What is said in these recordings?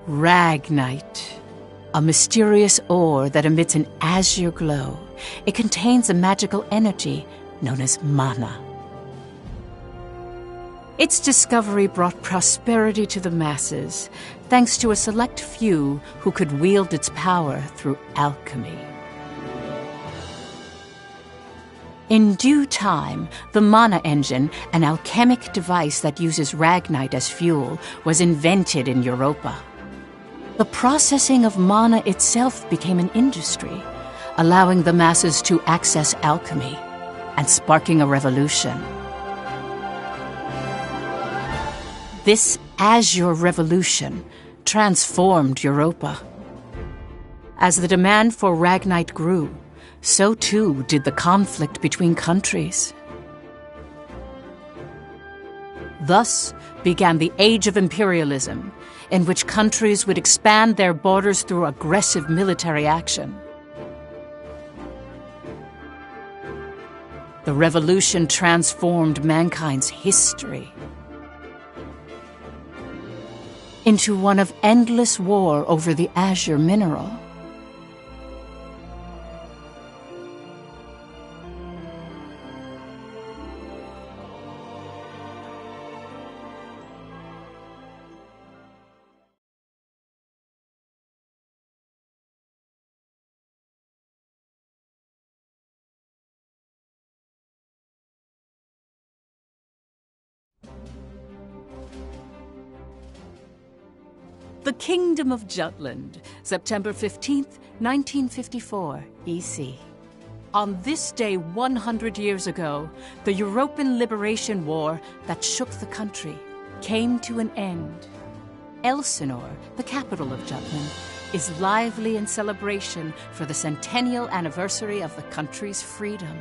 Ragnite, a mysterious ore that emits an azure glow. It contains a magical energy known as mana. Its discovery brought prosperity to the masses, thanks to a select few who could wield its power through alchemy. In due time, the mana engine, an alchemic device that uses ragnite as fuel, was invented in Europa. The processing of mana itself became an industry, allowing the masses to access alchemy and sparking a revolution. This Azure Revolution transformed Europa. As the demand for ragnite grew, so too did the conflict between countries. Thus began the Age of Imperialism, in which countries would expand their borders through aggressive military action. The revolution transformed mankind's history into one of endless war over the azure mineral. The Kingdom of Jutland, September 15th, 1954, EC. On this day 100 years ago, the European Liberation War that shook the country came to an end. Elsinore, the capital of Jutland, is lively in celebration for the centennial anniversary of the country's freedom.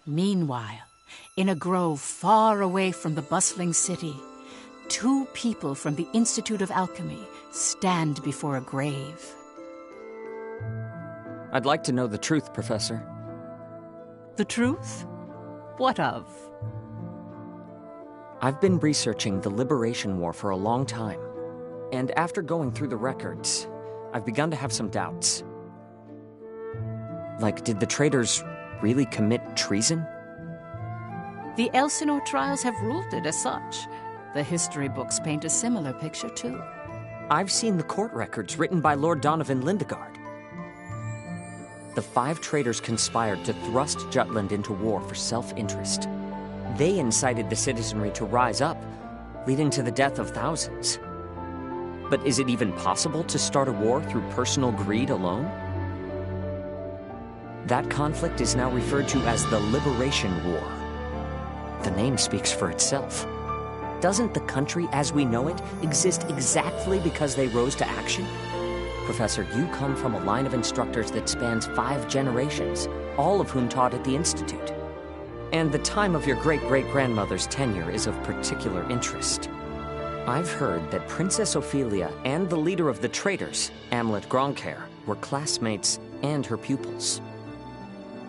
Meanwhile, in a grove far away from the bustling city, two people from the Institute of Alchemy stand before a grave. I'd like to know the truth, Professor. The truth? What of? I've been researching the Liberation War for a long time, and after going through the records, I've begun to have some doubts. Like, did the traitors really commit treason? The Elsinore trials have ruled it as such. The history books paint a similar picture, too. I've seen the court records written by Lord Donovan Lindegard. The 5 traitors conspired to thrust Jutland into war for self-interest. They incited the citizenry to rise up, leading to the death of thousands. But is it even possible to start a war through personal greed alone? That conflict is now referred to as the Liberation War. The name speaks for itself. Doesn't the country as we know it exist exactly because they rose to action? Professor, you come from a line of instructors that spans 5 generations, all of whom taught at the Institute. And the time of your great-great-grandmother's tenure is of particular interest. I've heard that Princess Ophelia and the leader of the traitors, Amlet Gronkaer, were classmates and her pupils.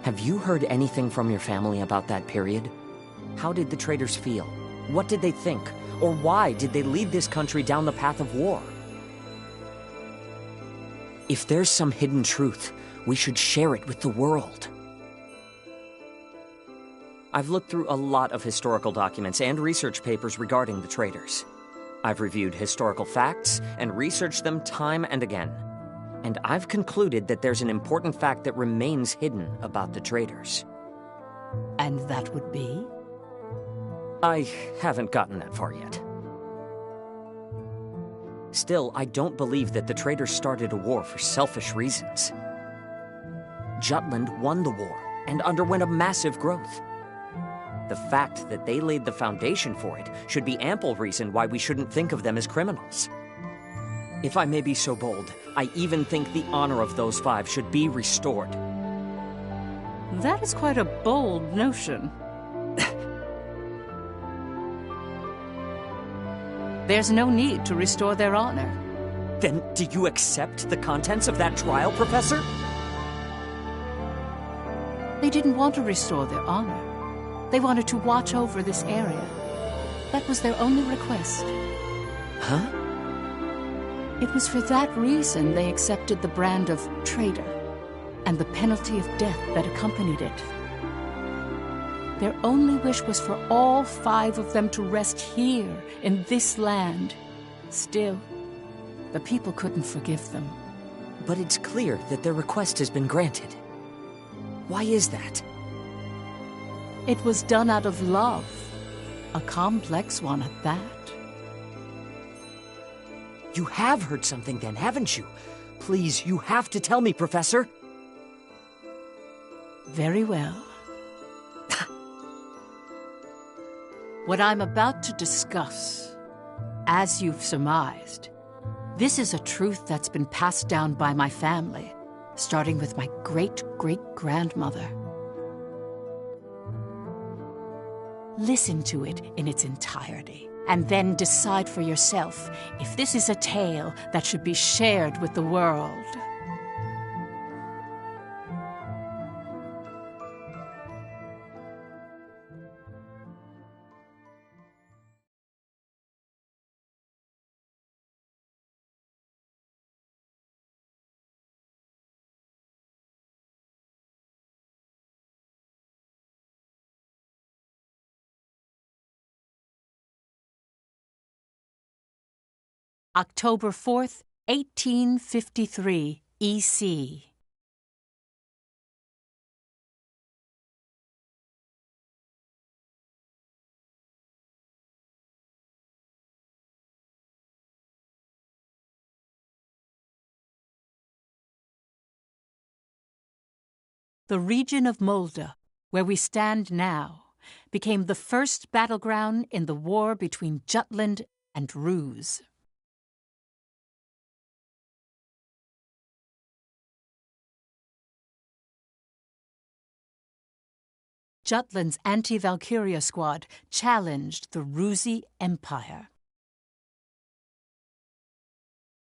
Have you heard anything from your family about that period? How did the traitors feel? What did they think? Or why did they lead this country down the path of war? If there's some hidden truth, we should share it with the world. I've looked through a lot of historical documents and research papers regarding the traitors. I've reviewed historical facts and researched them time and again. And I've concluded that there's an important fact that remains hidden about the traitors. And that would be? I haven't gotten that far yet. Still, I don't believe that the traitors started a war for selfish reasons. Jutland won the war and underwent a massive growth. The fact that they laid the foundation for it should be ample reason why we shouldn't think of them as criminals. If I may be so bold, I even think the honor of those 5 should be restored. That is quite a bold notion. There's no need to restore their honor. Then do you accept the contents of that trial, Professor? They didn't want to restore their honor. They wanted to watch over this area. That was their only request. Huh? It was for that reason they accepted the brand of traitor and the penalty of death that accompanied it. Their only wish was for all 5 of them to rest here in this land. Still, the people couldn't forgive them. But it's clear that their request has been granted. Why is that? It was done out of love, a complex one at that. You have heard something then, haven't you? Please, you have to tell me, Professor. Very well. What I'm about to discuss, as you've surmised, this is a truth that's been passed down by my family, starting with my great-great-grandmother. Listen to it in its entirety, and then decide for yourself if this is a tale that should be shared with the world. October 4th, 1853, E.C. The region of Molde, where we stand now, became the first battleground in the war between Jutland and Ruse. Jutland's anti-Valkyria squad challenged the Rusi Empire.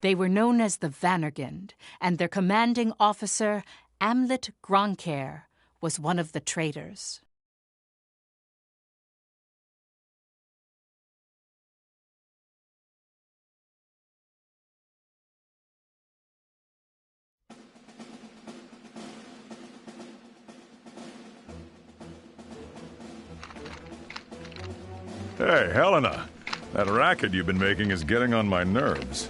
They were known as the Vannergund, and their commanding officer, Amlet Gronkaer, was one of the traitors. Hey, Helena. That racket you've been making is getting on my nerves.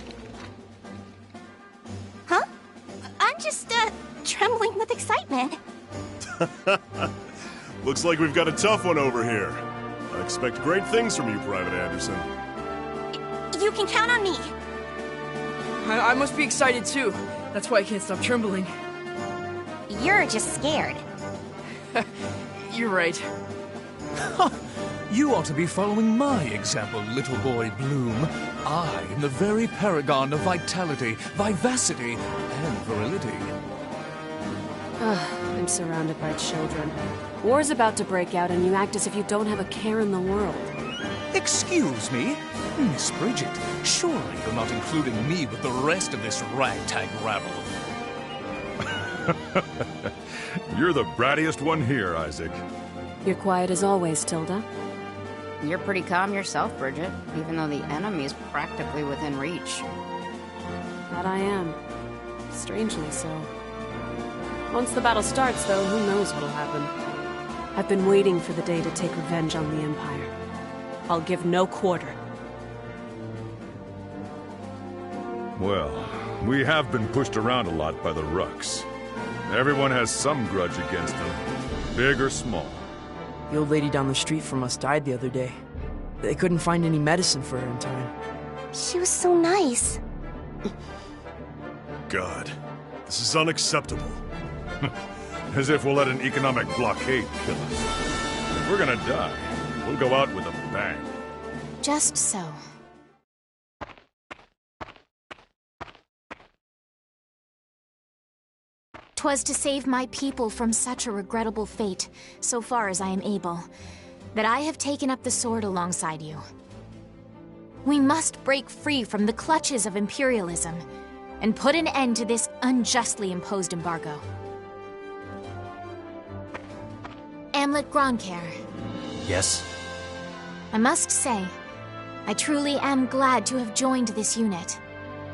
Huh? I'm just, trembling with excitement. Looks like we've got a tough one over here. I expect great things from you, Private Anderson. You can count on me. I must be excited too. That's why I can't stop trembling. You're just scared. You're right. You ought to be following my example, little boy Bloom. I am the very paragon of vitality, vivacity, and virility. I'm surrounded by children. War's about to break out and you act as if you don't have a care in the world. Excuse me? Miss Bridget, surely you're not including me with the rest of this ragtag rabble. You're the brattiest one here, Isaac. You're quiet as always, Tilda. You're pretty calm yourself, Bridget, even though the enemy's practically within reach. That I am. Strangely so. Once the battle starts, though, who knows what'll happen. I've been waiting for the day to take revenge on the Empire. I'll give no quarter. Well, we have been pushed around a lot by the Rucks. Everyone has some grudge against them, big or small. The old lady down the street from us died the other day. They couldn't find any medicine for her in time. She was so nice. God, this is unacceptable. As if we'll let an economic blockade kill us. If we're gonna die, we'll go out with a bang. Just so. 'Twas to save my people from such a regrettable fate, so far as I am able, that I have taken up the sword alongside you. We must break free from the clutches of imperialism and put an end to this unjustly imposed embargo. Amlet Gronkair. Yes? I must say, I truly am glad to have joined this unit,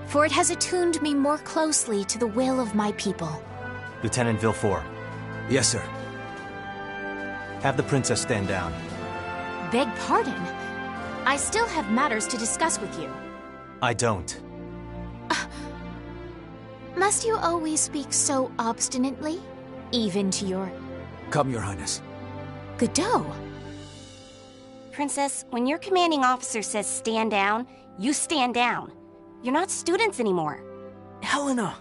for it has attuned me more closely to the will of my people. Lieutenant Villefort. Yes, sir. Have the princess stand down. Beg pardon? I still have matters to discuss with you. I don't. Must you always speak so obstinately? Even to your... Come, Your Highness. Godot? Princess, when your commanding officer says stand down, you stand down. You're not students anymore. Helena!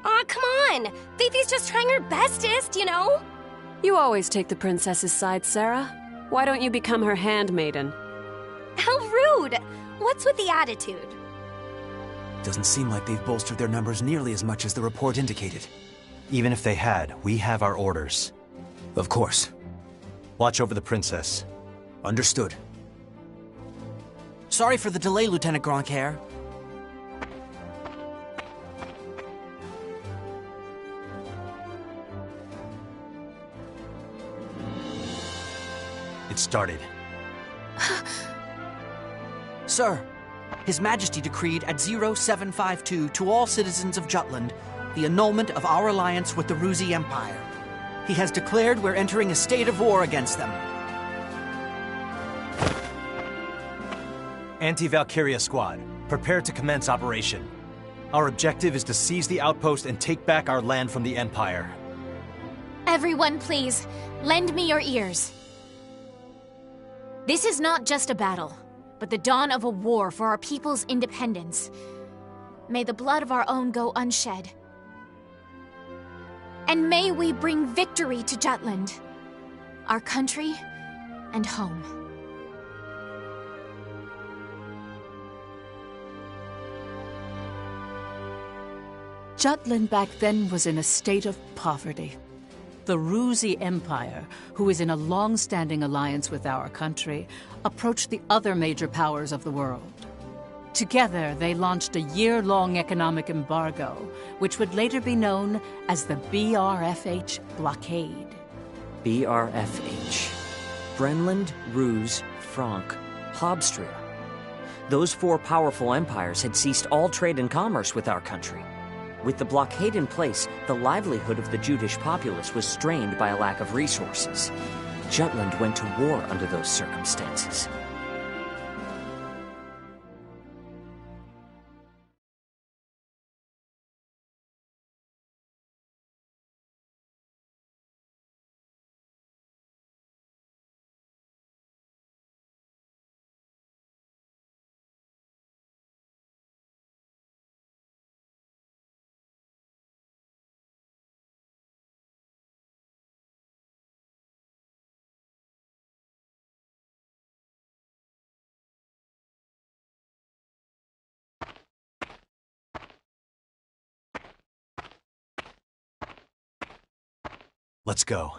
Aw, come on! Fifi's just trying her bestest, you know? You always take the princess's side, Sarah. Why don't you become her handmaiden? How rude! What's with the attitude? Doesn't seem like they've bolstered their numbers nearly as much as the report indicated. Even if they had, we have our orders. Of course. Watch over the princess. Understood. Sorry for the delay, Lieutenant Gronkair. It started. Sir, His Majesty decreed at 0752 to all citizens of Jutland the annulment of our alliance with the Ruzi Empire. He has declared we're entering a state of war against them. Anti-Valkyria Squad, prepare to commence operation. Our objective is to seize the outpost and take back our land from the Empire. Everyone, please, lend me your ears. This is not just a battle, but the dawn of a war for our people's independence. May the blood of our own go unshed. And may we bring victory to Jutland, our country and home. Jutland back then was in a state of poverty. The Ruzi Empire, who is in a long-standing alliance with our country, approached the other major powers of the world. Together, they launched a year-long economic embargo, which would later be known as the BRFH blockade. BRFH. Brenland, Ruse, Frank, Hobstria. Those four powerful empires had ceased all trade and commerce with our country. With the blockade in place, the livelihood of the Judish populace was strained by a lack of resources. Jutland went to war under those circumstances. Let's go.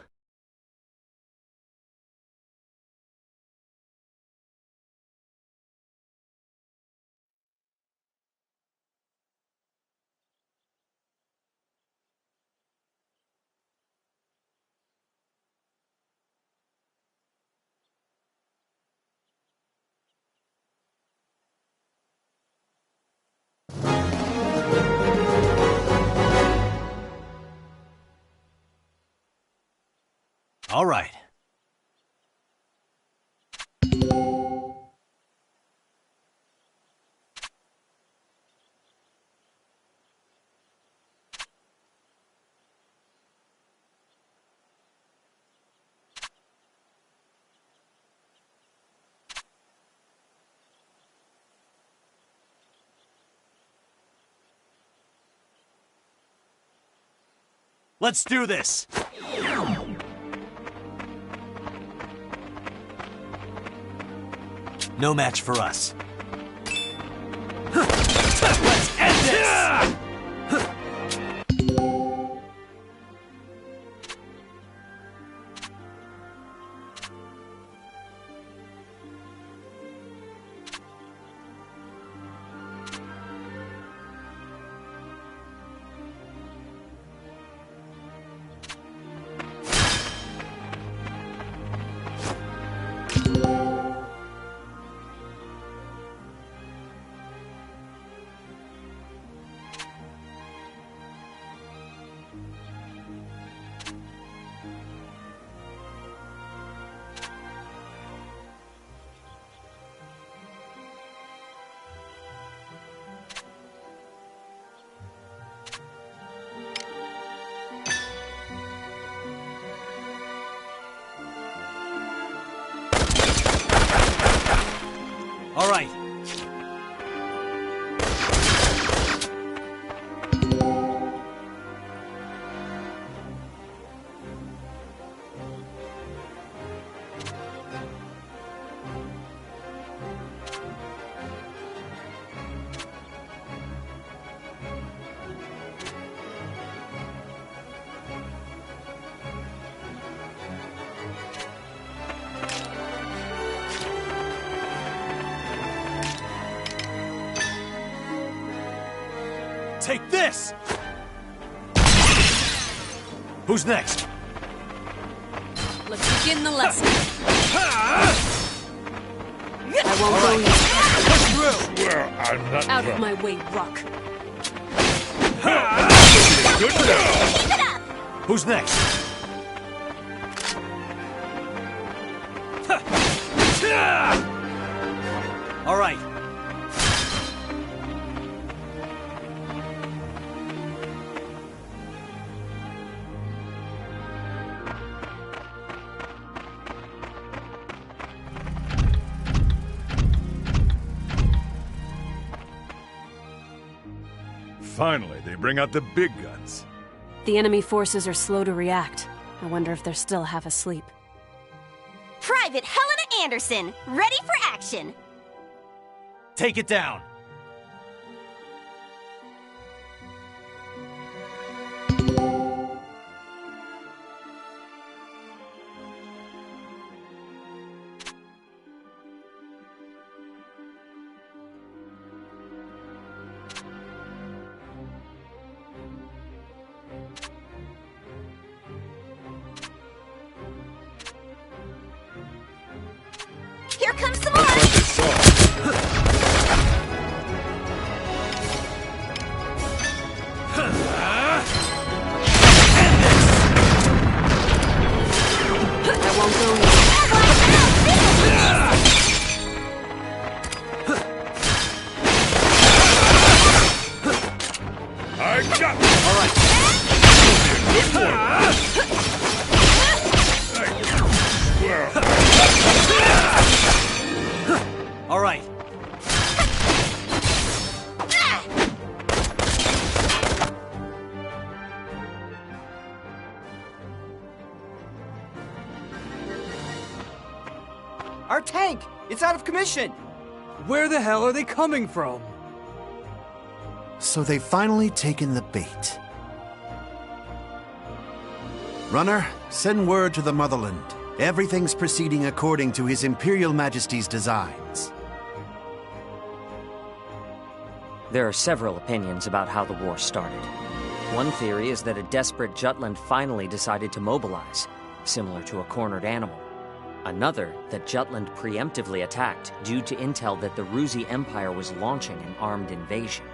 All right. Let's do this! No match for us. Let's end this! All right. Take this! Who's next? Let's begin the lesson. I won't All go right. easy. Push through! Well, I'm not Out of drunk. my way, Rock. Good job. Keep it up! Who's next? All right. Finally, they bring out the big guns. The enemy forces are slow to react. I wonder if they're still half asleep. Private Helena Anderson, ready for action! Take it down. Here comes some more! I won't go easy. I got it. All right. Good work. All right. Our tank! It's out of commission! Where the hell are they coming from? So they've finally taken the bait. Runner, send word to the motherland. Everything's proceeding according to His Imperial Majesty's designs. There are several opinions about how the war started. One theory is that a desperate Jutland finally decided to mobilize, similar to a cornered animal. Another, that Jutland preemptively attacked due to intel that the Ruzi Empire was launching an armed invasion.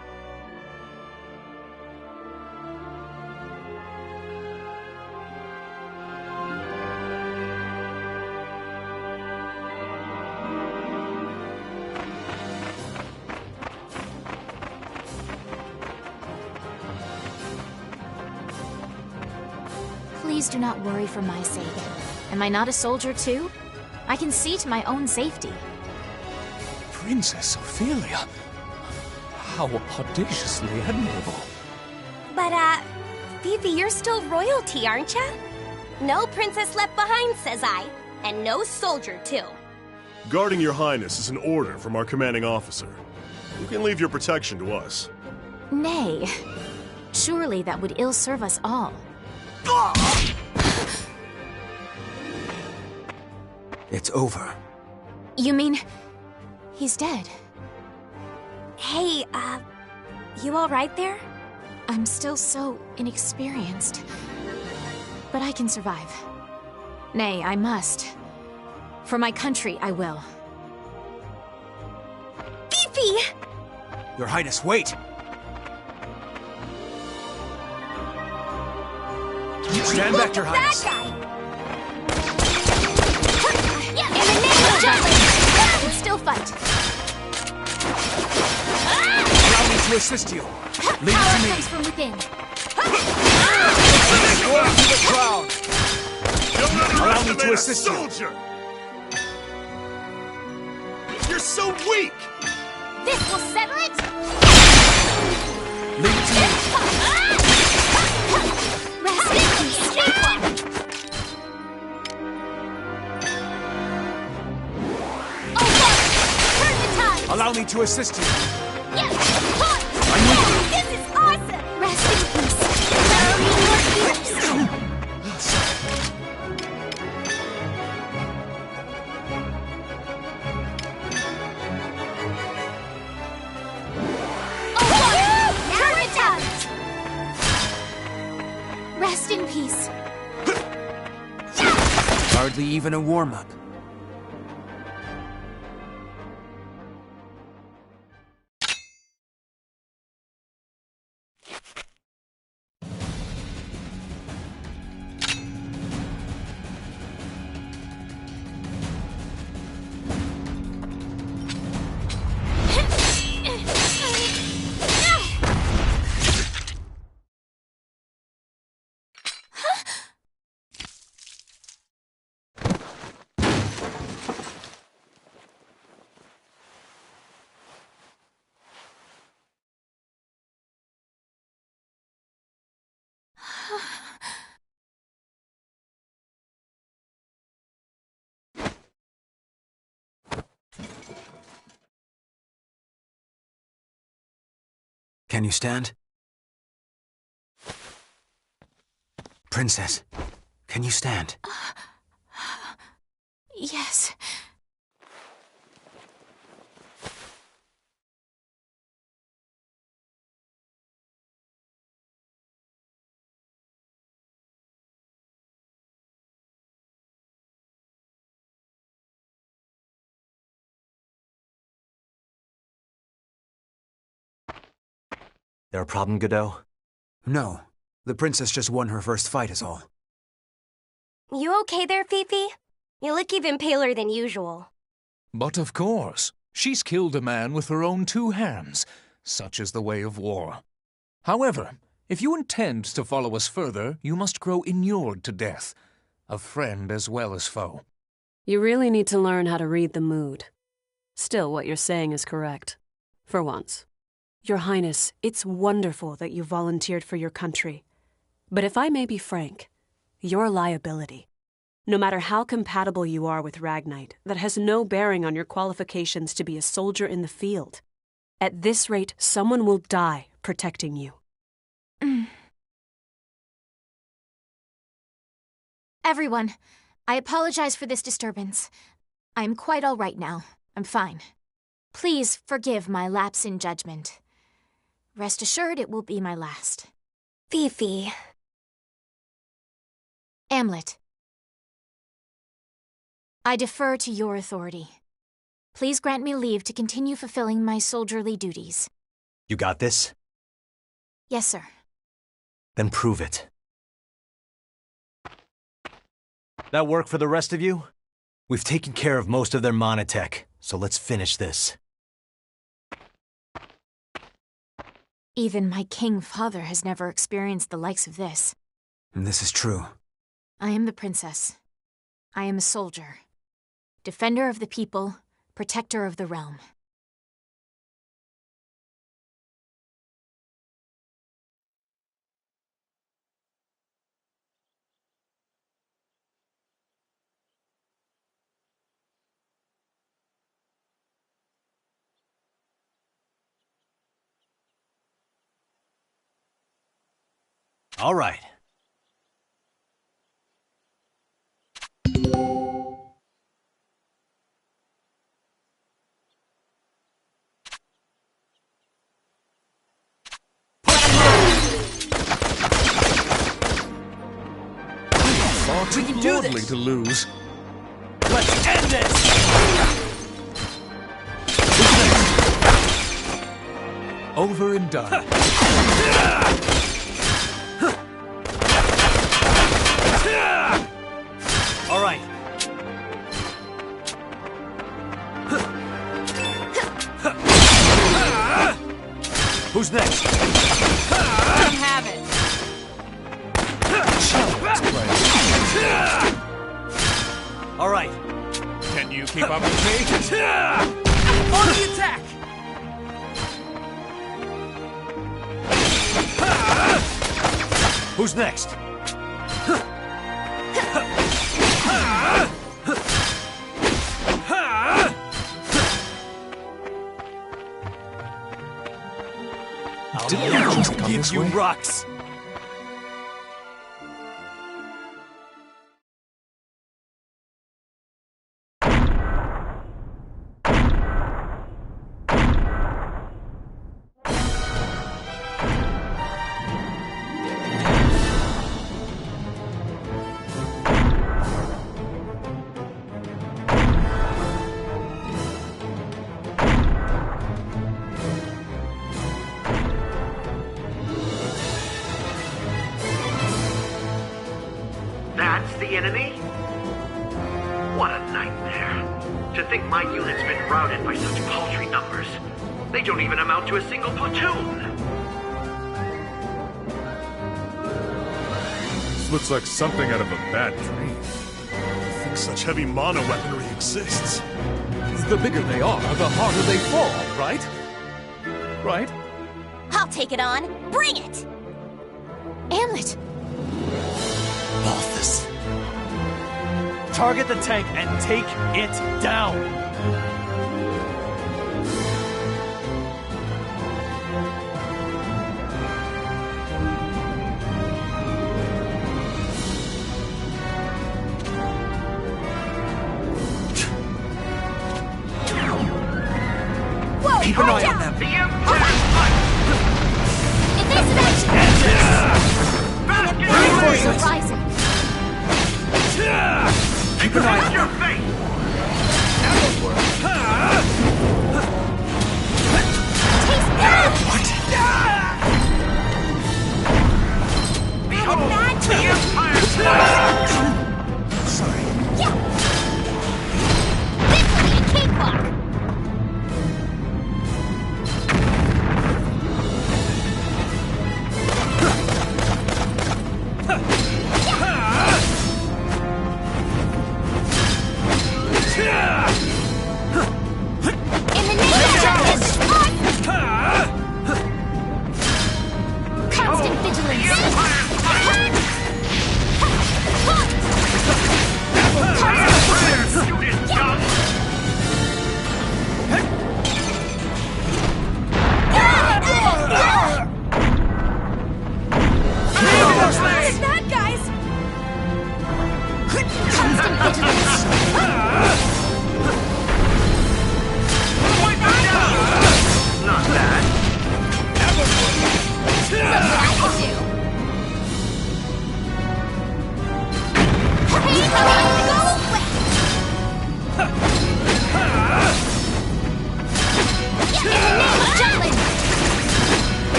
Please do not worry for my sake. Am I not a soldier too? I can see to my own safety. Princess Ophelia? How audaciously admirable. But, Fifi, you're still royalty, aren't ya? No princess left behind, says I. And no soldier, too. Guarding your highness is an order from our commanding officer. You can leave your protection to us. Nay. Surely that would ill serve us all. It's over. You mean... he's dead? Hey, you all right there? I'm still so inexperienced. But I can survive. Nay, I must. For my country, I will. Fifi! Your Highness, wait! Stand back, Your Highness. In the name of Jutland, I can still fight. Allow me to assist you. Leave it to me. Power comes from within. Go out to the crowd. Allow me to assist soldier. You're so weak. This will settle it. Leave it to me. Rest in peace. Allow me to assist you. Yes! I need you. This is awesome! Rest in peace. Allow me your ears. Rest in peace. Hardly even a warm-up. Can you stand? Princess, can you stand? Yes. There a problem, Godot? No. The princess just won her first fight is all. You okay there, Fifi? You look even paler than usual. But of course, she's killed a man with her own two hands. Such is the way of war. However, if you intend to follow us further, you must grow inured to death. A friend as well as foe. You really need to learn how to read the mood. Still, what you're saying is correct. For once. Your Highness, it's wonderful that you volunteered for your country. But if I may be frank, you're a liability. No matter how compatible you are with Ragnite, that has no bearing on your qualifications to be a soldier in the field. At this rate, someone will die protecting you. Everyone, I apologize for this disturbance. I am quite all right now. I'm fine. Please forgive my lapse in judgment. Rest assured it will be my last. Fifi. Amlet. I defer to your authority. Please grant me leave to continue fulfilling my soldierly duties. You got this? Yes, sir. Then prove it. That work for the rest of you? We've taken care of most of their monotech, so let's finish this. Even my king father has never experienced the likes of this. And this is true. I am the princess. I am a soldier. Defender of the people, protector of the realm. All right. We can do this. To lose. Let's end this! Over and done. All right. Who's next? Let him have it. All right. Can you keep up with me? On the attack! Who's next? I'll give you rocks. That's the enemy? What a nightmare. To think my unit's been routed by such paltry numbers. They don't even amount to a single platoon. This looks like something out of a bad dream. I think such heavy mono weaponry exists. The bigger they are, the harder they fall, right? Right? I'll take it on. Bring it! Amlet! Balthus. Target the tank and take it down. Whoa, Keep an eye on them. The Empire's fight! Evasive action! Reinforcements rising. Keep an eye on your face! Taste that! Behold, the Empire's fight! Sorry. Yeah! This will be a cakewalk! In the name of justice! Constant vigilance!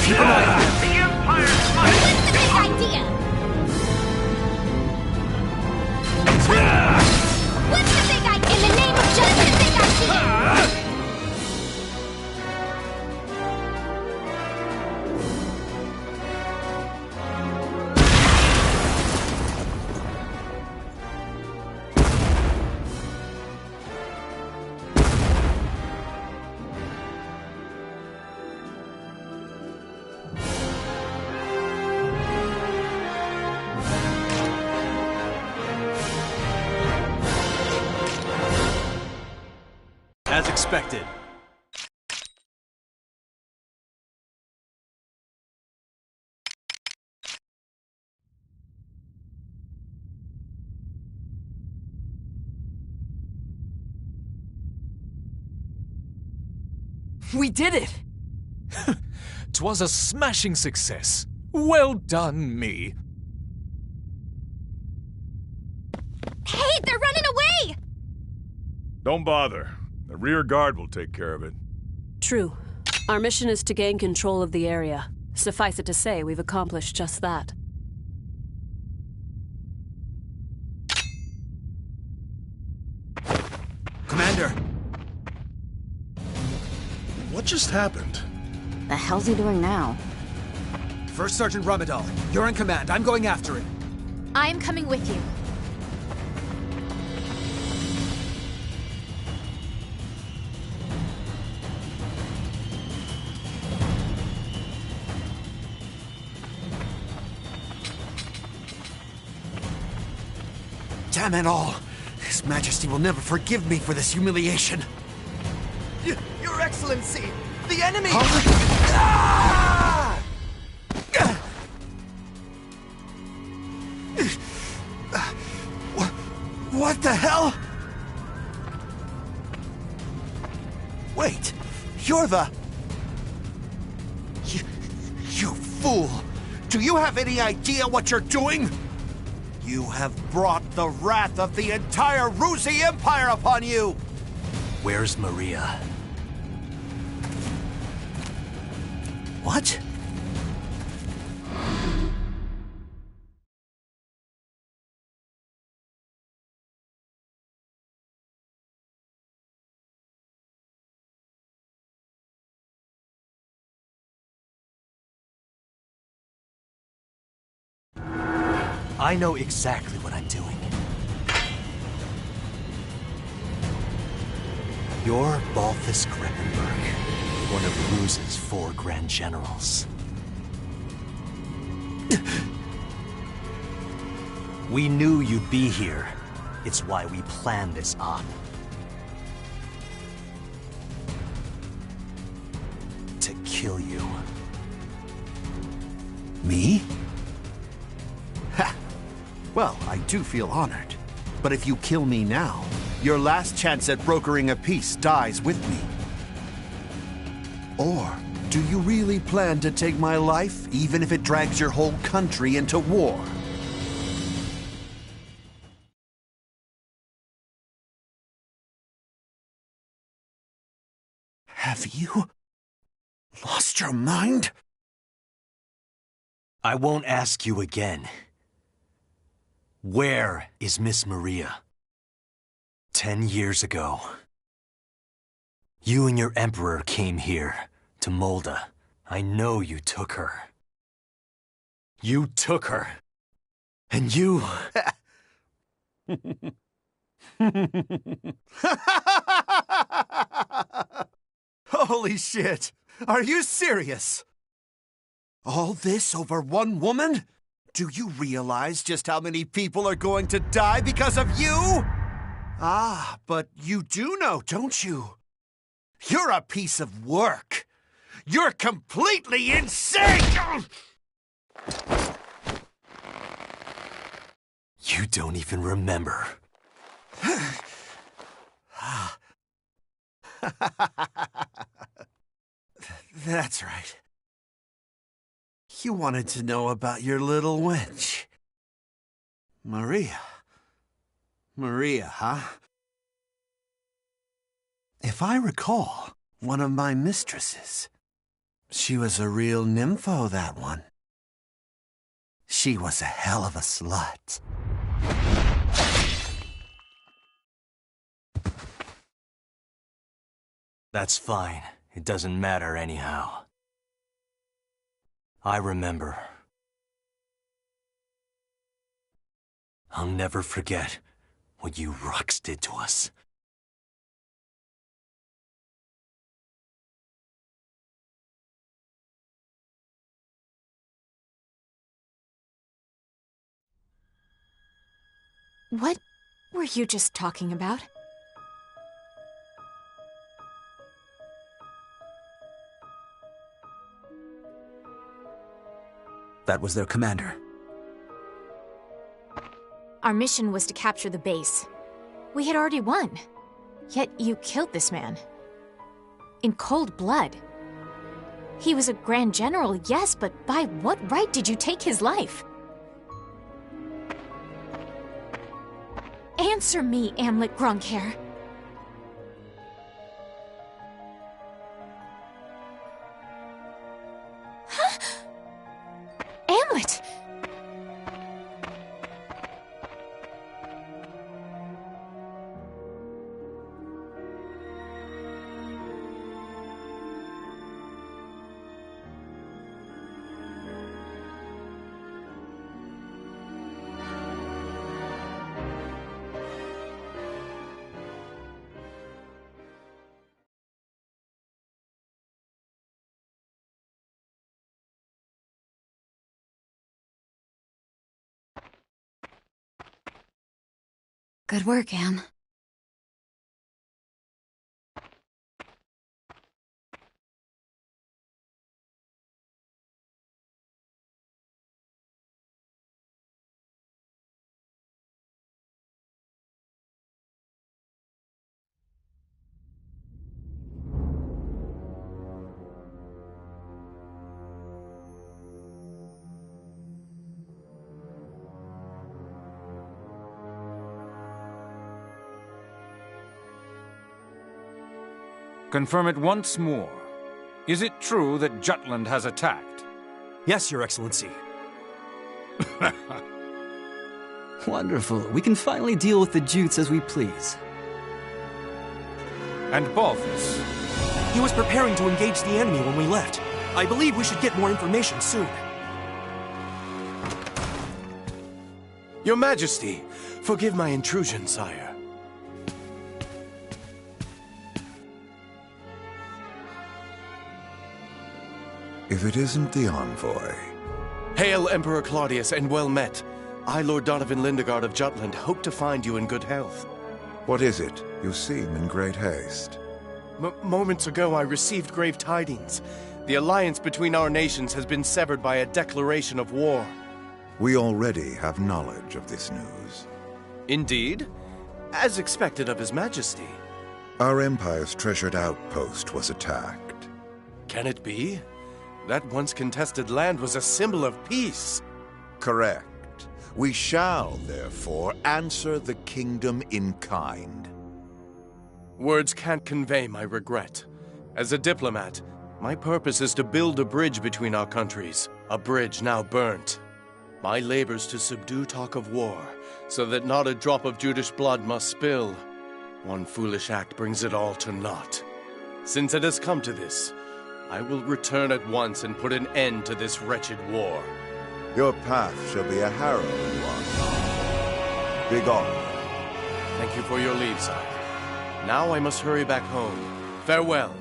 Keep an eye on him. The Empire's might! What's the big idea? What's the big idea? In the name of justice, the big idea! As expected. We did it! 'Twas a smashing success. Well done, me. Hey, they're running away! Don't bother. The rear guard will take care of it. True. Our mission is to gain control of the area. Suffice it to say, we've accomplished just that. Commander! What just happened? The hell's he doing now? First Sergeant Ramadal, you're in command. I'm going after it. I am coming with you. Damn it all! His Majesty will never forgive me for this humiliation. Your Excellency! The enemy! Ah! What the hell? Wait, you're the... You fool! Do you have any idea what you're doing? You have brought the wrath of the entire Ruzi Empire upon you! Where's Maria? What? I know exactly what I'm doing. You're Balthus Greppenberg, one of Ruze's 4 Grand Generals. We knew you'd be here. It's why we planned this op. To kill you. Me? Ha! Well, I do feel honored. But if you kill me now, your last chance at brokering a peace dies with me. Or do you really plan to take my life, even if it drags your whole country into war? Have you lost your mind? I won't ask you again. Where is Miss Maria? 10 years ago, you and your Emperor came here, to Molda. I know you took her. You took her. And you... Holy shit! Are you serious? All this over one woman? Do you realize just how many people are going to die because of you? Ah, but you do know, don't you? You're a piece of work. You're completely insane! You don't even remember. That's right. You wanted to know about your little wench. Maria. Maria, huh? If I recall, one of my mistresses. She was a real nympho, that one. She was a hell of a slut. That's fine. It doesn't matter anyhow. I remember. I'll never forget what you Rux did to us. What were you just talking about? That was their commander. Our mission was to capture the base. We had already won. Yet you killed this man. In cold blood. He was a Grand General, yes, but by what right did you take his life? Answer me, Amlet Grunkhair. Huh? Amlet! Good work, Am. Confirm it once more. Is it true that Jutland has attacked? Yes, Your Excellency. Wonderful. We can finally deal with the Jutes as we please. And Balthus? He was preparing to engage the enemy when we left. I believe we should get more information soon. Your Majesty, forgive my intrusion, sire. If it isn't the envoy. Hail, Emperor Claudius, and well met. I, Lord Donovan Lindegard of Jutland, hope to find you in good health. What is it? You seem in great haste. Moments ago, I received grave tidings. The alliance between our nations has been severed by a declaration of war. We already have knowledge of this news. Indeed? As expected of His Majesty. Our Empire's treasured outpost was attacked. Can it be? That once contested land was a symbol of peace. Correct. We shall, therefore, answer the kingdom in kind. Words can't convey my regret. As a diplomat, my purpose is to build a bridge between our countries, a bridge now burnt. My labors to subdue talk of war, so that not a drop of Judish blood must spill. One foolish act brings it all to naught. Since it has come to this, I will return at once and put an end to this wretched war. Your path shall be a harrowing one. Begone. Thank you for your leave, sire. Now I must hurry back home. Farewell.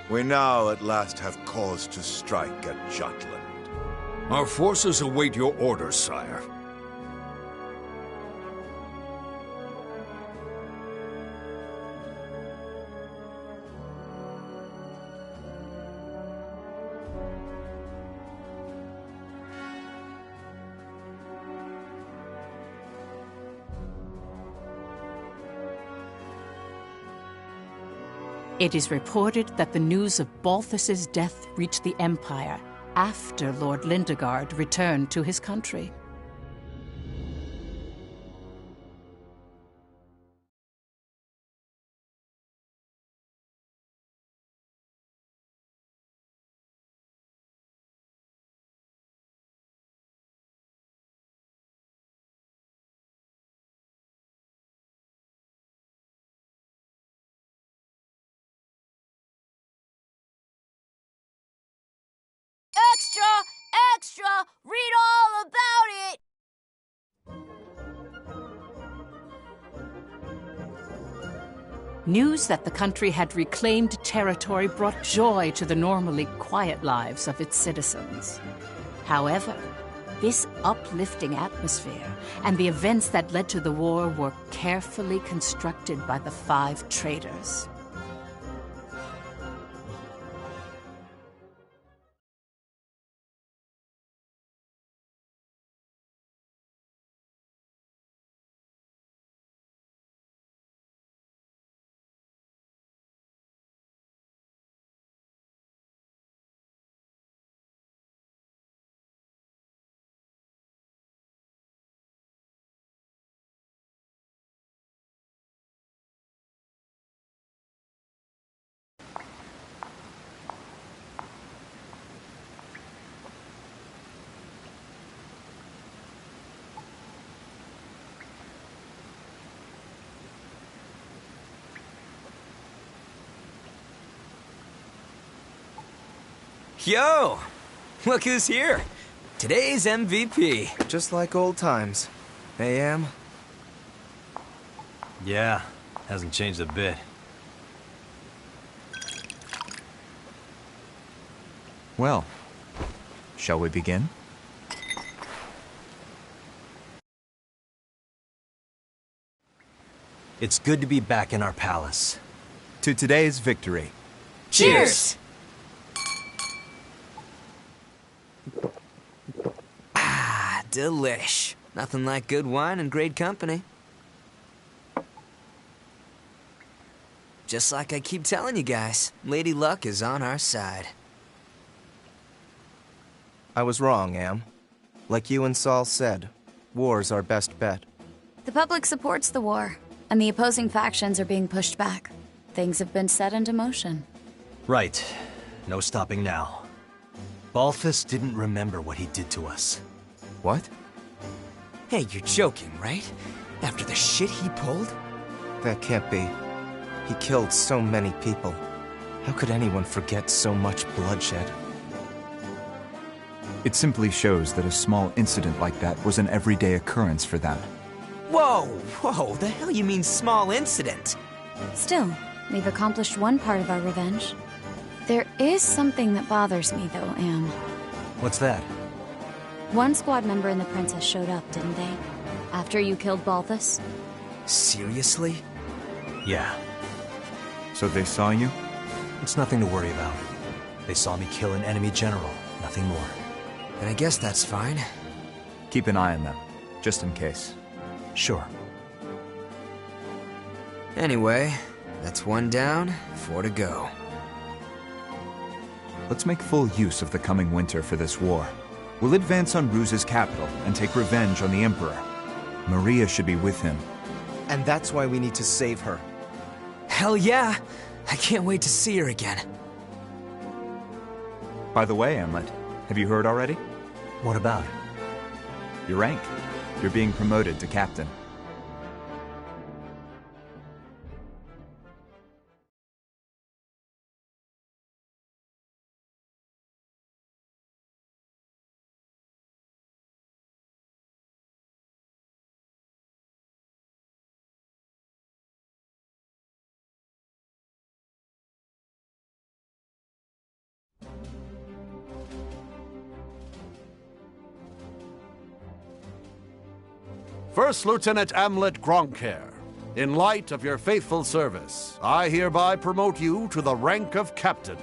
We now at last have cause to strike at Jutland. Our forces await your orders, sire. It is reported that the news of Balthus's death reached the Empire after Lord Lindegard returned to his country. Read all about it! News that the country had reclaimed territory brought joy to the normally quiet lives of its citizens. However, this uplifting atmosphere and the events that led to the war were carefully constructed by the 5 traitors. Yo! Look who's here! Today's MVP. Just like old times. AM? Yeah, hasn't changed a bit. Well, shall we begin? It's good to be back in our palace. To today's victory. Cheers! Delish. Nothing like good wine and great company. Just like I keep telling you guys, Lady Luck is on our side. I was wrong, Am. Like you and Saul said, war's our best bet. The public supports the war, and the opposing factions are being pushed back. Things have been set into motion. Right. No stopping now. Balthus didn't remember what he did to us. What? Hey, you're joking, right? After the shit he pulled? That can't be. He killed so many people. How could anyone forget so much bloodshed? It simply shows that a small incident like that was an everyday occurrence for them. Whoa, the hell you mean small incident? Still, we've accomplished one part of our revenge. There is something that bothers me, though, Am. What's that? One squad member and the princess showed up, didn't they? After you killed Balthus? Seriously? Yeah. So they saw you? It's nothing to worry about. They saw me kill an enemy general, nothing more. And I guess that's fine. Keep an eye on them, just in case. Sure. Anyway, that's 1 down, 4 to go. Let's make full use of the coming winter for this war. We'll advance on Ruse's capital and take revenge on the Emperor. Maria should be with him. And that's why we need to save her. Hell yeah! I can't wait to see her again. By the way, Amlet, have you heard already? What about it? Your rank. You're being promoted to captain. First Lieutenant Amlet Gronkair, in light of your faithful service, I hereby promote you to the rank of Captain.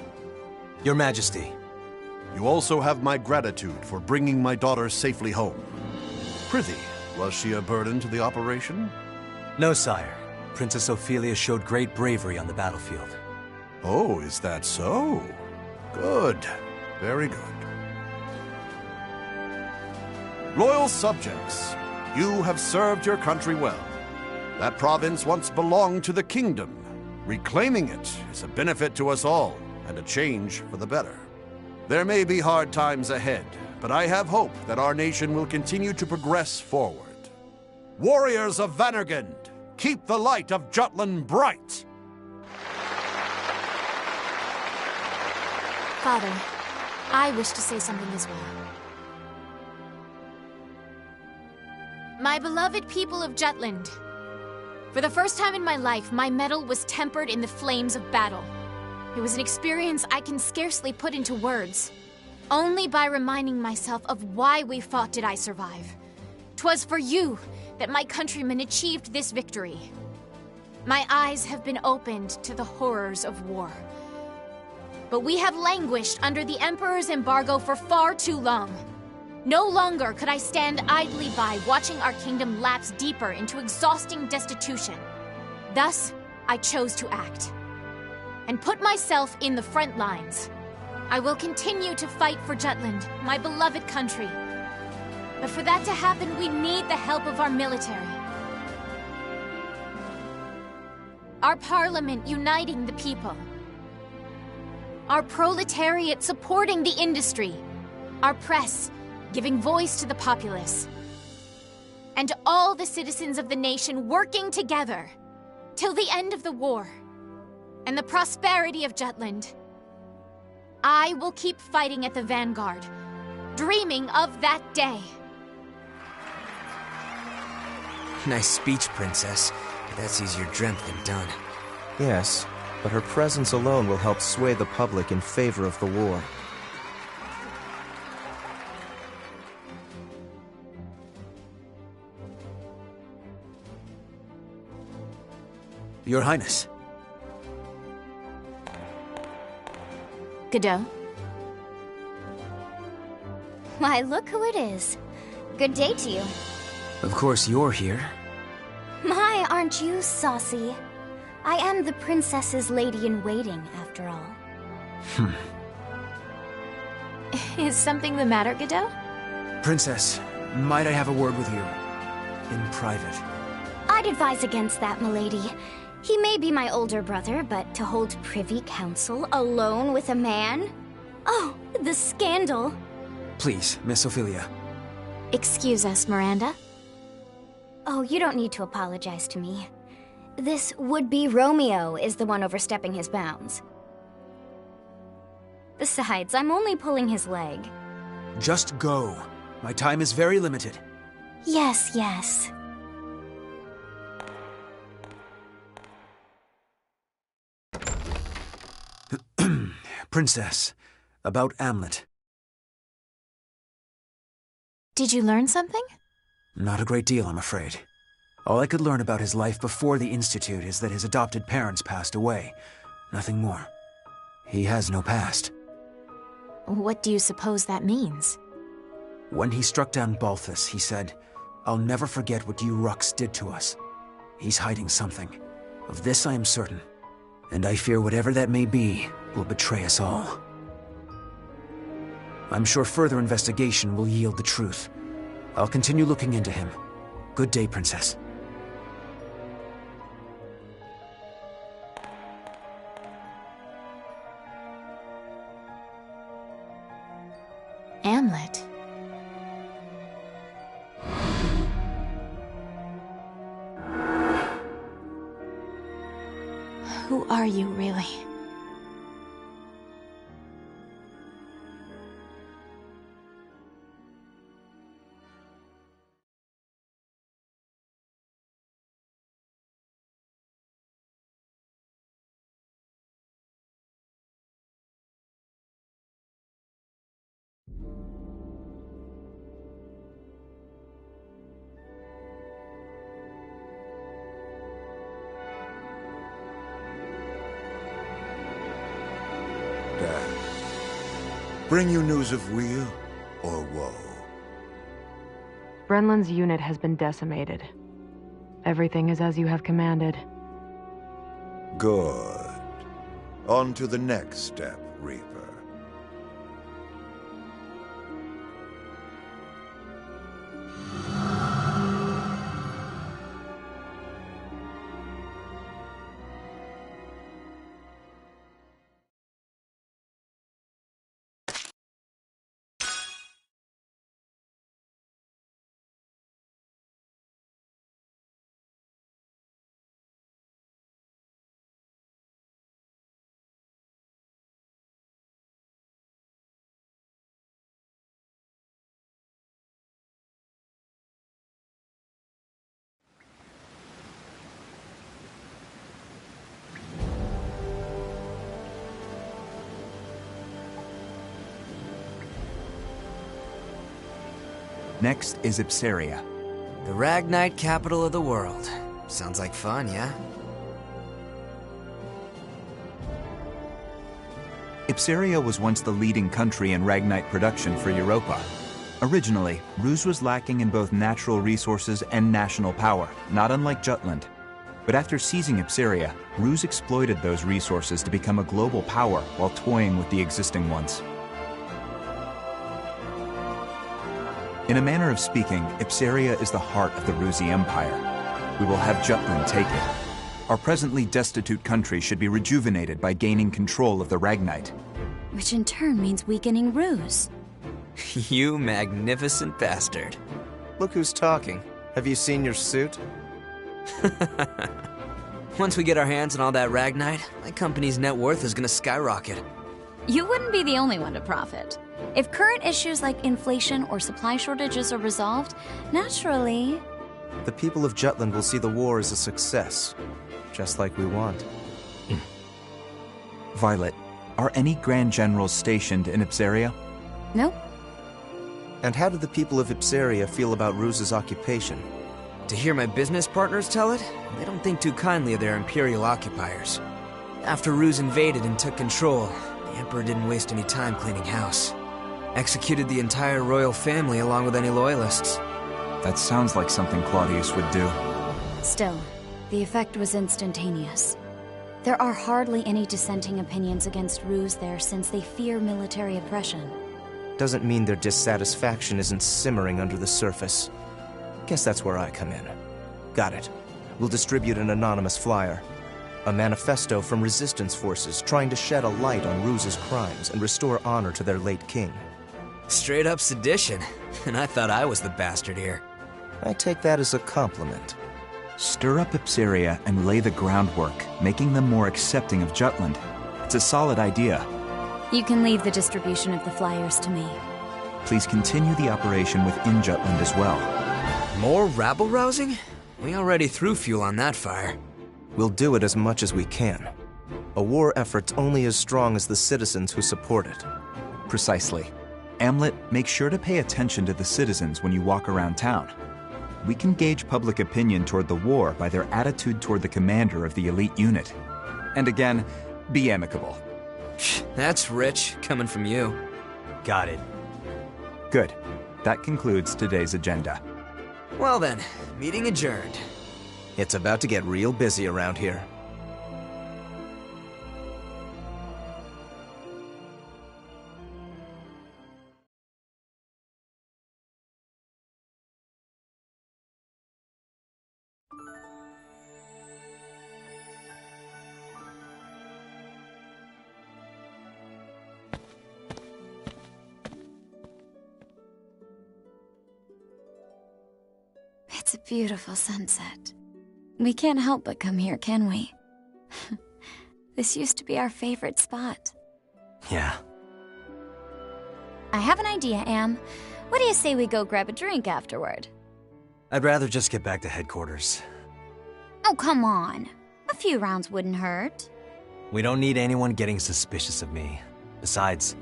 Your Majesty. You also have my gratitude for bringing my daughter safely home. Prithee, was she a burden to the operation? No, sire. Princess Ophelia showed great bravery on the battlefield. Oh, is that so? Good. Very good. Loyal subjects, you have served your country well. That province once belonged to the kingdom. Reclaiming it is a benefit to us all, and a change for the better. There may be hard times ahead, but I have hope that our nation will continue to progress forward. Warriors of Vannergund, keep the light of Jutland bright! Father, I wish to say something as well. My beloved people of Jutland. For the first time in my life, my mettle was tempered in the flames of battle. It was an experience I can scarcely put into words. Only by reminding myself of why we fought did I survive. 'Twas for you that my countrymen achieved this victory. My eyes have been opened to the horrors of war. But we have languished under the Emperor's embargo for far too long. No longer could I stand idly by watching our kingdom lapse deeper into exhausting destitution. Thus, I chose to act and put myself in the front lines. I will continue to fight for Jutland, my beloved country. But for that to happen, we need the help of our military. Our parliament uniting the people. Our proletariat supporting the industry. Our press giving voice to the populace. And all the citizens of the nation working together till the end of the war and the prosperity of Jutland. I will keep fighting at the vanguard, dreaming of that day. Nice speech, Princess. But that's easier dreamt than done. Yes, but her presence alone will help sway the public in favor of the war. Your Highness. Godot? Why, look who it is. Good day to you. Of course you're here. My, aren't you saucy? I am the princess's lady-in-waiting, after all. Is something the matter, Godot? Princess, might I have a word with you? In private. I'd advise against that, milady. He may be my older brother, but to hold privy council alone with a man? Oh, the scandal. Please, Miss Ophelia. Excuse us, Miranda. Oh, you don't need to apologize to me. This would-be Romeo is the one overstepping his bounds. Besides, I'm only pulling his leg. Just go. My time is very limited. Yes, yes. Princess, about Amlet. Did you learn something? Not a great deal, I'm afraid. All I could learn about his life before the Institute is that his adopted parents passed away. Nothing more. He has no past. What do you suppose that means? When he struck down Balthus, he said, "I'll never forget what you Ruks did to us." He's hiding something. Of this I am certain. And I fear whatever that may be will betray us all. I'm sure further investigation will yield the truth. I'll continue looking into him. Good day, Princess. Amlet. Who are you, really? Dad, bring you news of weal or woe? Brenlin's unit has been decimated. Everything is as you have commanded. Good. On to the next step, Reaper. Next is Ipsaria. The Ragnite capital of the world. Sounds like fun, yeah? Ipsaria was once the leading country in Ragnite production for Europa. Originally, Ruse was lacking in both natural resources and national power, not unlike Jutland. But after seizing Ipsaria, Ruse exploited those resources to become a global power while toying with the existing ones. In a manner of speaking, Ipsaria is the heart of the Ruse Empire. We will have Jutland take it. Our presently destitute country should be rejuvenated by gaining control of the Ragnite. Which in turn means weakening Ruse. You magnificent bastard. Look who's talking. Have you seen your suit? Once we get our hands on all that Ragnite, my company's net worth is gonna skyrocket. You wouldn't be the only one to profit. If current issues like inflation or supply shortages are resolved, naturally... The people of Jutland will see the war as a success, just like we want. Violet, are any Grand Generals stationed in Ipsaria? Nope. And how do the people of Ipsaria feel about Ruse's occupation? To hear my business partners tell it, they don't think too kindly of their Imperial occupiers. After Ruse invaded and took control, the Emperor didn't waste any time cleaning house. Executed the entire royal family along with any loyalists. That sounds like something Claudius would do. Still, the effect was instantaneous. There are hardly any dissenting opinions against Ruse there since they fear military oppression. Doesn't mean their dissatisfaction isn't simmering under the surface. Guess that's where I come in. Got it. We'll distribute an anonymous flyer. A manifesto from resistance forces trying to shed a light on Ruse's crimes and restore honor to their late king. Straight up sedition. And I thought I was the bastard here. I take that as a compliment. Stir up Ipsaria and lay the groundwork, making them more accepting of Jutland. It's a solid idea. You can leave the distribution of the flyers to me. Please continue the operation within Jutland as well. More rabble-rousing? We already threw fuel on that fire. We'll do it as much as we can. A war effort's only as strong as the citizens who support it. Precisely. Amlet, make sure to pay attention to the citizens when you walk around town. We can gauge public opinion toward the war by their attitude toward the commander of the elite unit. And again, be amicable. That's rich, coming from you. Got it. Good. That concludes today's agenda. Well then, meeting adjourned. It's about to get real busy around here. It's a beautiful sunset. We can't help but come here, can we? This used to be our favorite spot. Yeah. I have an idea, Am. What do you say we go grab a drink afterward? I'd rather just get back to headquarters. Oh, come on. A few rounds wouldn't hurt. We don't need anyone getting suspicious of me. Besides,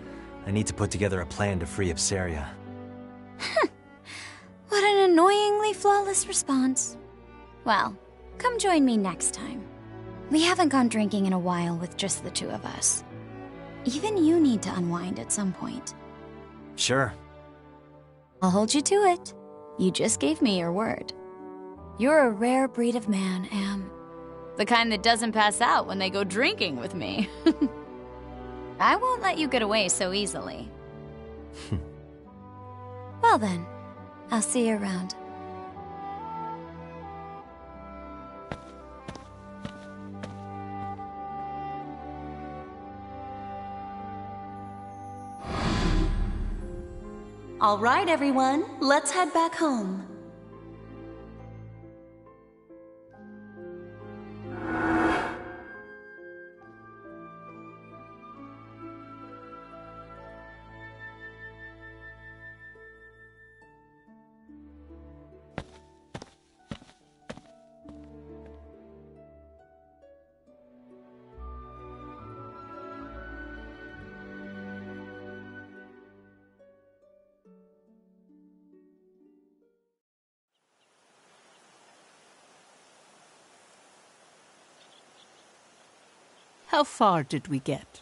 I need to put together a plan to free Ipsaria. What an annoyingly flawless response. Well, come join me next time. We haven't gone drinking in a while with just the two of us. Even you need to unwind at some point. Sure. I'll hold you to it. You just gave me your word. You're a rare breed of man, Am. The kind that doesn't pass out when they go drinking with me. I won't let you get away so easily. Well then, I'll see you around. All right, everyone, let's head back home. How far did we get?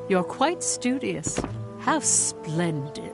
You're quite studious. How splendid.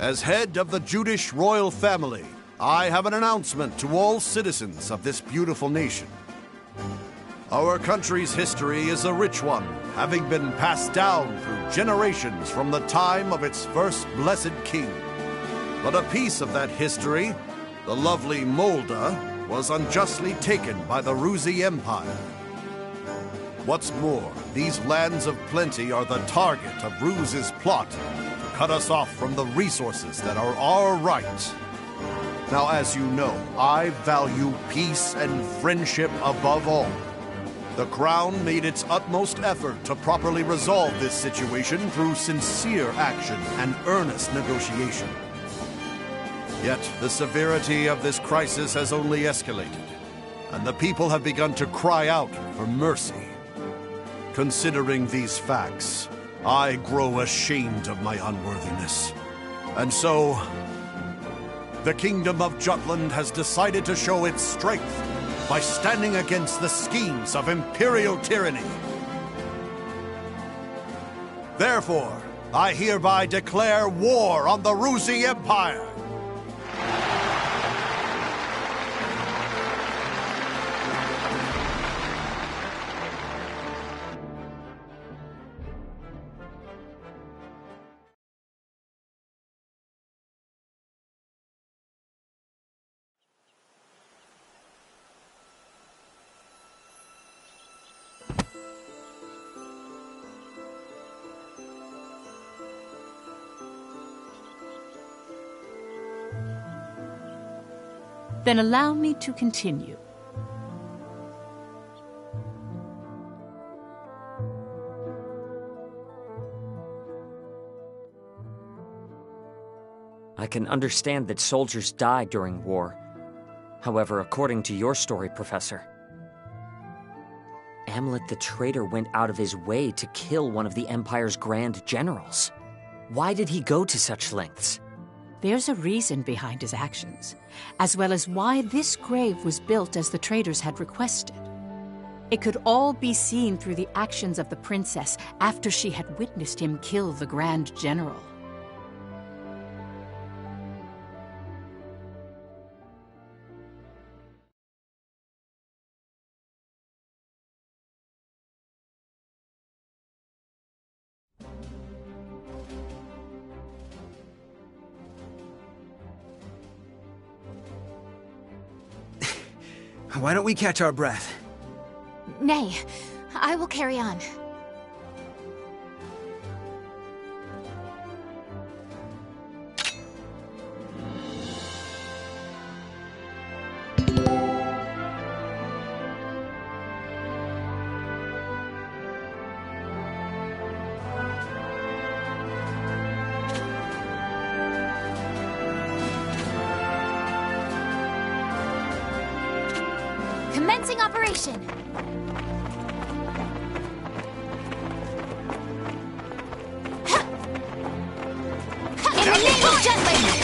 As head of the Judish royal family, I have an announcement to all citizens of this beautiful nation. Our country's history is a rich one, having been passed down through generations from the time of its first blessed king. But a piece of that history, the lovely Molda, was unjustly taken by the Ruzi Empire. What's more, these lands of plenty are the target of Ruz's plot, cut us off from the resources that are our right. Now, as you know, I value peace and friendship above all. The Crown made its utmost effort to properly resolve this situation through sincere action and earnest negotiation. Yet, the severity of this crisis has only escalated, and the people have begun to cry out for mercy. Considering these facts, I grow ashamed of my unworthiness. And so, the Kingdom of Jutland has decided to show its strength by standing against the schemes of imperial tyranny. Therefore, I hereby declare war on the Ruzi Empire. Then allow me to continue. I can understand that soldiers die during war. However, according to your story, Professor, Amlet the traitor went out of his way to kill one of the Empire's grand generals. Why did he go to such lengths? There's a reason behind his actions, as well as why this grave was built as the traders had requested. It could all be seen through the actions of the princess after she had witnessed him kill the Grand General. Why don't we catch our breath? Nay, I will carry on. Commencing operation! In the name of Jutland!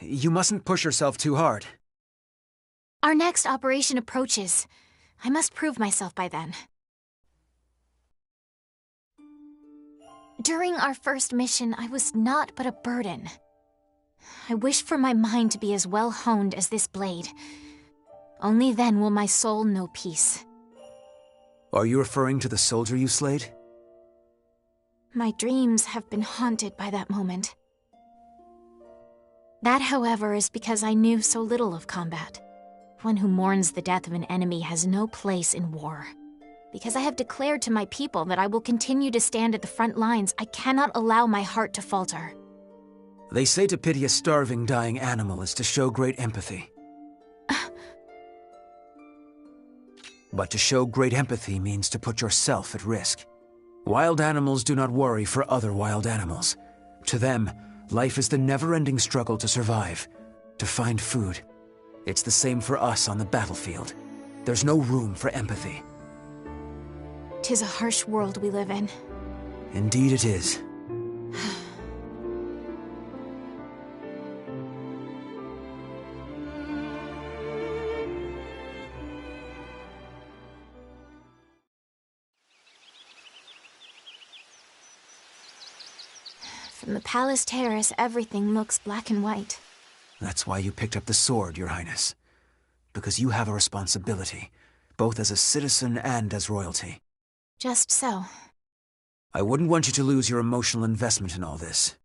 You mustn't push yourself too hard. Our next operation approaches. I must prove myself by then. During our first mission, I was naught but a burden. I wish for my mind to be as well honed as this blade. Only then will my soul know peace. Are you referring to the soldier you slayed? My dreams have been haunted by that moment. That, however, is because I knew so little of combat. One who mourns the death of an enemy has no place in war. Because I have declared to my people that I will continue to stand at the front lines, I cannot allow my heart to falter. They say to pity a starving, dying animal is to show great empathy. But to show great empathy means to put yourself at risk. Wild animals do not worry for other wild animals. To them, life is the never-ending struggle to survive, to find food. It's the same for us on the battlefield. There's no room for empathy. 'Tis a harsh world we live in. Indeed it is. From the palace terrace, everything looks black and white. That's why you picked up the sword, Your Highness. Because you have a responsibility, both as a citizen and as royalty. Just so. I wouldn't want you to lose your emotional investment in all this.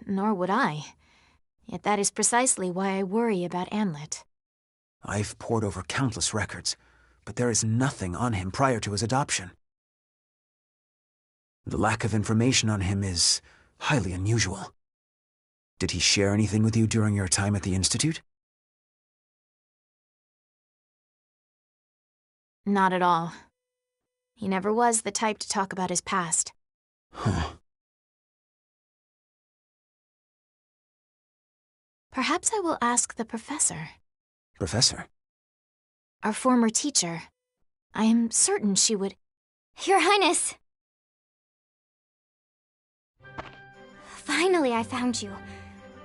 Nor would I. Yet that is precisely why I worry about Amlet. I've pored over countless records, but there is nothing on him prior to his adoption. The lack of information on him is highly unusual. Did he share anything with you during your time at the Institute? Not at all. He never was the type to talk about his past. Huh. Perhaps I will ask the professor. Professor? Our former teacher. I am certain she would... Your Highness! Finally, I found you.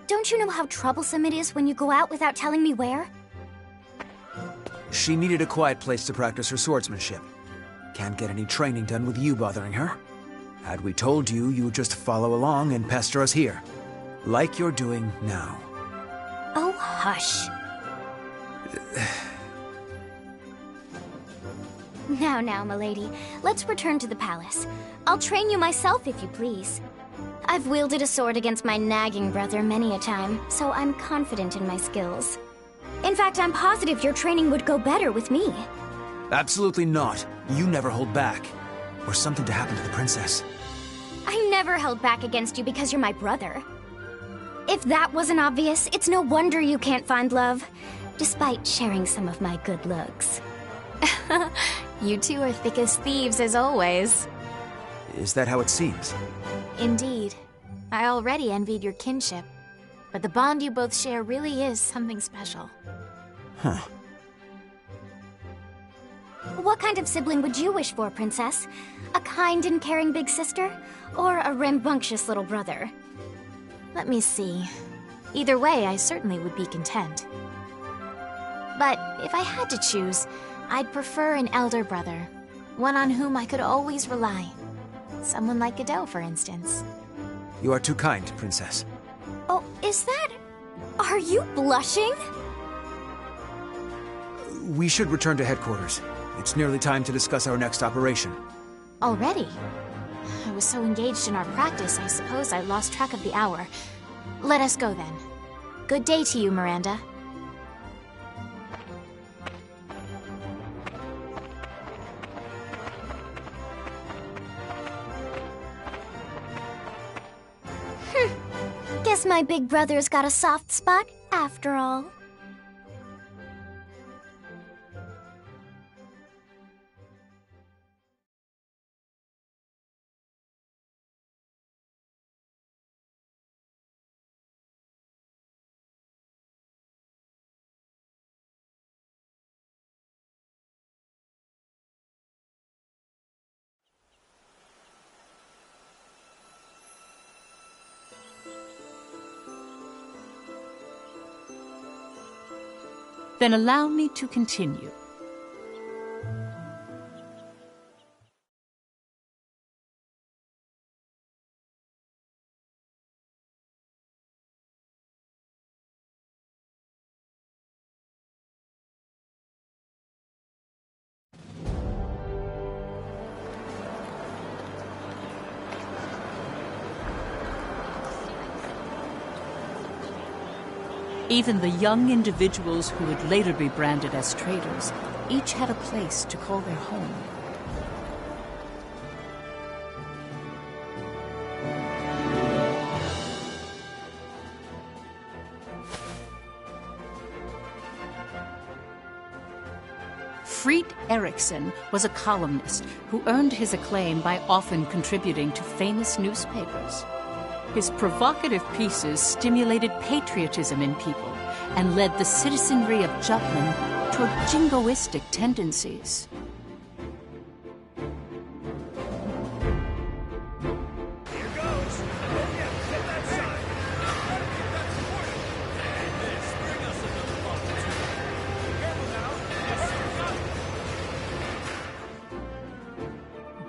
Don't you know how troublesome it is when you go out without telling me where? She needed a quiet place to practice her swordsmanship. Can't get any training done with you bothering her. Had we told you, you would just follow along and pester us here. Like you're doing now. Oh, hush. Now, milady. Let's return to the palace. I'll train you myself, if you please. I've wielded a sword against my nagging brother many a time, so I'm confident in my skills. In fact, I'm positive your training would go better with me. Absolutely not. You never hold back. Or something to happen to the princess. I never held back against you because you're my brother. If that wasn't obvious, it's no wonder you can't find love, despite sharing some of my good looks. You two are thick as thieves, as always. Is that how it seems? Indeed. I already envied your kinship, but the bond you both share really is something special. Huh. What kind of sibling would you wish for, Princess? A kind and caring big sister? Or a rambunctious little brother? Let me see. Either way, I certainly would be content. But if I had to choose, I'd prefer an elder brother. One on whom I could always rely. Someone like Adele, for instance. You are too kind, Princess. Oh, is that... Are you blushing? We should return to headquarters. It's nearly time to discuss our next operation. Already? I was so engaged in our practice, I suppose I lost track of the hour. Let us go then. Good day to you, Miranda. Guess my big brother's got a soft spot after all. Then allow me to continue. Even the young individuals who would later be branded as traitors each had a place to call their home. Fried Erikson was a columnist who earned his acclaim by often contributing to famous newspapers. His provocative pieces stimulated patriotism in people and led the citizenry of Jutland toward jingoistic tendencies.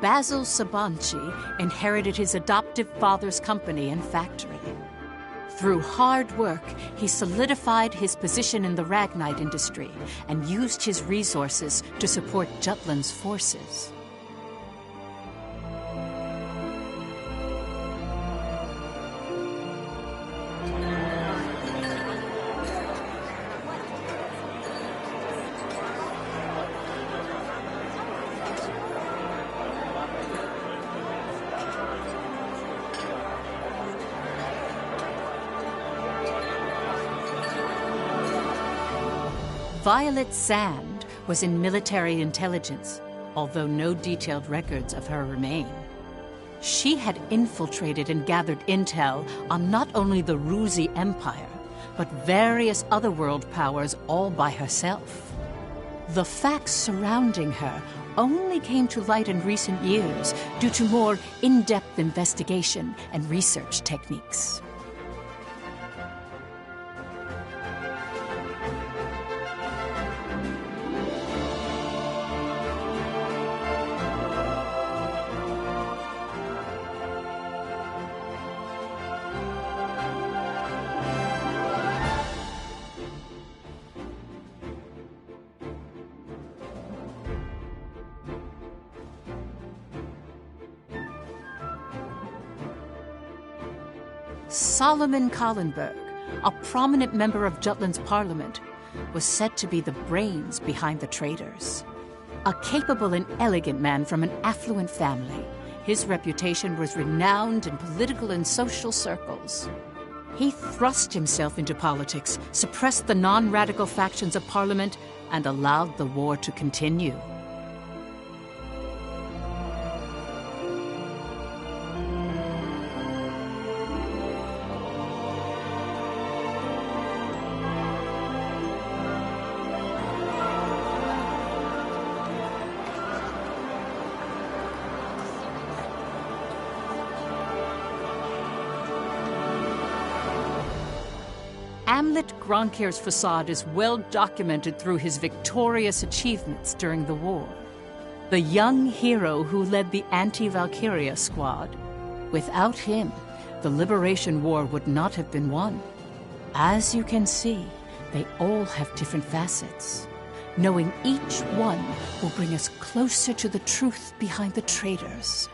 Basil Sabanci inherited his adoptive father's company and factory. Through hard work, he solidified his position in the Ragnite industry and used his resources to support Jutland's forces. Violet Sand was in military intelligence, although no detailed records of her remain. She had infiltrated and gathered intel on not only the Ruzi Empire, but various other world powers all by herself. The facts surrounding her only came to light in recent years due to more in-depth investigation and research techniques. Solomon Kallenberg, a prominent member of Jutland's parliament, was said to be the brains behind the traitors. A capable and elegant man from an affluent family, his reputation was renowned in political and social circles. He thrust himself into politics, suppressed the non-radical factions of parliament, and allowed the war to continue. Amlet Gronkir's facade is well documented through his victorious achievements during the war. The young hero who led the anti-Valkyria squad. Without him, the Liberation War would not have been won. As you can see, they all have different facets. Knowing each one will bring us closer to the truth behind the traitors.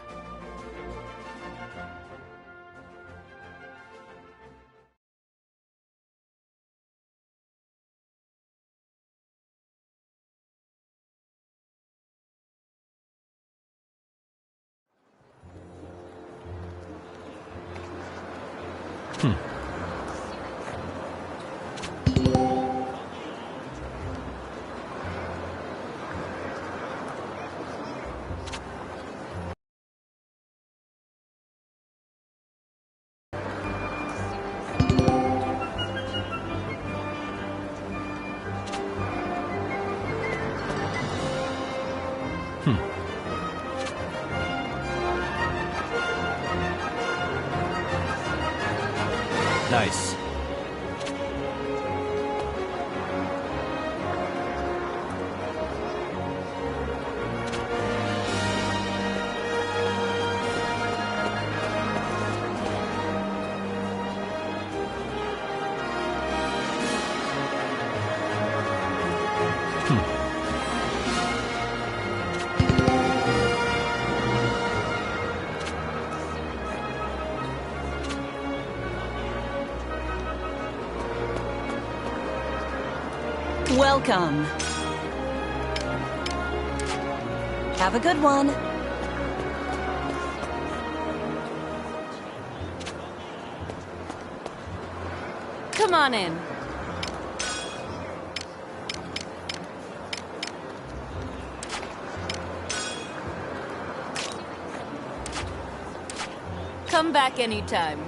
Nice. Welcome. Have a good one. Come on in. Come back anytime.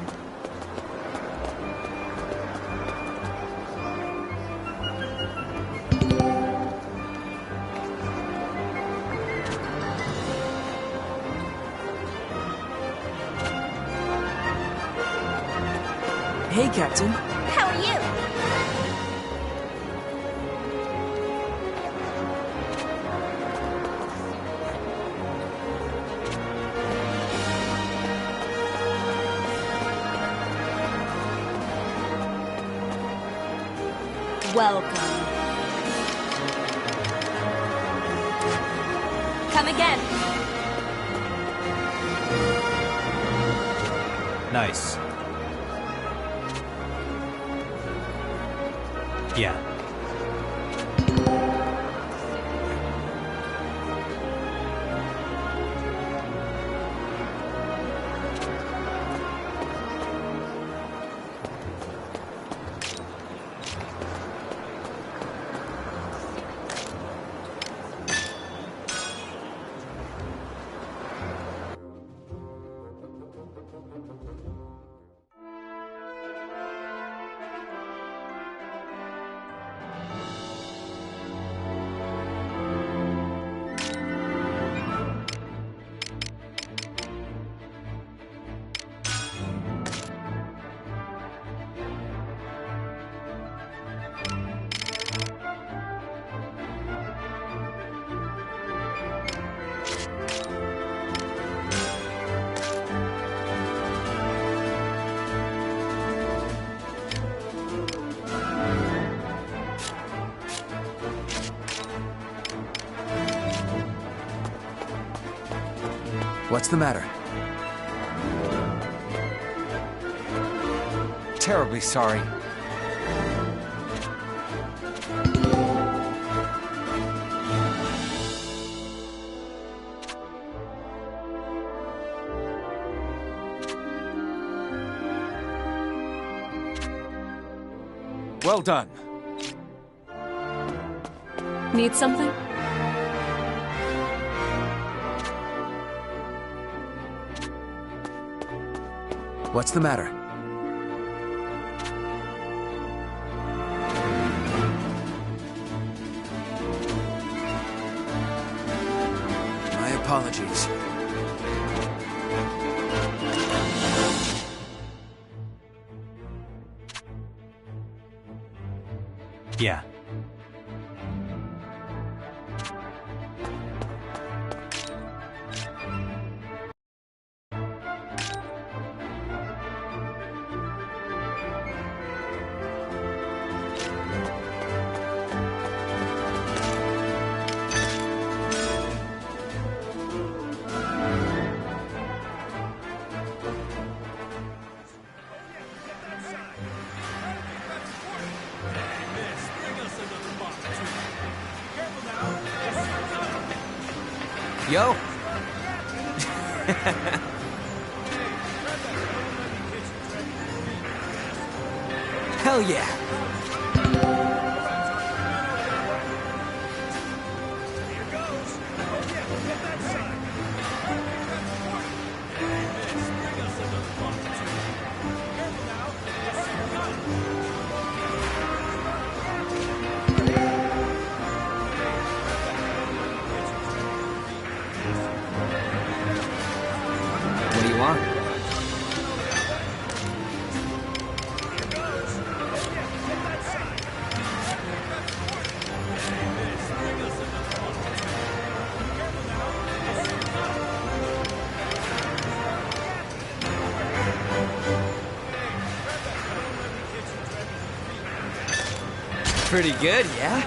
Hey, Captain. How are you? Welcome. Come again. Nice. Yeah. What's the matter? Terribly sorry. Well done. Need something? What's the matter? My apologies. Yeah. Yo! Hell yeah! What do you want? Pretty good, yeah?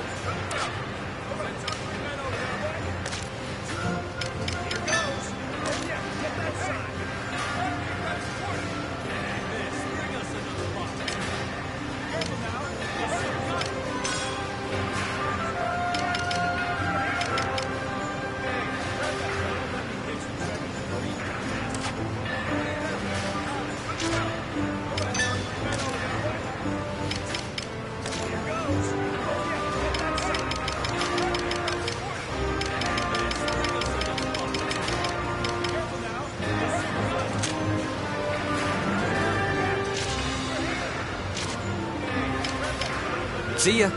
See ya.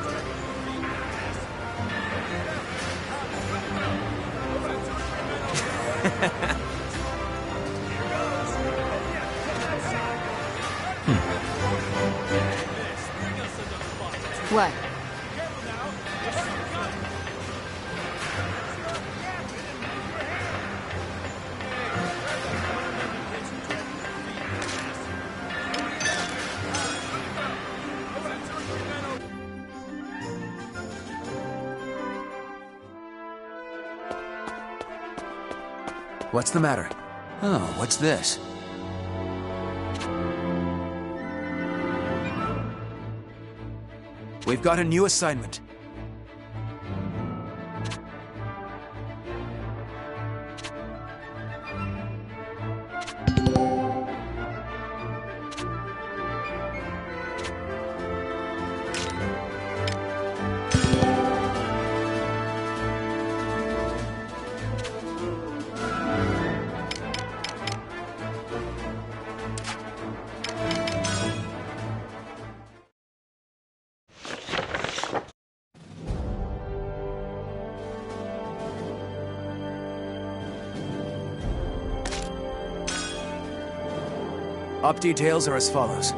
What? What's the matter? Oh, what's this? We've got a new assignment. Op details are as follows.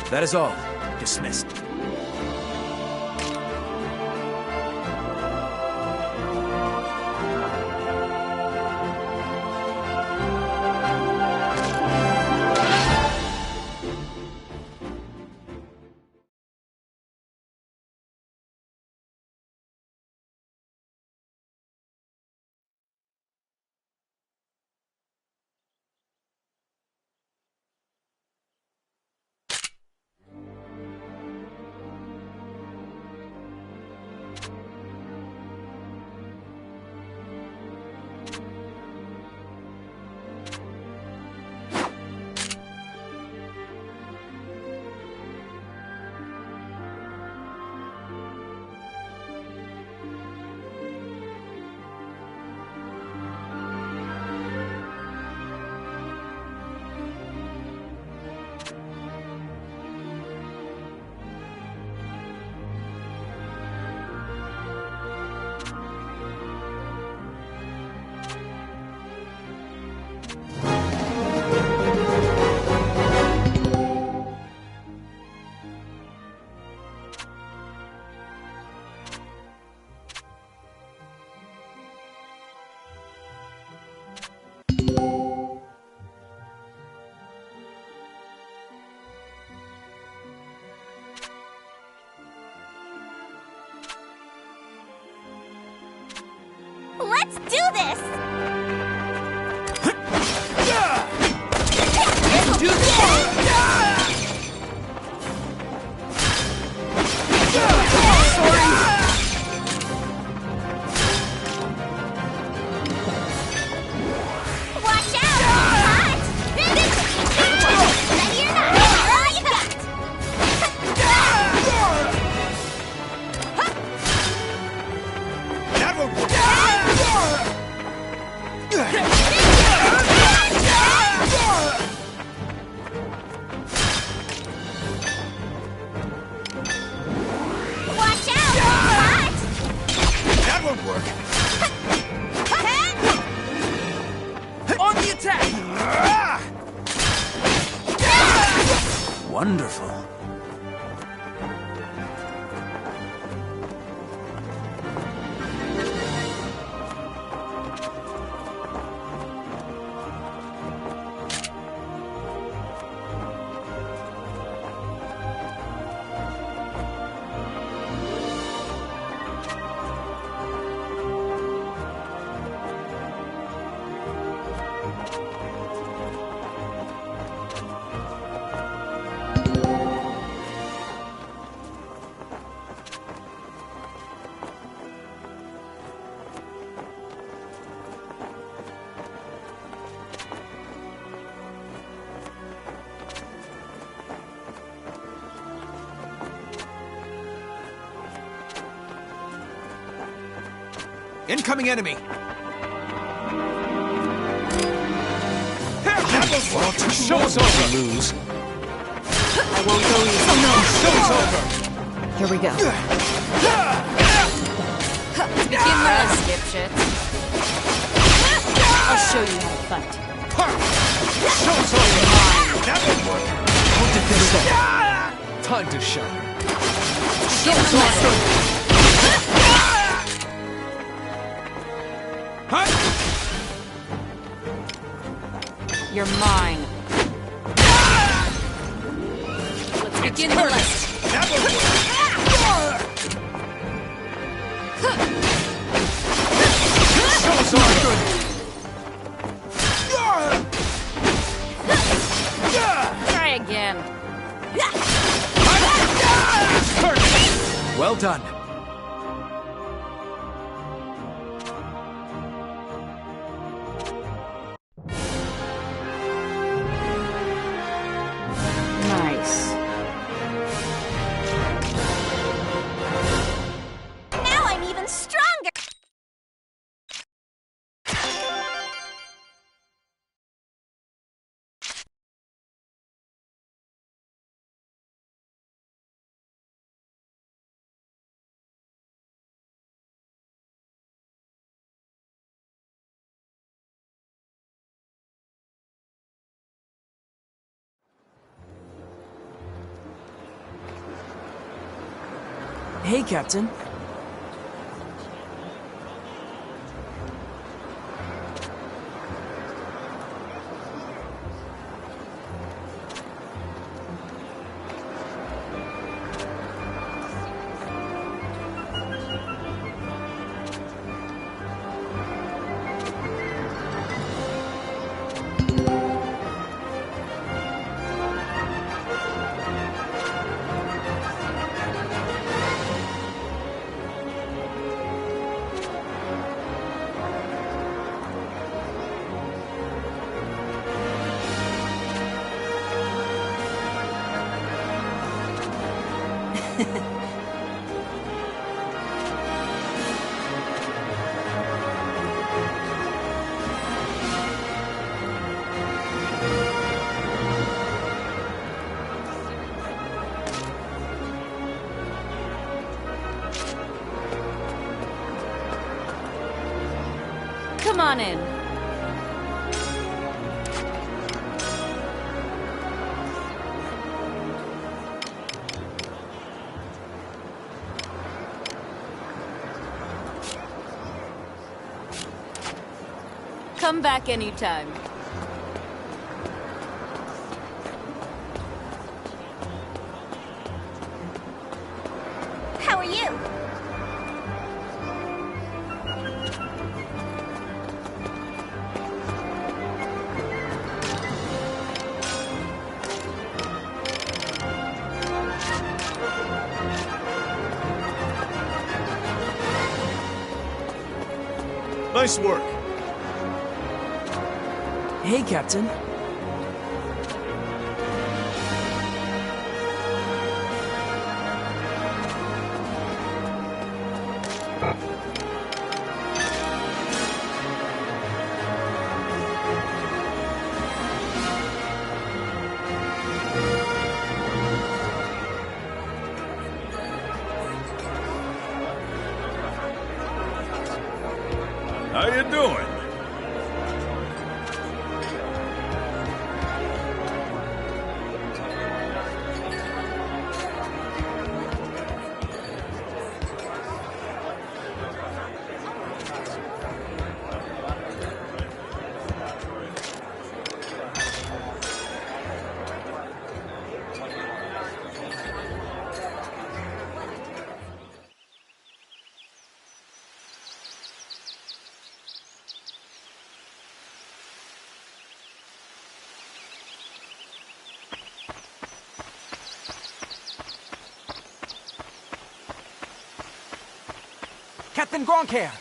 That is all. Dismissed. Let's do this! Do this! Watch out! Hot! Ready or not, all you got! That will work! Watch out! Hot! That won't work! On the attack! Wonderful. Incoming enemy! Show's over! Lose. I won't go easy. Oh no! Show's over! Here we go. Begin the rest, dipshit. I'll show you how to fight. Show's over! That won't work. Hold it this way. Time to shine. Give him a lesson. You're mine. Let's begin the lesson. That won't work. Show's over! Try again. Well done. Nice. Now I'm even stronger! Hey, Captain. Come on in. Come back anytime. How are you? Nice work. Hey, Captain. How you doing? Captain Gronkair!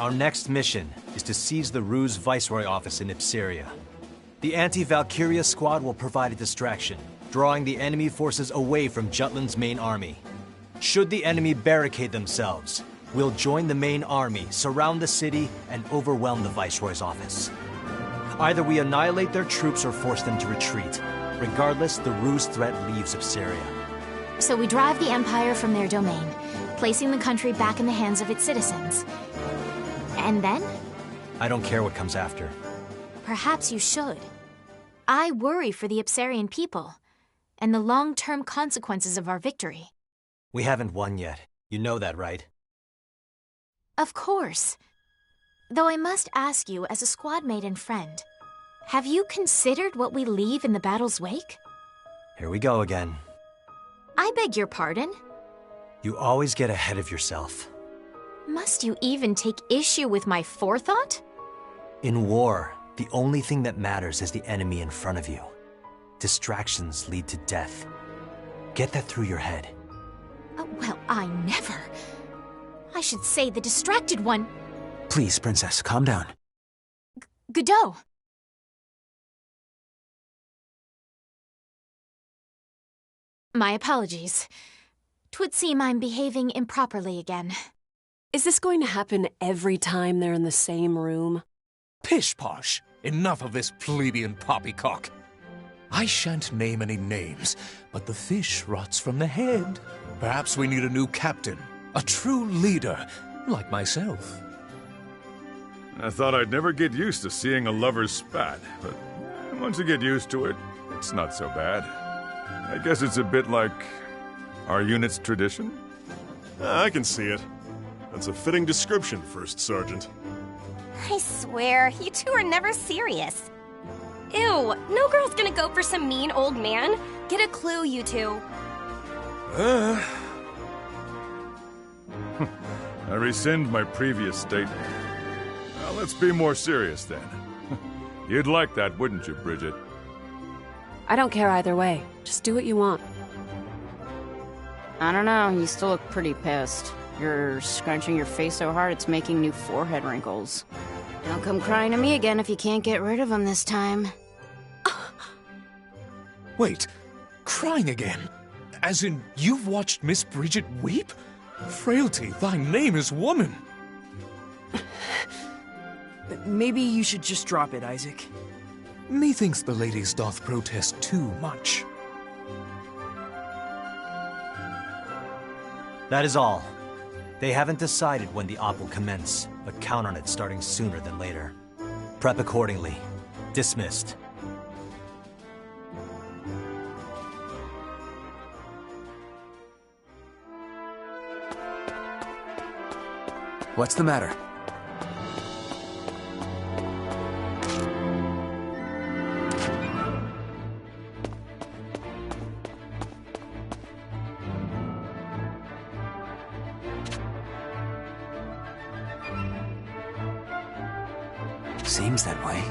Our next mission is to seize the Ruse Viceroy office in Ipseria. The anti-Valkyria squad will provide a distraction, drawing the enemy forces away from Jutland's main army. Should the enemy barricade themselves, we'll join the main army, surround the city, and overwhelm the Viceroy's office. Either we annihilate their troops or force them to retreat. Regardless, the Ruse threat leaves Ipseria. So we drive the Empire from their domain, placing the country back in the hands of its citizens. And then? I don't care what comes after. Perhaps you should. I worry for the Ipsarian people, and the long-term consequences of our victory. We haven't won yet. You know that, right? Of course. Though I must ask you, as a squad mate and friend, have you considered what we leave in the battle's wake? Here we go again. I beg your pardon? You always get ahead of yourself. Must you even take issue with my forethought? In war, the only thing that matters is the enemy in front of you. Distractions lead to death. Get that through your head. Well, I never. I should say the distracted one. Please, Princess, calm down. Godot. My apologies. 'Twould seem I'm behaving improperly again. Is this going to happen every time they're in the same room? Pish-posh! Enough of this plebeian poppycock. I shan't name any names, but the fish rots from the head. Perhaps we need a new captain, a true leader, like myself. I thought I'd never get used to seeing a lover spat, but once you get used to it, it's not so bad. I guess it's a bit like our unit's tradition. I can see it. That's a fitting description, First Sergeant. I swear, you two are never serious. Ew, no girl's gonna go for some mean old man. Get a clue, you two. I rescind my previous statement. Now let's be more serious then. You'd like that, wouldn't you, Bridget? I don't care either way. Just do what you want. I don't know, you still look pretty pissed. You're scrunching your face so hard it's making new forehead wrinkles. Don't come crying to me again if you can't get rid of them this time. Wait, crying again? As in, you've watched Miss Bridget weep? Frailty, thy name is woman. Maybe you should just drop it, Isaac. Methinks the ladies doth protest too much. That is all. They haven't decided when the op will commence, but count on it starting sooner than later. Prep accordingly. Dismissed. What's the matter? Seems that way.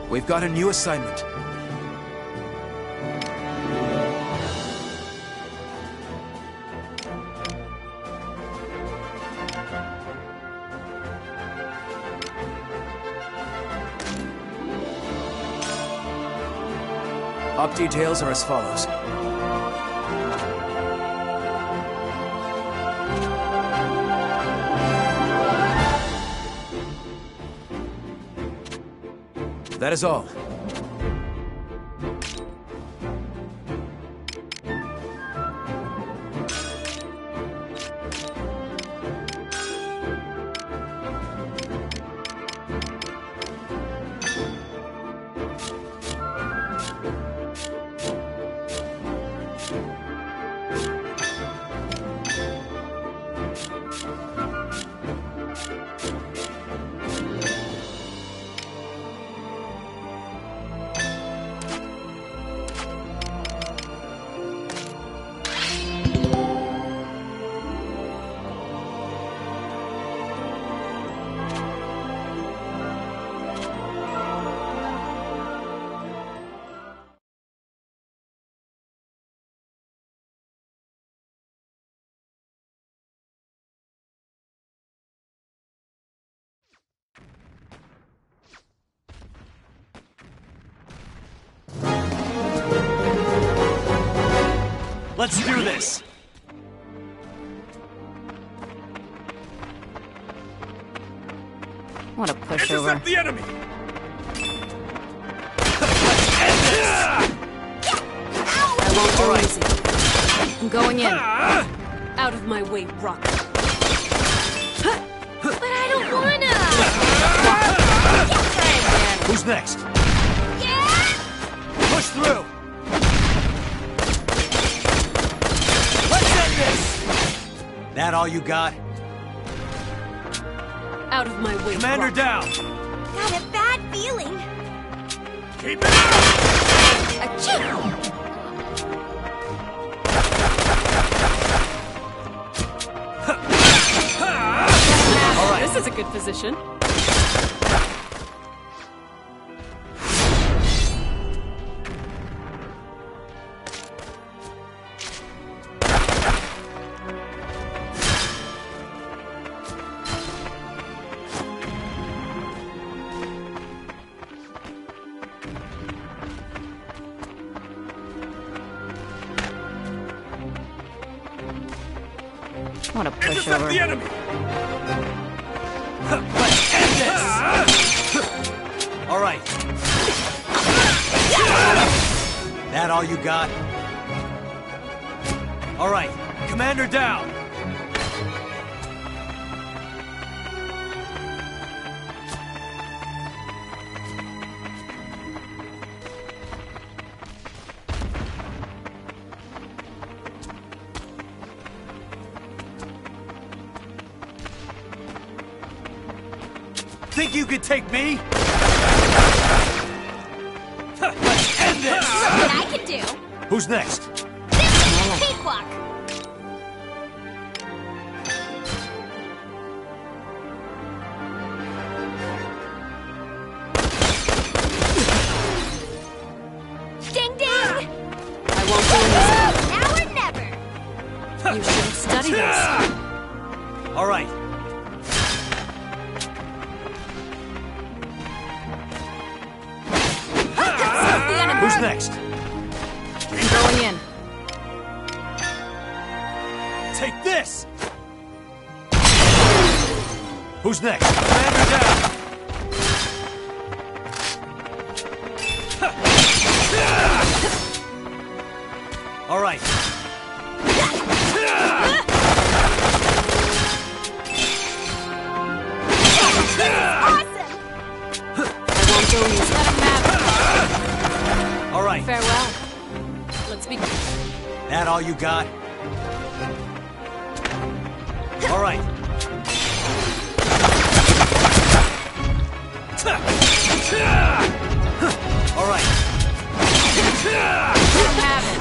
We've got a new assignment. Op details are as follows. That is all. Let's do this! What a pushover. Intercept the enemy! I won't go easy. I'm going in. Out of my way, Rock. But I don't wanna! Who's next? Yeah! Push through! Let's end this! That all you got? Out of my way, Commander Rock. down! Got a bad feeling. Keep it up! Achoo! All right, this is a good position. What a Intercept pushover. the enemy! Let's end this! All right. That all you got? All right. Commander down! Think you could take me? Let's end this! Look what I can do! Who's next? This is cakewalk! Ding ding! I won't go easy. Now or never! You should have studied this. All right. Who's next? I'm going in. Take this! Who's next? Commander down! All right. I won't go easy. All right. Farewell. Let's begin. That all you got? All right. All right.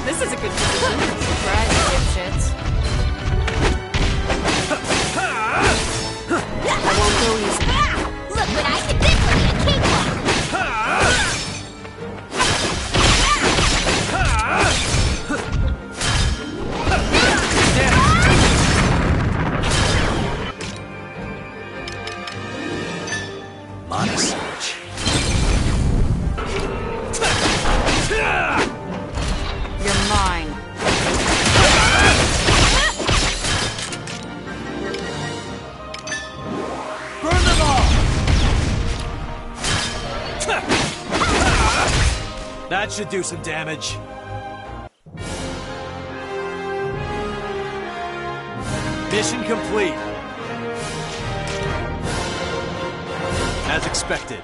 This is a good position. Surprise, dipshits. I won't go easy. Look what I can do for you, cakewalk! That should do some damage. Mission complete. As expected.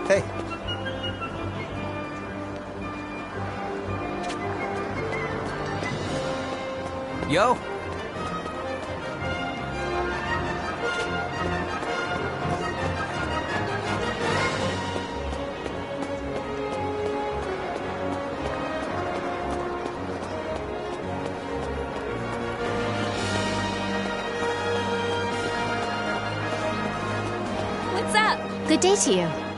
Hey. Yo. What's up? Good day to you.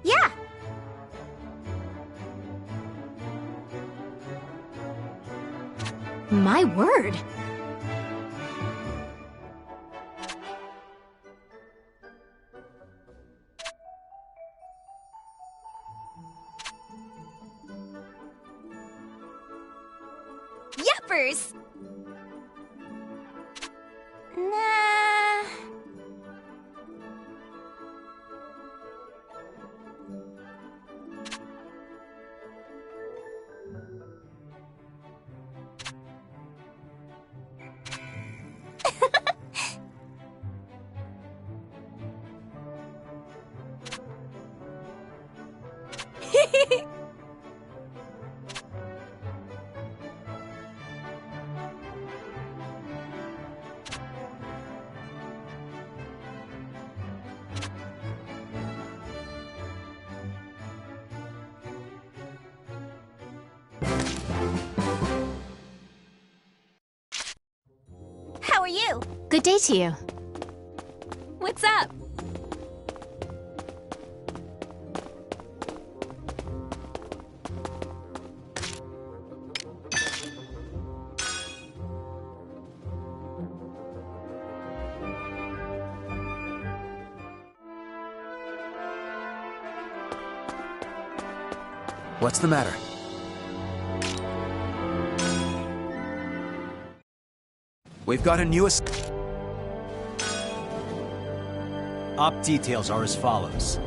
Yeah! My word! Yuppers! Nah... How are you? Good day to you. What's up? What's the matter? We've got a new Op details are as follows.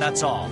That's all.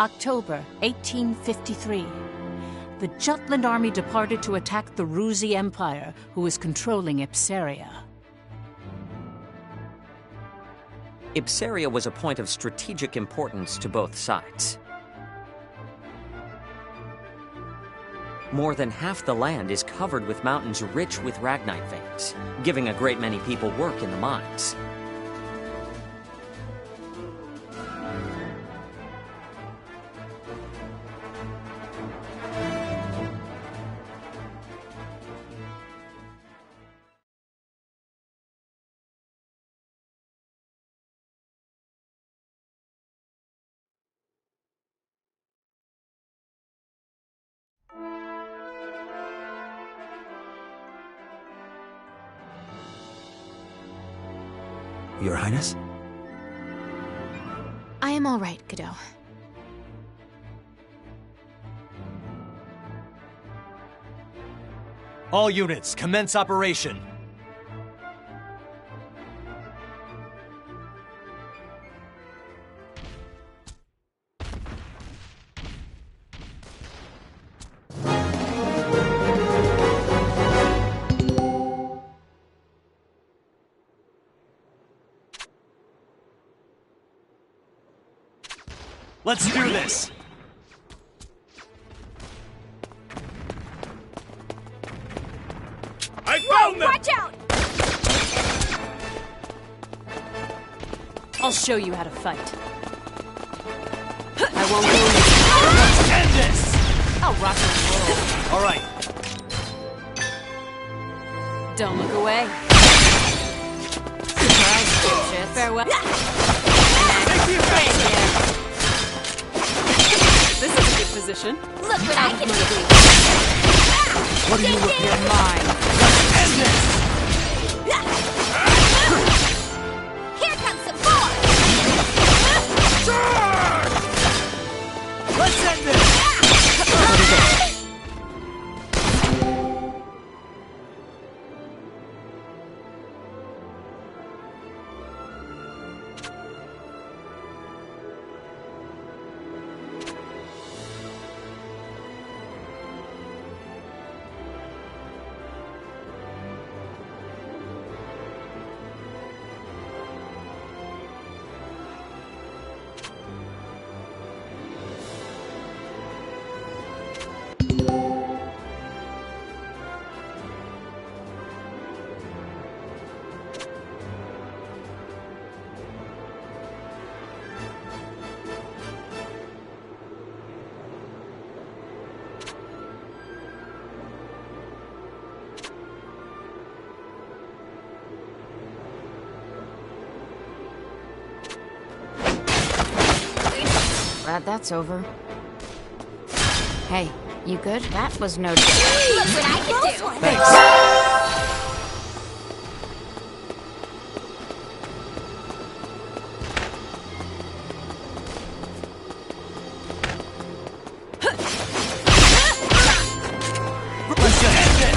October 1853. The Jutland army departed to attack the Ruzi Empire, who was controlling Ipsaria. Ipsaria was a point of strategic importance to both sides. More than half the land is covered with mountains rich with ragnite veins, giving a great many people work in the mines. Your Highness? I am all right, Godot. All units, commence operation. Let's do this! I found them! Watch out! I'll show you how to fight. I won't lose. Let's end this! I'll rock and roll. All right. Don't look away. Surprise, dipshit. Farewell. Make the effect! This is a good position. Look what I can do! What do you look? You're mine. Let's end this! Here comes some more! Charge! Let's end this! Glad that's over. Hey, you good? That was no joke. Look what I can do! Thanks.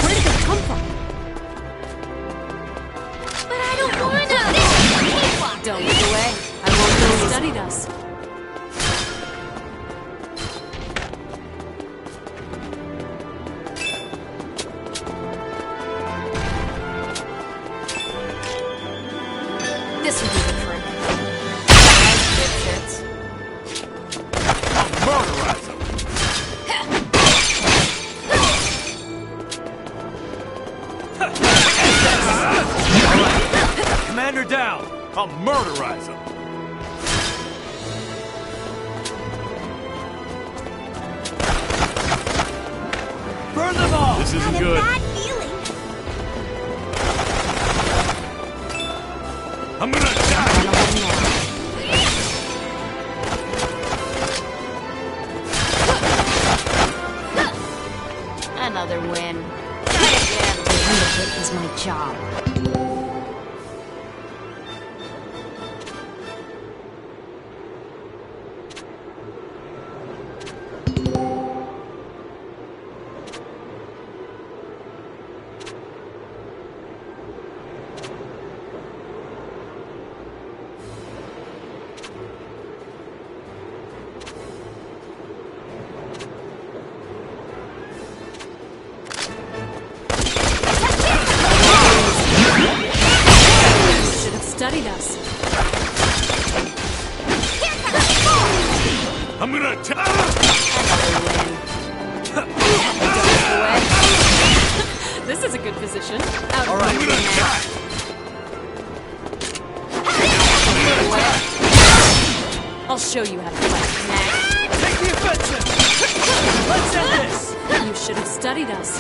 Where did it come from? But I don't wanna! Don't look away. I won't go. Studied us. This will do the trick. Nice dipshits. Murderize them! Commander down! I'll murderize them! Burn them all! This isn't Got a good. bad feeling. I'm gonna die! Another win. Try again. To win a bit is my job. studied us. I'm gonna attack! This is a good position. Out All right, I'm gonna attack! I'll show you how to fight. Take the offensive! Let's end this! You should have studied us.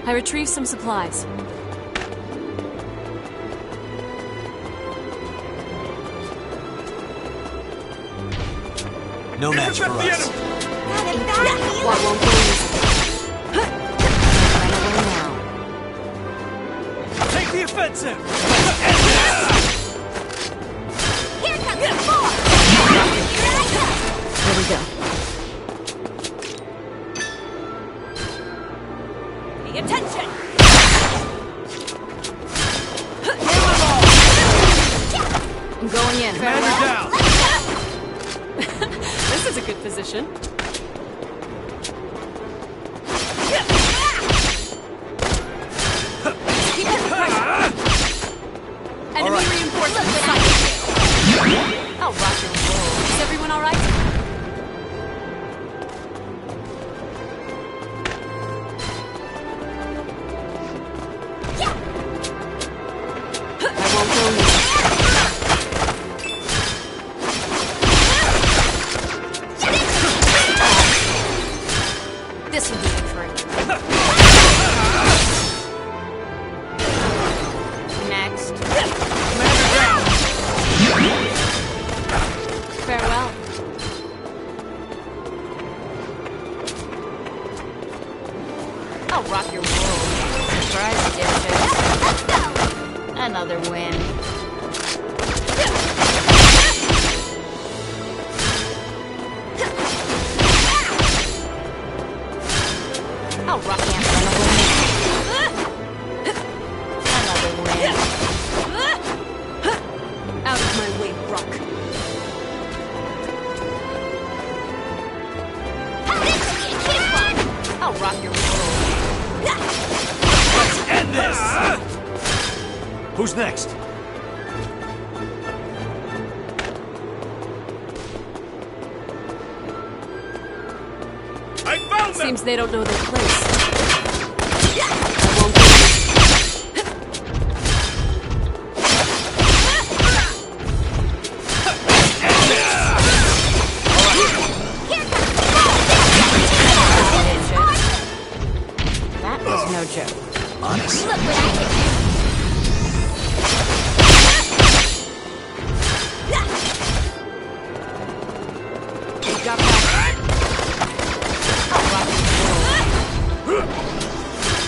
I retrieved some supplies. No match for us. What won't go easy? Take the offensive! Here comes the four! Here we go. Pay attention! I'm going in. Commander down! This is a good position. Keep up the pressure! Enemy reinforcements sighted. I'll rock your roll. Is everyone all right? I won't go easy. This will be the trick. Next. Farewell. I'll rock your world. Surprise dishes. Another win. I'll rock and another win. Out of my way, Rock. I'll rock your world. Let's end this! Who's next? I found them! Seems they don't know their place. That was no joke. Honest. Look what I can do! You got that.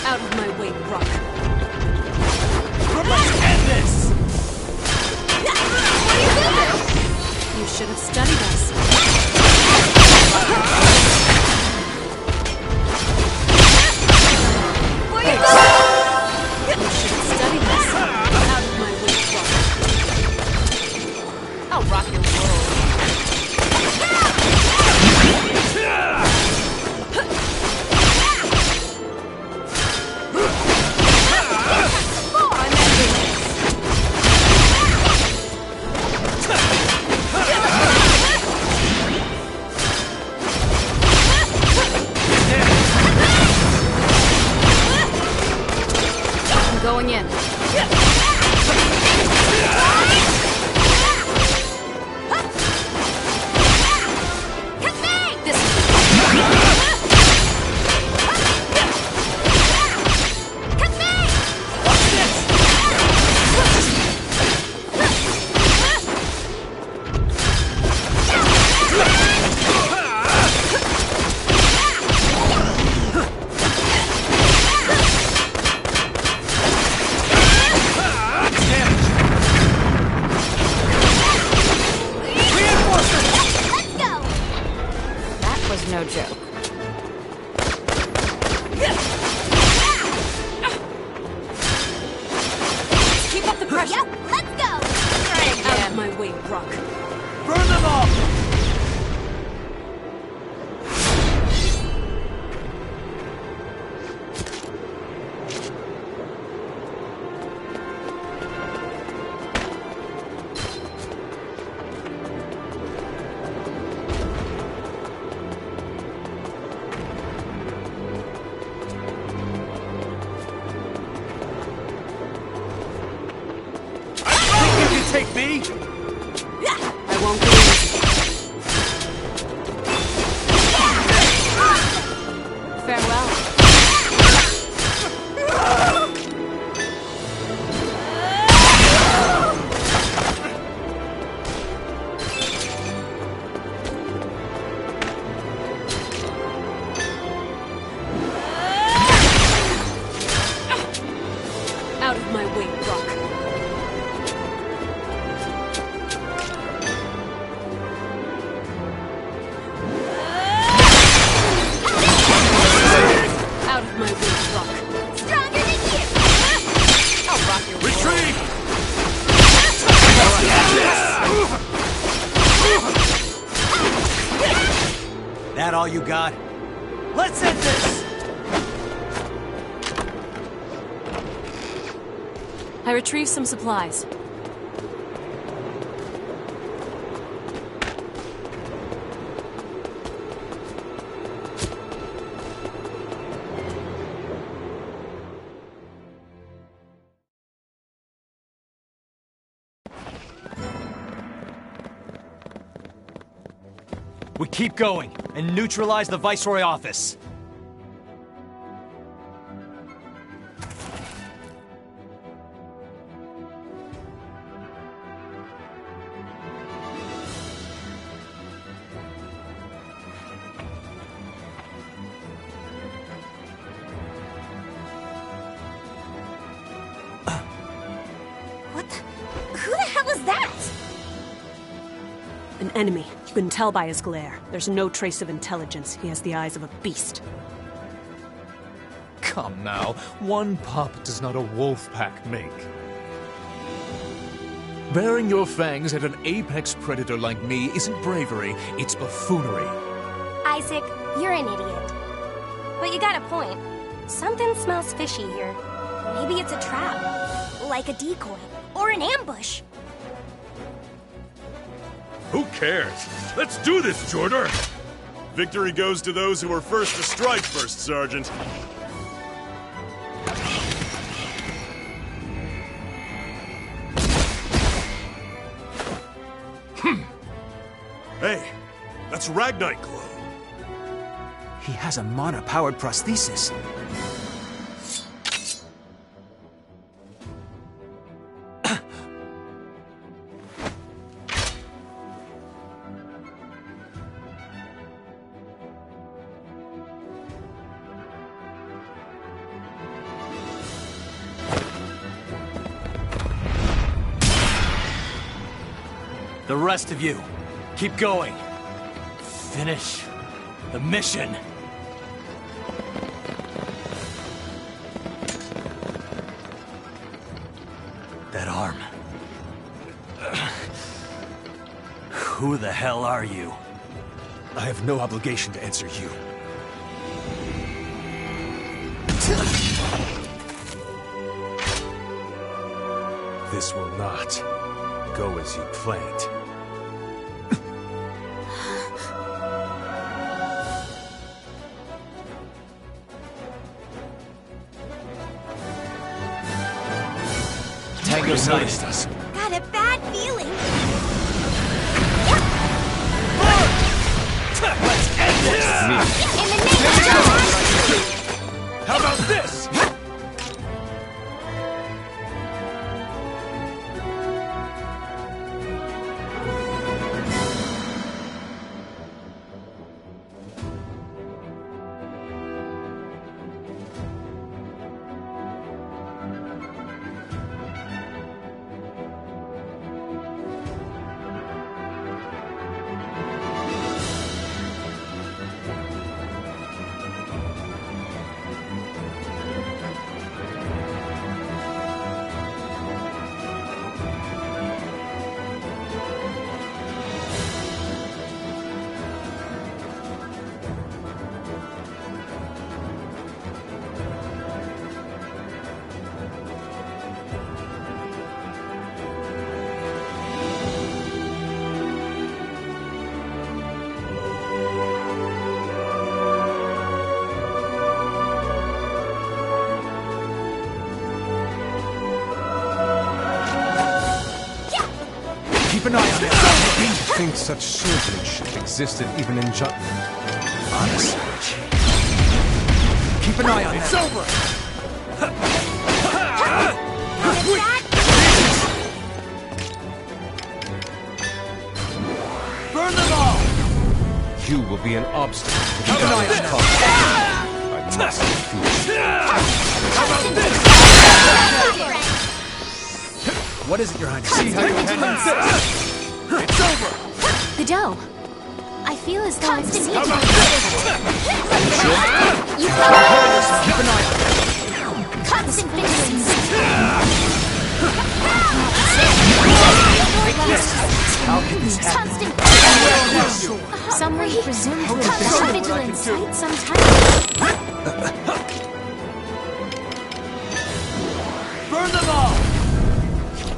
Out of my way, Rock. Let's end this! You should have studied us. You should have studied us. Out of my way, Rock. I'll rock your world. I'm going in. no joke. Keep up the pressure! Yep, let's go! Out of my way, Rock. Burn them all! Take me? I won't get easy. Farewell. Out of my way, Rock. Out of my way, Rock. Stronger than you! I'll rock your Retreat! That all you got? Let's end this! I retrieved some supplies. We keep going and neutralize the Viceroy office. Who the hell is that? An enemy. You can tell by his glare. There's no trace of intelligence. He has the eyes of a beast. Come now, one pup does not a wolf pack make. Baring your fangs at an apex predator like me isn't bravery, it's buffoonery. Isaac, you're an idiot. But you got a point. Something smells fishy here. Maybe it's a trap. Like a decoy. Or an ambush. Who cares? Let's do this, Jordan! Victory goes to those who were first to strike, First Sergeant. Hey, that's Ragnite Glow. He has a mana-powered prosthesis. The rest of you, keep going. Finish the mission. That arm. Who the hell are you? I have no obligation to answer you. This will not go as you planned. Tango sighted us. Got a bad feeling. Let's end this! In the name of God! How about this? think such swordsmanship existed even in Jutland. Honest. Keep an eye on It's them. over! Burn them all! You will be an obstacle to Keep an eye on this them. cause. I must defeat you. How about this? What is it, Your Highness? See how you handle this? It's over! Godot, I feel as though I'm seeing How about you. Keep an eye on them. Constant vigilance. How can this happen? Constant vigilance. Someone presumed to have been vigilant sight sometime. Burn them all!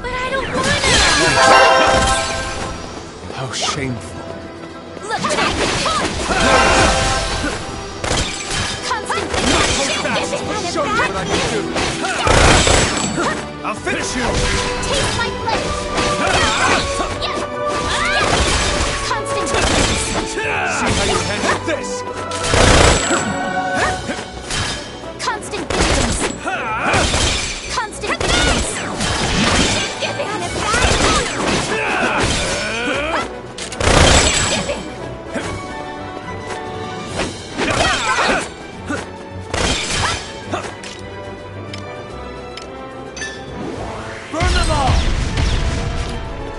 But I don't want to! How shameful. Look what I can do! Constant vigilance. Show you what I can do. I'll finish you! Taste my blade! Constant vigilance. See how you handle this! Constant vigilance. Constant vigilance. Give it! Burn them all!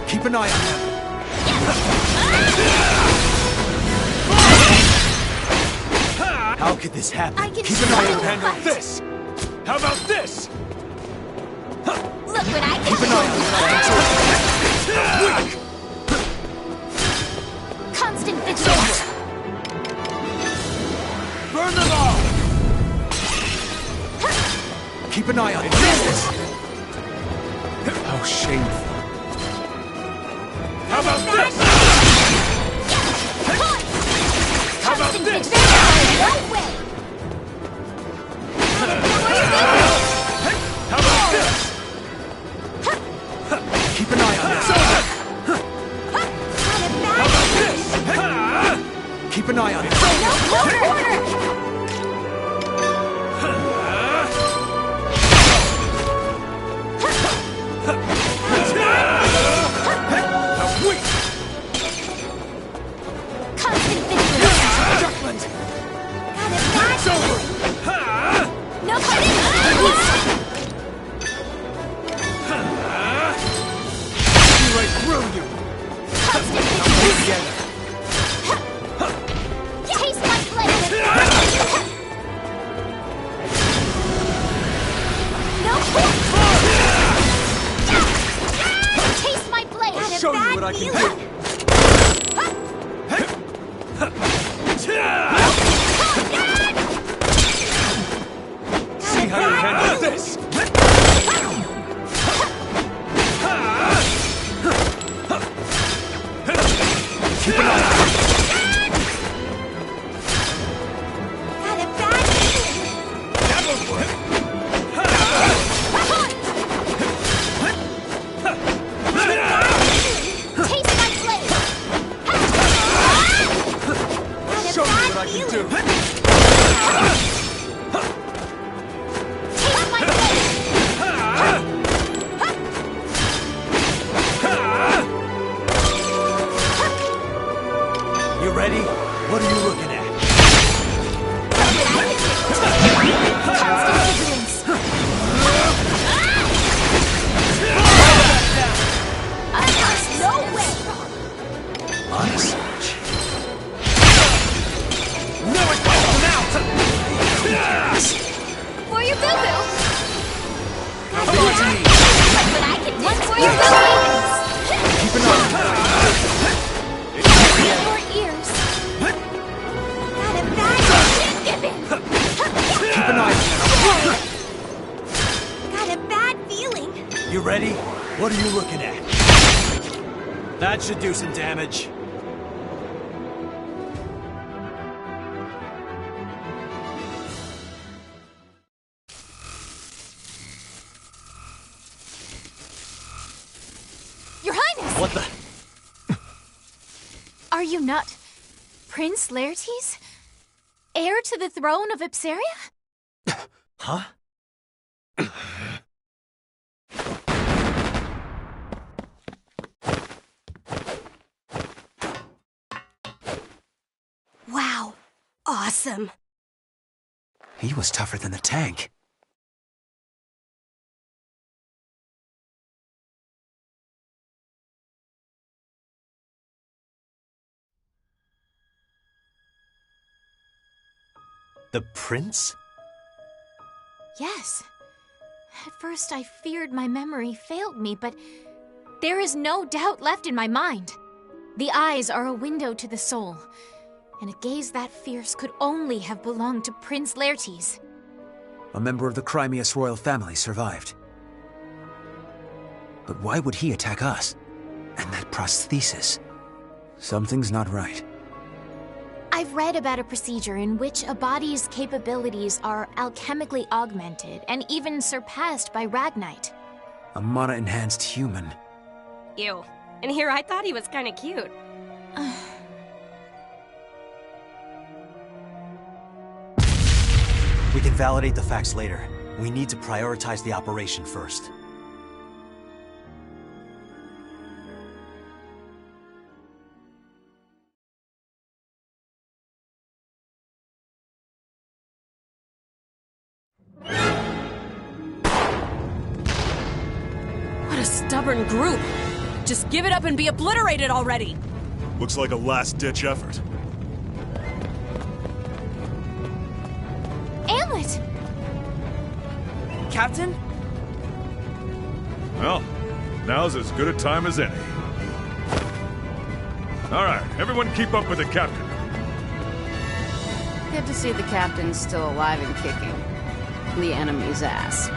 Keep an eye on them. How could this happen? I can Keep an eye on them. Handle this! How about this? Look what I can Keep an eye on them. Constant vigilance. Burn them all! Keep an eye on them. How shameful. How about this? How about this? No way. How about this? Keep an eye on them. How about this? Keep an eye on them. No quarter. Constant vigilance. Jutland! Got it back. It's over! No quarter. See right through you! Constant vigilance. Together! Taste my blade. No quarter. Taste my blade. I'll show you what I can do! See how you handle this? Keep an eye on them. Got it back. That'll work! Taste my blade. Show you what I can do! Taste my blade. You ready? What are you looking at? Constant vigilance. No way. Honest. No, it calls them out! For your boo-boo. Come on to me! But I can do for your boo-boo. Keep an eye on them. Your ears. Got it back. Give it. Keep an eye on Got a bad feeling. them. You ready? What are you looking at? That should do some damage. Your Highness. What the? Are you not Prince Laertes? Heir to the throne of Ipsaria? Huh? Wow. Awesome. He was tougher than the tank. The prince? Yes. At first I feared my memory failed me, but there is no doubt left in my mind. The eyes are a window to the soul, and a gaze that fierce could only have belonged to Prince Laertes. A member of the Crimeus royal family survived. But why would he attack us? And that prosthesis? Something's not right. I've read about a procedure in which a body's capabilities are alchemically augmented and even surpassed by Ragnite. A mana-enhanced human. Ew. And here I thought he was kinda cute. We can validate the facts later. We need to prioritize the operation first. What a stubborn group! Just give it up and be obliterated already! Looks like a last-ditch effort. Amlet! Captain? Well, now's as good a time as any. All right, everyone keep up with the captain. Good to see the captain's still alive and kicking the enemy's ass.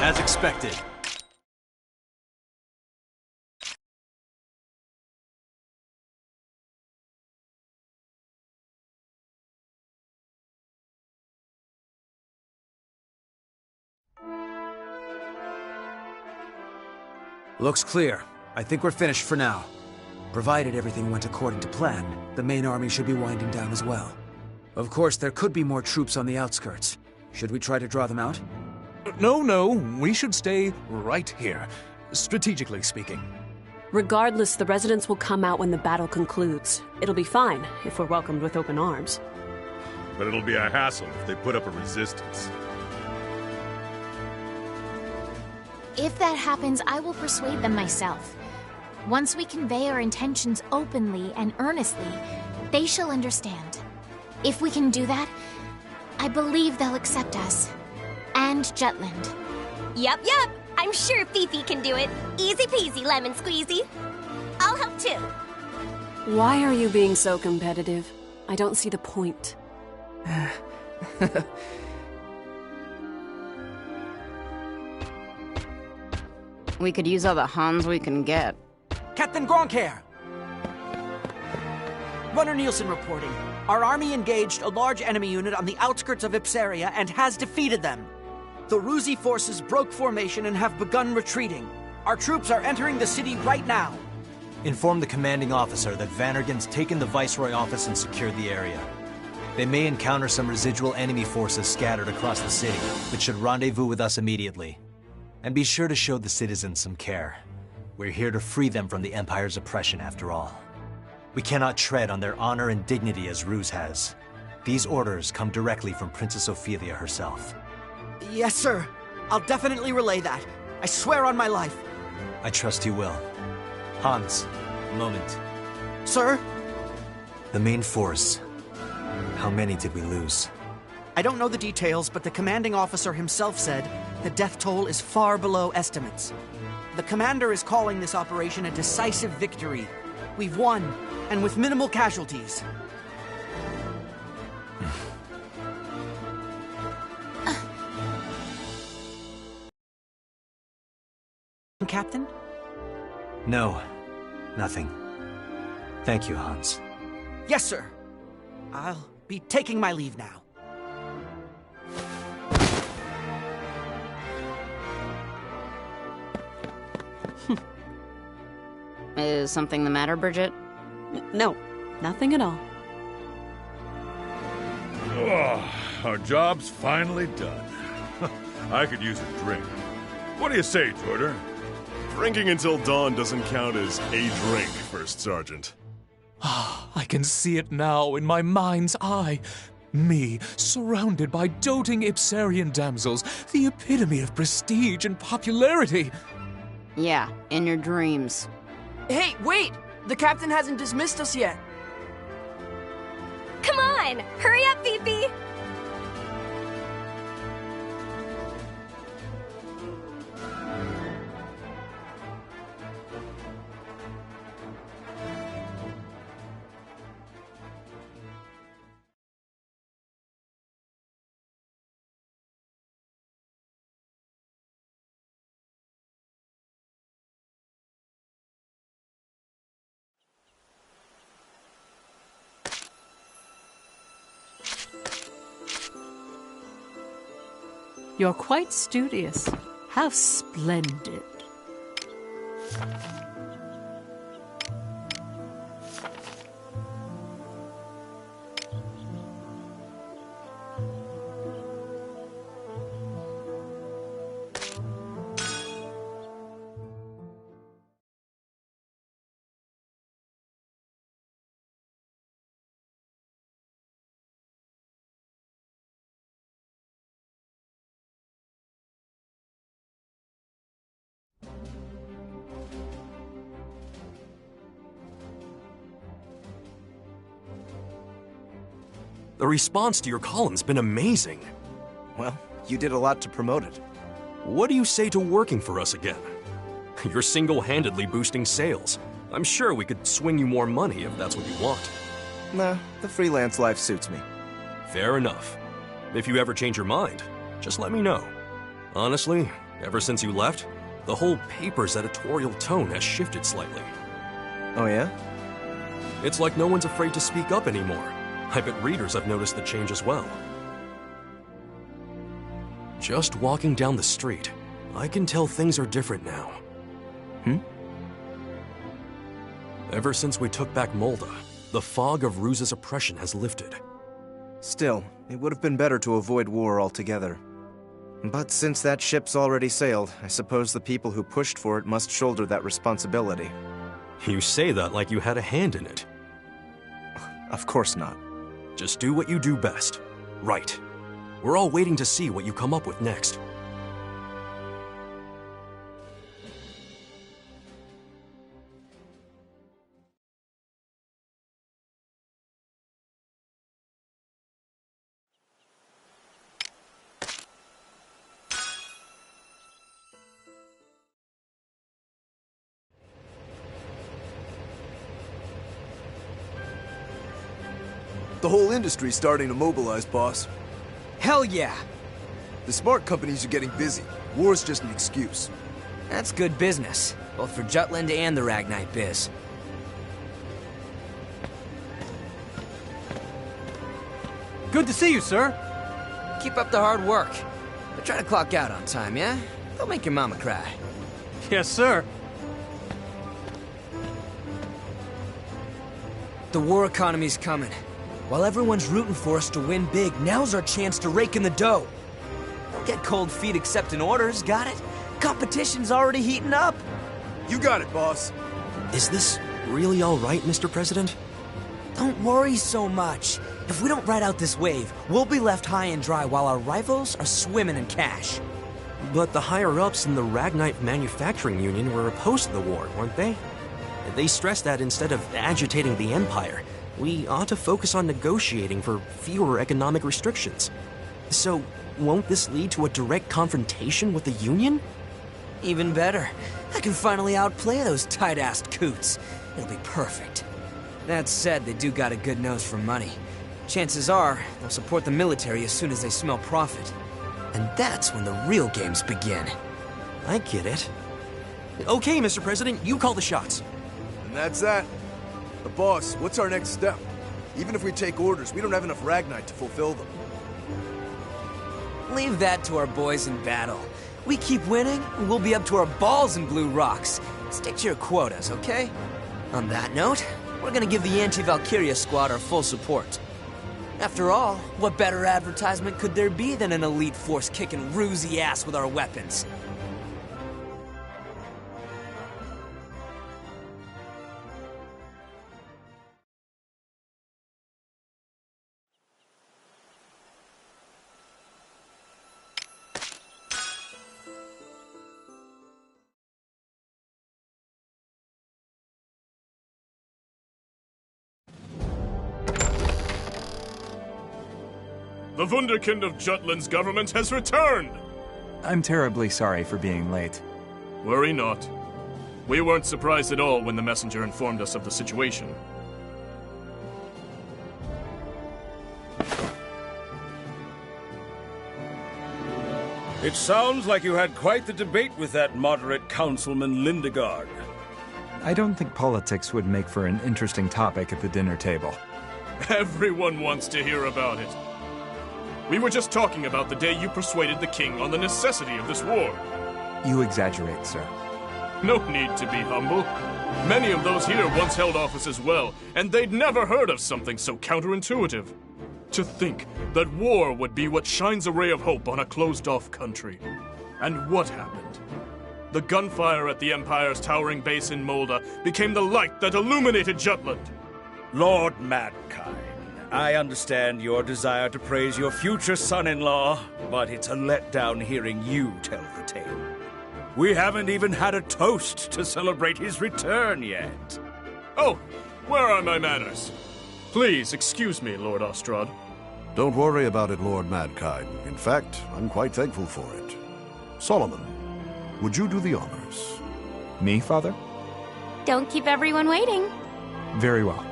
As expected. Looks clear. I think we're finished for now. Provided everything went according to plan, the main army should be winding down as well. Of course, there could be more troops on the outskirts. Should we try to draw them out? No, we should stay right here, strategically speaking. Regardless, the residents will come out when the battle concludes. It'll be fine if we're welcomed with open arms. But it'll be a hassle if they put up a resistance. If that happens, I will persuade them myself. Once we convey our intentions openly and earnestly, they shall understand. If we can do that, I believe they'll accept us. And Jutland. Yup. I'm sure Fifi can do it. Easy peasy, lemon squeezy. I'll help too. Why are you being so competitive? I don't see the point. We could use all the Hans we can get. Captain Gronkair! Runner Nielsen reporting. Our army engaged a large enemy unit on the outskirts of Ipsaria and has defeated them. The Ruzi forces broke formation and have begun retreating. Our troops are entering the city right now. Inform the commanding officer that Vannergen's taken the Viceroy office and secured the area. They may encounter some residual enemy forces scattered across the city, but should rendezvous with us immediately. And be sure to show the citizens some care. We're here to free them from the Empire's oppression after all. We cannot tread on their honor and dignity as Ruse has. These orders come directly from Princess Ophelia herself. Yes, sir. I'll definitely relay that. I swear on my life. I trust you will. Hans, a moment. Sir? The main force. How many did we lose? I don't know the details, but the commanding officer himself said the death toll is far below estimates. The commander is calling this operation a decisive victory. We've won, and with minimal casualties. Captain? No, nothing. Thank you, Hans. Yes, sir. I'll be taking my leave now. Is something the matter, Bridget? No, nothing at all. Oh, our job's finally done. I could use a drink. What do you say, Torter? Drinking until dawn doesn't count as a drink, First Sergeant. I can see it now in my mind's eye. Me, surrounded by doting Ipsarian damsels, the epitome of prestige and popularity. Yeah, in your dreams. Hey, wait! The captain hasn't dismissed us yet. Come on! Hurry up, Fifi! You're quite studious. How splendid. The response to your column's been amazing. Well, you did a lot to promote it. What do you say to working for us again? You're single-handedly boosting sales. I'm sure we could swing you more money if that's what you want. Nah, the freelance life suits me. Fair enough. If you ever change your mind, just let me know. Honestly, Ever since you left, the whole paper's editorial tone has shifted slightly. Oh yeah? It's like no one's afraid to speak up anymore. I bet readers have noticed the change as well. Just walking down the street, I can tell things are different now. Ever since we took back Molda, the fog of Ruse's oppression has lifted. Still, it would have been better to avoid war altogether. But since that ship's already sailed, I suppose the people who pushed for it must shoulder that responsibility. You say that like you had a hand in it. Of course not. Just do what you do best. Right. We're all waiting to see what you come up with next. The whole industry's starting to mobilize, boss. Hell yeah! The smart companies are getting busy. War's just an excuse. That's good business, both for Jutland and the Ragnite biz. Good to see you, sir. Keep up the hard work. But try to clock out on time, yeah? Don't make your mama cry. Yes, sir. The war economy's coming. While everyone's rooting for us to win big, now's our chance to rake in the dough. Don't get cold feet accepting orders, got it? Competition's already heating up. You got it, boss. Is this really all right, Mr. President? Don't worry so much. If we don't ride out this wave, we'll be left high and dry while our rivals are swimming in cash. But the higher-ups in the Ragnite Manufacturing Union were opposed to the war, weren't they? They stressed that instead of agitating the Empire, we ought to focus on negotiating for fewer economic restrictions. So, won't this lead to a direct confrontation with the Union? Even better. I can finally outplay those tight-assed coots. It'll be perfect. That said, they do got a good nose for money. Chances are, they'll support the military as soon as they smell profit. And that's when the real games begin. I get it. Okay, Mr. President, you call the shots. And that's that. But boss, what's our next step? Even if we take orders, we don't have enough Ragnite to fulfill them. Leave that to our boys in battle. We keep winning, and we'll be up to our balls in blue rocks. Stick to your quotas, okay? On that note, we're gonna give the anti-Valkyria squad our full support. After all, what better advertisement could there be than an elite force kicking Ruse ass with our weapons? The Wunderkind of Jutland's government has returned! I'm terribly sorry for being late. Worry not. We weren't surprised at all when the messenger informed us of the situation. It sounds like you had quite the debate with that moderate Councilman Lindegard. I don't think politics would make for an interesting topic at the dinner table. Everyone wants to hear about it. We were just talking about the day you persuaded the king on the necessity of this war. You exaggerate, sir. No need to be humble. Many of those here once held office as well, and they'd never heard of something so counterintuitive. To think that war would be what shines a ray of hope on a closed-off country. And what happened? The gunfire at the Empire's towering base in Molda became the light that illuminated Jutland. Lord Mankind, I understand your desire to praise your future son-in-law, but it's a letdown hearing you tell the tale. We haven't even had a toast to celebrate his return yet. Oh, where are my manners? Please excuse me, Lord Ostrad. Don't worry about it, Lord Mankind. In fact, I'm quite thankful for it. Solomon, would you do the honors? Me, Father? Don't keep everyone waiting. Very well.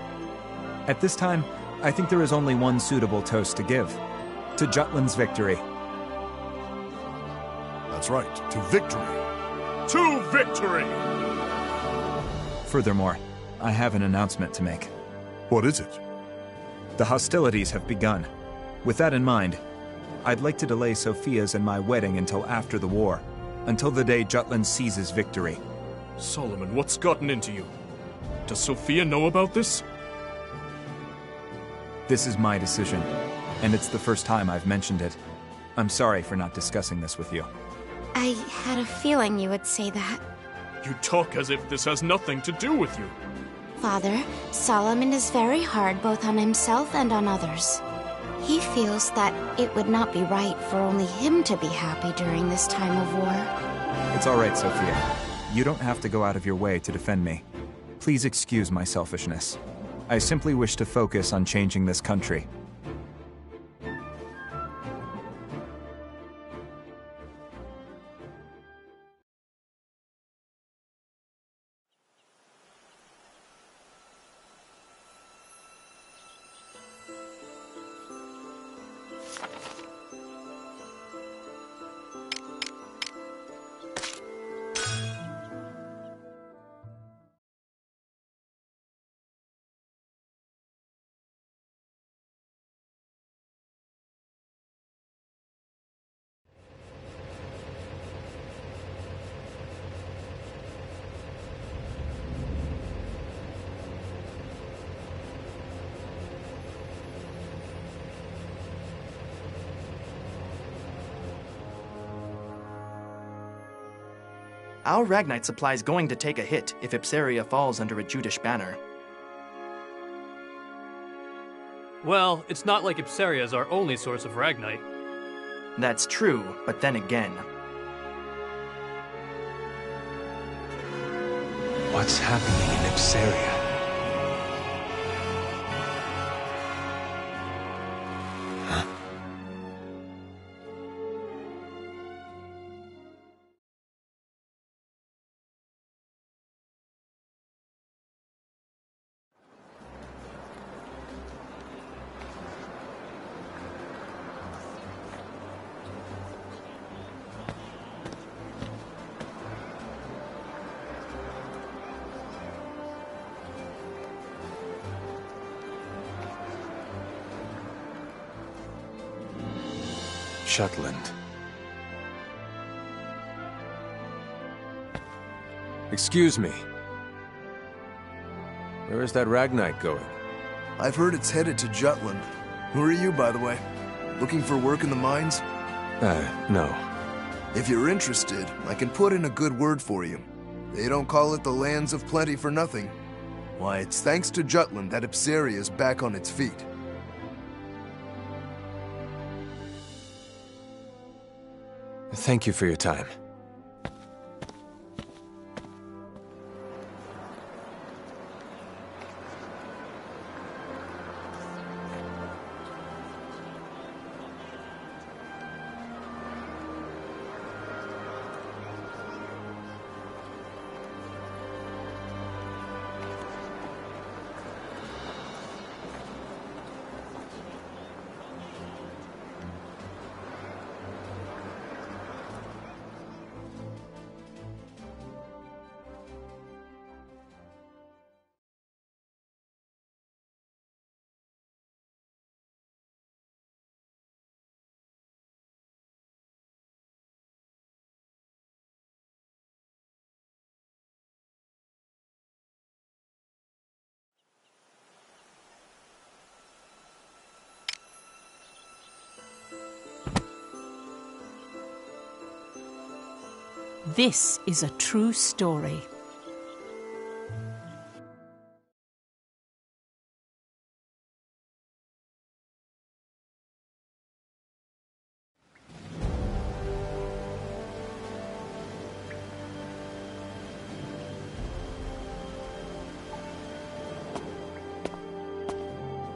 At this time, I think there is only one suitable toast to give. To Jutland's victory. That's right, to victory. To victory! Furthermore, I have an announcement to make. What is it? The hostilities have begun. With that in mind, I'd like to delay Sophia's and my wedding until after the war, until the day Jutland seizes victory. Solomon, what's gotten into you? Does Sophia know about this? This is my decision, and it's the first time I've mentioned it. I'm sorry for not discussing this with you. I had a feeling you would say that. You talk as if this has nothing to do with you. Father, Solomon is very hard both on himself and on others. He feels that it would not be right for only him to be happy during this time of war. It's all right, Sophia. You don't have to go out of your way to defend me. Please excuse my selfishness. I simply wish to focus on changing this country. Our Ragnite supply is going to take a hit if Ipsaria falls under a Judish banner. Well, it's not like Ipsaria is our only source of Ragnite. That's true, but then again... What's happening in Ipsaria? Jutland. Excuse me. Where is that Ragnite going? I've heard it's headed to Jutland. Who are you, by the way? Looking for work in the mines? No. If you're interested, I can put in a good word for you. They don't call it the Lands of Plenty for nothing. Why, it's thanks to Jutland that Ipsaria is back on its feet. Thank you for your time. This is a true story.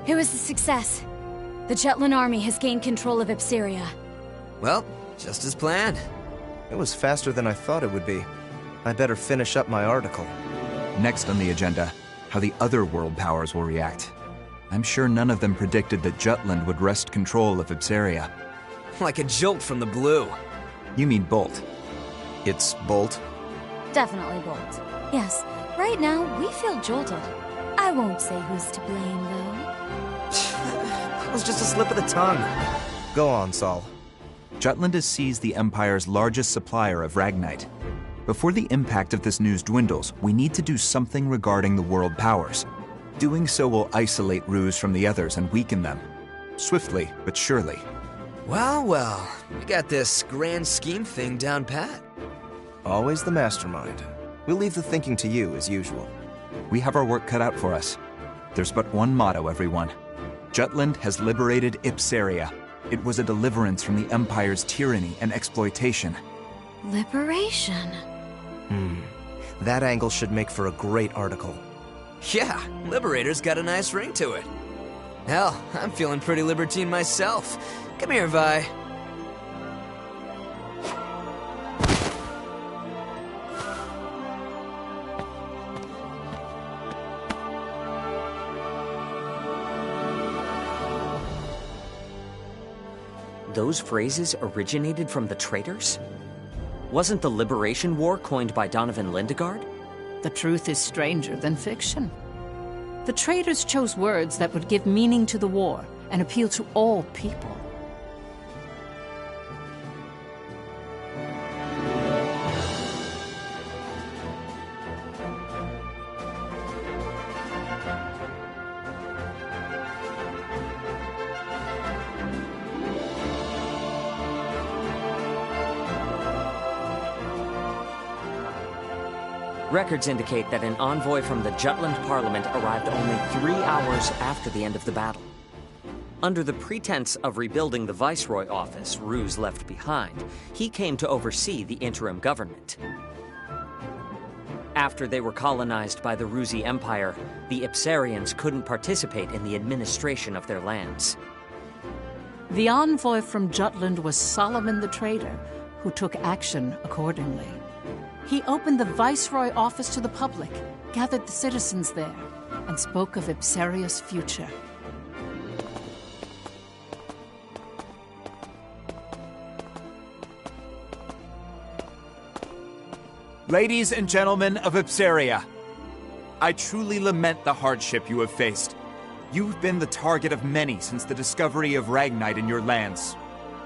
It was a success. The Jutland army has gained control of Ipsaria. Well, just as planned. It was faster than I thought it would be. I better finish up my article. Next on the agenda, how the other world powers will react. I'm sure none of them predicted that Jutland would wrest control of Ipsaria. Like a jolt from the blue. You mean bolt. It's Bolt? Definitely Bolt. Yes, right now we feel jolted. I won't say who's to blame, though. That was just a slip of the tongue. Go on, Saul. Jutland has seized the Empire's largest supplier of Ragnite. Before the impact of this news dwindles, we need to do something regarding the world powers. Doing so will isolate Ruse from the others and weaken them. Swiftly, but surely. Well, well, we got this grand scheme thing down pat. Always the mastermind. We'll leave the thinking to you, as usual. We have our work cut out for us. There's but one motto, everyone. Jutland has liberated Ipsaria. It was a deliverance from the Empire's tyranny and exploitation. Liberation. That angle should make for a great article. Yeah, Liberator's got a nice ring to it. Hell, I'm feeling pretty libertine myself. Come here, Vi. Those phrases originated from the traitors? Wasn't the Liberation War coined by Donovan Lindegard? The truth is stranger than fiction. The traitors chose words that would give meaning to the war and appeal to all people. Records indicate that an envoy from the Jutland Parliament arrived only 3 hours after the end of the battle. Under the pretense of rebuilding the Viceroy office Ruse left behind, he came to oversee the interim government. After they were colonized by the Rusi Empire, the Ipsarians couldn't participate in the administration of their lands. The envoy from Jutland was Solomon the Traitor, who took action accordingly. He opened the Viceroy office to the public, gathered the citizens there, and spoke of Ipsaria's future. Ladies and gentlemen of Ipsaria, I truly lament the hardship you have faced. You've been the target of many since the discovery of Ragnite in your lands.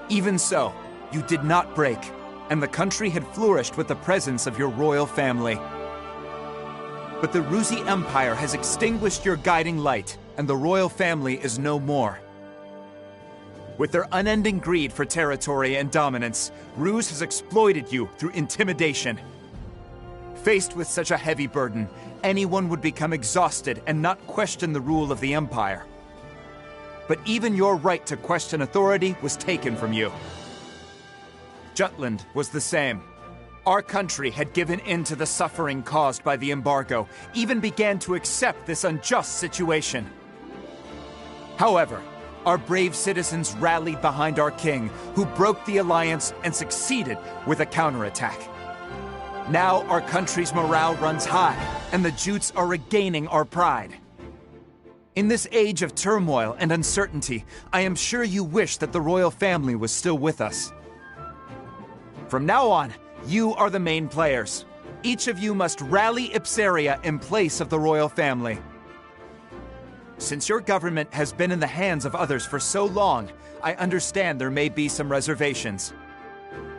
Even so, you did not break, and the country had flourished with the presence of your royal family. But the Rusi Empire has extinguished your guiding light, and the royal family is no more. With their unending greed for territory and dominance, Ruse has exploited you through intimidation. Faced with such a heavy burden, anyone would become exhausted and not question the rule of the Empire. But even your right to question authority was taken from you. Jutland was the same. Our country had given in to the suffering caused by the embargo, even began to accept this unjust situation. However, our brave citizens rallied behind our king, who broke the alliance and succeeded with a counterattack. Now our country's morale runs high, and the Jutes are regaining our pride. In this age of turmoil and uncertainty, I am sure you wish that the royal family was still with us. From now on, you are the main players. Each of you must rally Ipsaria in place of the royal family. Since your government has been in the hands of others for so long, I understand there may be some reservations.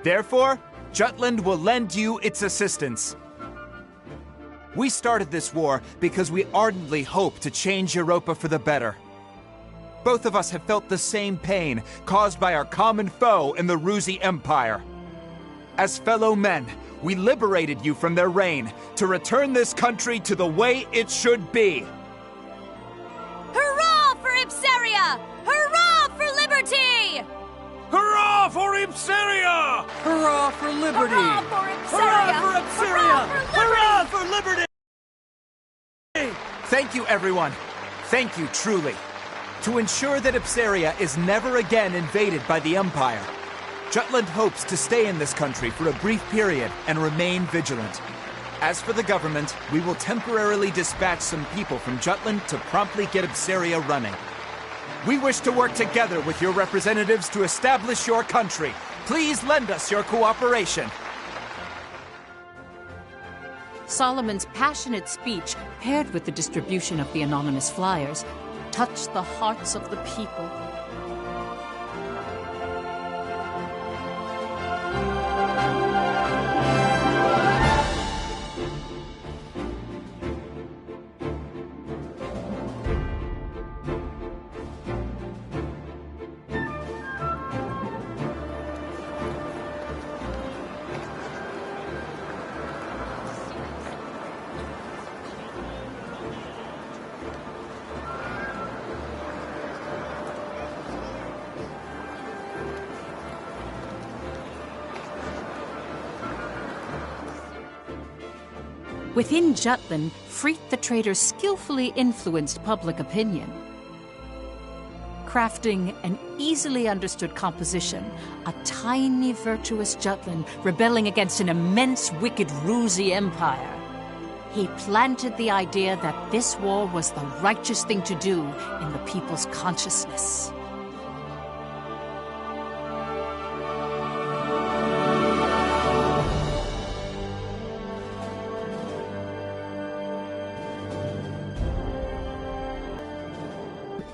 Therefore, Jutland will lend you its assistance. We started this war because we ardently hope to change Europa for the better. Both of us have felt the same pain caused by our common foe in the Rusi Empire. As fellow men, we liberated you from their reign to return this country to the way it should be. Hurrah for Ipsaria! Hurrah for liberty! Hurrah for Ipsaria! Hurrah for liberty! Hurrah for Ipsaria! Hurrah for Ipsaria! Hurrah for liberty! Thank you, everyone. Thank you, truly. To ensure that Ipsaria is never again invaded by the Empire, Jutland hopes to stay in this country for a brief period and remain vigilant. As for the government, we will temporarily dispatch some people from Jutland to promptly get Ipsaria running. We wish to work together with your representatives to establish your country. Please lend us your cooperation. Solomon's passionate speech, paired with the distribution of the anonymous flyers, touched the hearts of the people. Within Jutland, Frith the Trader skillfully influenced public opinion. Crafting an easily understood composition, a tiny virtuous Jutland rebelling against an immense wicked Ruzi empire. He planted the idea that this war was the righteous thing to do in the people's consciousness.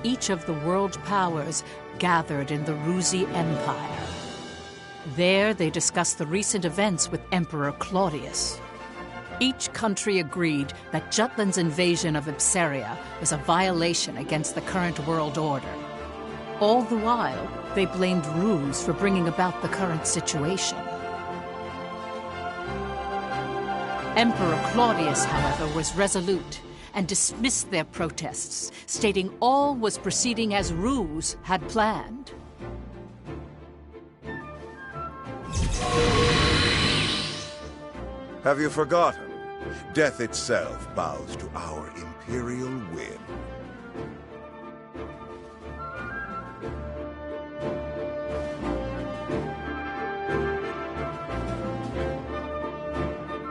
Each of the world powers gathered in the Ruzi Empire. There they discussed the recent events with Emperor Claudius. Each country agreed that Jutland's invasion of Ipsaria was a violation against the current world order. All the while, they blamed Ruse for bringing about the current situation. Emperor Claudius, however, was resolute and dismissed their protests, stating all was proceeding as Ruse had planned. Have you forgotten? Death itself bows to our imperial whim.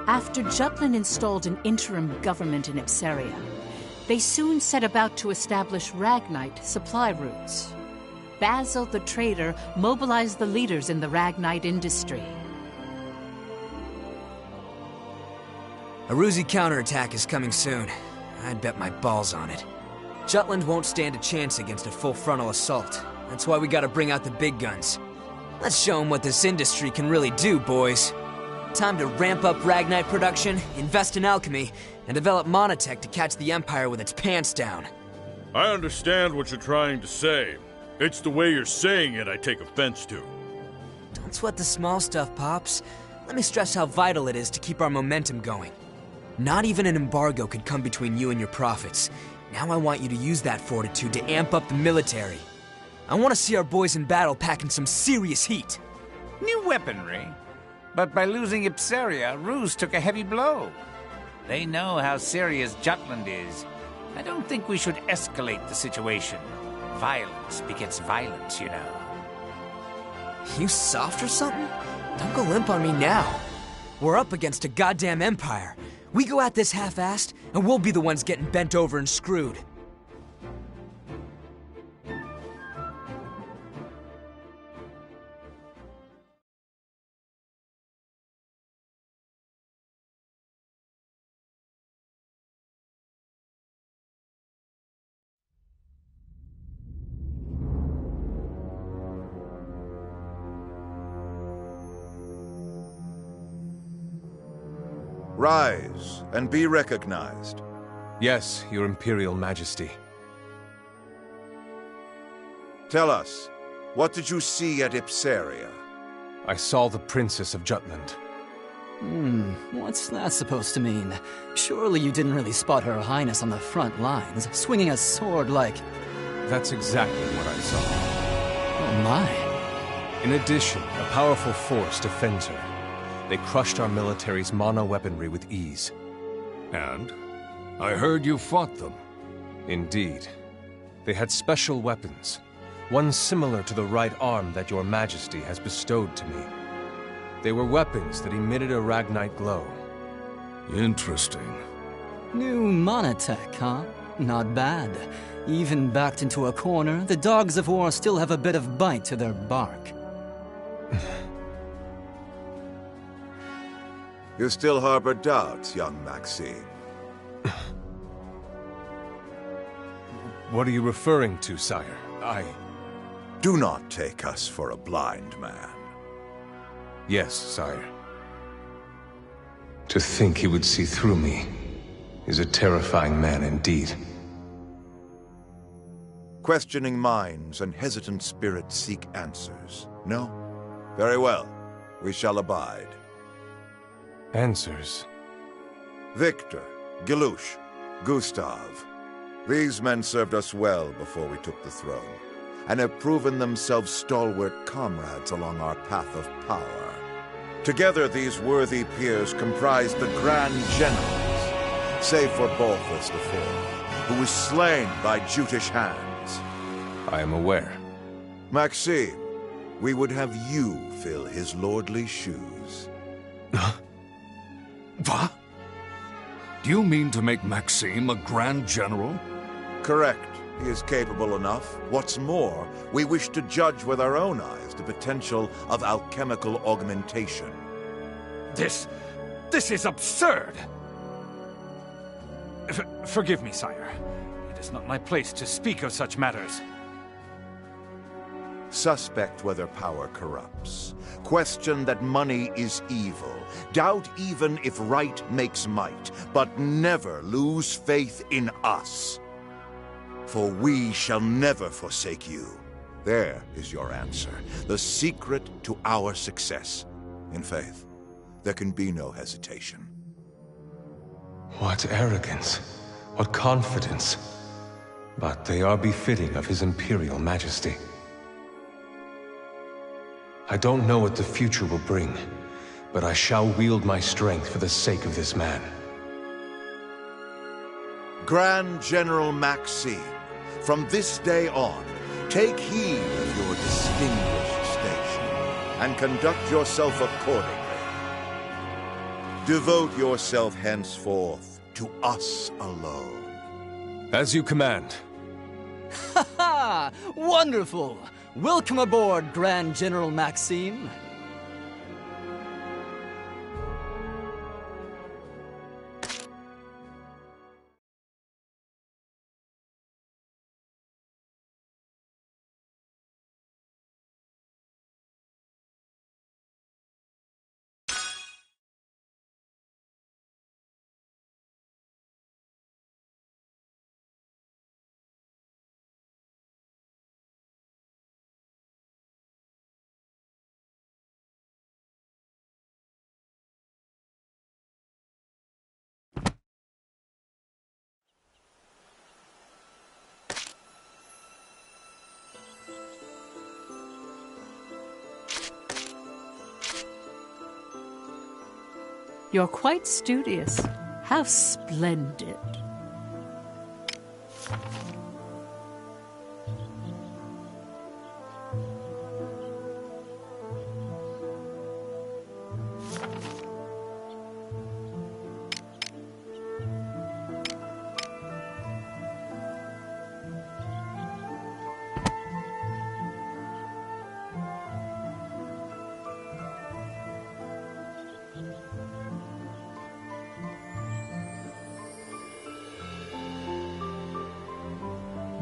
After Jutland installed an interim government in Ipsaria, they soon set about to establish Ragnite supply routes. Basil the Trader mobilized the leaders in the Ragnite industry. A Ruzi counterattack is coming soon. I'd bet my balls on it. Jutland won't stand a chance against a full frontal assault. That's why we gotta bring out the big guns. Let's show them what this industry can really do, boys. Time to ramp up Ragnite production, invest in alchemy, and develop monotech to catch the Empire with its pants down. I understand what you're trying to say. It's the way you're saying it I take offense to. Don't sweat the small stuff, Pops. Let me stress how vital it is to keep our momentum going. Not even an embargo could come between you and your profits. Now I want you to use that fortitude to amp up the military. I want to see our boys in battle packing some serious heat. New weaponry? But by losing Ipsaria, Ruse took a heavy blow. They know how serious Jutland is. I don't think we should escalate the situation. Violence begets violence, you know. You soft or something? Don't go limp on me now. We're up against a goddamn empire. We go at this half-assed, and we'll be the ones getting bent over and screwed. Rise and be recognized. Yes, Your Imperial Majesty. Tell us, what did you see at Ipsaria? I saw the Princess of Jutland. What's that supposed to mean? Surely you didn't really spot Her Highness on the front lines, swinging a sword like... That's exactly what I saw. Oh my. In addition, a powerful force defends her. They crushed our military's mono-weaponry with ease. And? I heard you fought them. Indeed. They had special weapons, one similar to the right arm that Your Majesty has bestowed to me. They were weapons that emitted a Ragnite glow. Interesting. New monotech, huh? Not bad. Even backed into a corner, the dogs of war still have a bit of bite to their bark. You still harbor doubts, young Maxime. What are you referring to, sire? Do not take us for a blind man. Yes, sire. To think he would see through me is a terrifying man indeed. Questioning minds and hesitant spirits seek answers. No? Very well. We shall abide. Answers? Victor, Gelouche, Gustav. These men served us well before we took the throne, and have proven themselves stalwart comrades along our path of power. Together, these worthy peers comprise the Grand Generals, save for Balthus IV, who was slain by Jutish hands. I am aware. Maxime, we would have you fill his lordly shoes. What? Do you mean to make Maxime a Grand General? Correct. He is capable enough. What's more, we wish to judge with our own eyes the potential of alchemical augmentation. This is absurd! Forgive me, sire. It is not my place to speak of such matters. Suspect whether power corrupts. Question that money is evil. Doubt even if right makes might. But never lose faith in us. For we shall never forsake you. There is your answer. The secret to our success. In faith, there can be no hesitation. What arrogance, what confidence. But they are befitting of His Imperial Majesty. I don't know what the future will bring, but I shall wield my strength for the sake of this man. Grand General Maxime, from this day on, take heed of your distinguished station, and conduct yourself accordingly. Devote yourself henceforth to us alone. As you command. Ha ha! Wonderful! Welcome aboard, Grand General Maxime. You're quite studious. How splendid.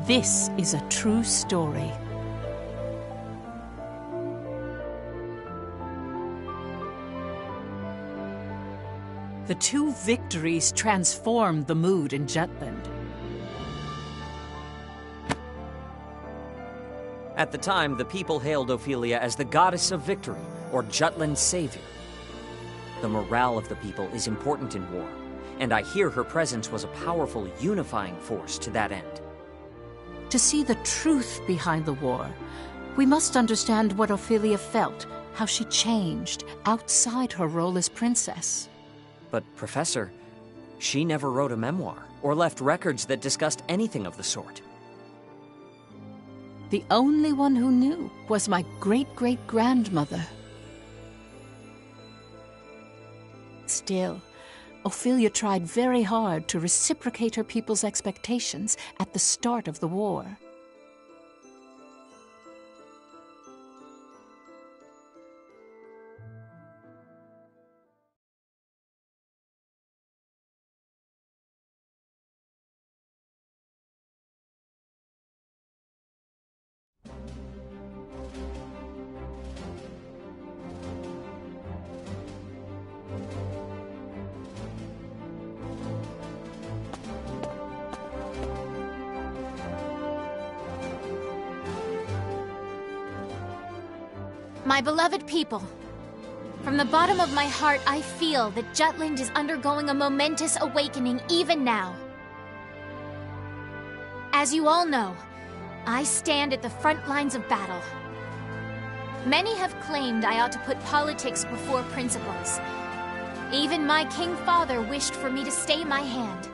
This is a true story. The two victories transformed the mood in Jutland. At the time, the people hailed Ophelia as the goddess of victory, or Jutland's savior. The morale of the people is important in war, and I hear her presence was a powerful unifying force to that end. To see the truth behind the war, we must understand what Ophelia felt, how she changed outside her role as princess. But, Professor, she never wrote a memoir or left records that discussed anything of the sort. The only one who knew was my great-great-grandmother. Still, Ophelia tried very hard to reciprocate her people's expectations at the start of the war. My beloved people, from the bottom of my heart, I feel that Jutland is undergoing a momentous awakening even now. As you all know, I stand at the front lines of battle. Many have claimed I ought to put politics before principles. Even my king father wished for me to stay my hand.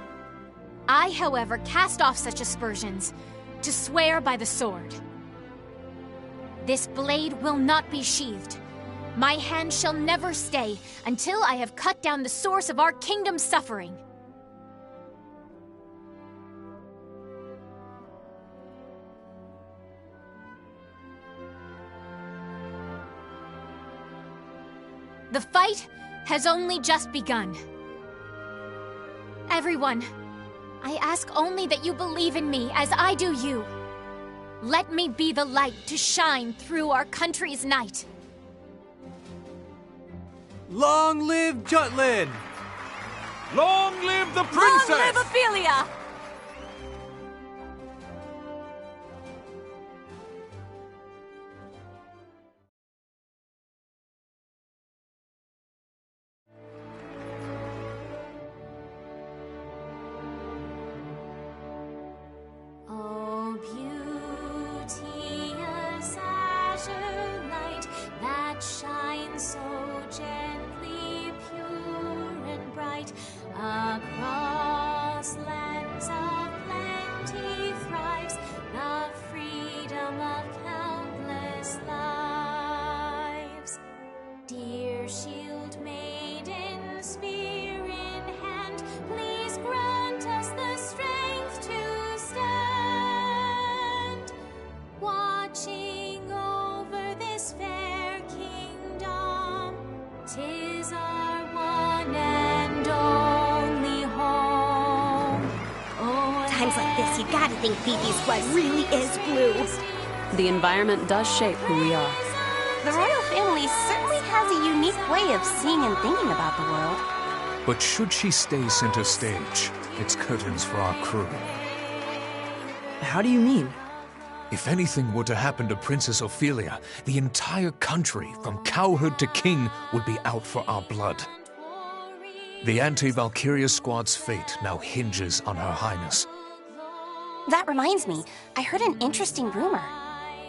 I, however, cast off such aspersions to swear by the sword. This blade will not be sheathed. My hand shall never stay until I have cut down the source of our kingdom's suffering. The fight has only just begun. Everyone, I ask only that you believe in me as I do you. Let me be the light to shine through our country's night. Long live Jutland! Long live the princess! Long live Ophelia! Oh, beauteous azure light that shines so gently, pure and bright, across lands of plenty thrives the freedom of countless lives. Dear shield maiden, spear in hand, please grant us the strength to stand, watching over this fair kingdom. 'Tis our one and only home. Oh, Times like this, you gotta think Fifi's blood really is blue. The environment does shape who we are. The royal family certainly has a unique way of seeing and thinking about the world. But should she stay center stage, it's curtains for our crew. How do you mean? If anything were to happen to Princess Ophelia, the entire country, from cowherd to king, would be out for our blood. The anti-Valkyria squad's fate now hinges on Her Highness. That reminds me, I heard an interesting rumor.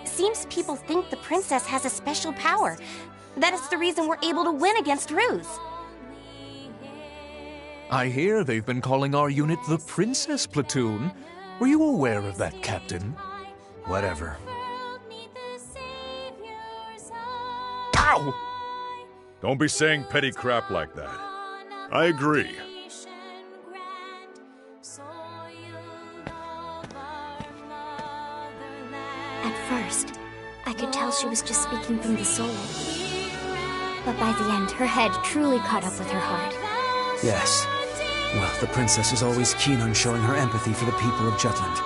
Seems people think the princess has a special power. That is the reason we're able to win against Ruse. I hear they've been calling our unit the Princess Platoon. Were you aware of that, Captain? Whatever. Ow! Don't be saying petty crap like that. I agree. At first, I could tell she was just speaking from the soul. But by the end, her head truly caught up with her heart. Yes. Well, the princess is always keen on showing her empathy for the people of Jutland.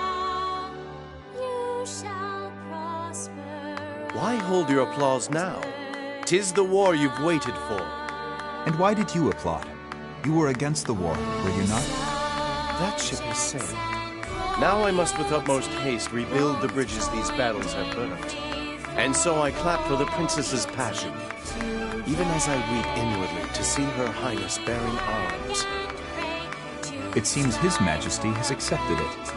Why hold your applause now? 'Tis the war you've waited for. And why did you applaud? You were against the war, were you not? That ship has sailed. Now I must with utmost haste rebuild the bridges these battles have burnt. And so I clap for the princess's passion, even as I weep inwardly to see Her Highness bearing arms. It seems His Majesty has accepted it.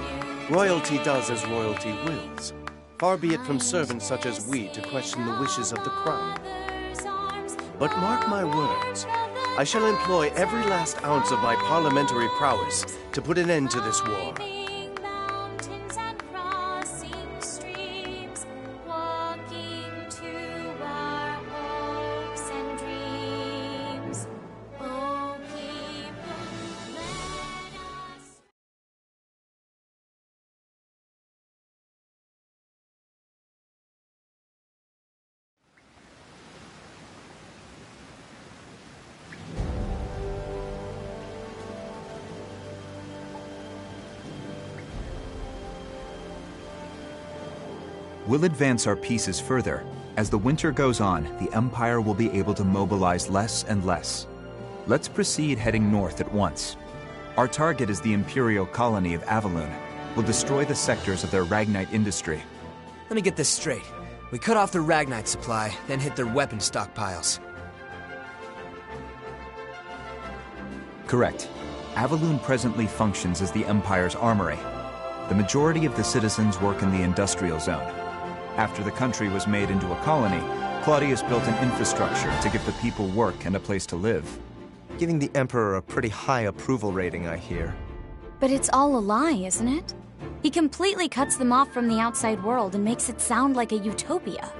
Royalty does as royalty wills. Far be it from servants such as we to question the wishes of the crown. But mark my words, I shall employ every last ounce of my parliamentary prowess to put an end to this war. We'll advance our pieces further. As the winter goes on, the Empire will be able to mobilize less and less. Let's proceed heading north at once. Our target is the Imperial colony of Avaloon. We'll destroy the sectors of their Ragnite industry. Let me get this straight. We cut off their Ragnite supply, then hit their weapon stockpiles. Correct. Avaloon presently functions as the Empire's armory. The majority of the citizens work in the industrial zone. After the country was made into a colony, Claudius built an infrastructure to give the people work and a place to live. Giving the Emperor a pretty high approval rating, I hear. But it's all a lie, isn't it? He completely cuts them off from the outside world and makes it sound like a utopia.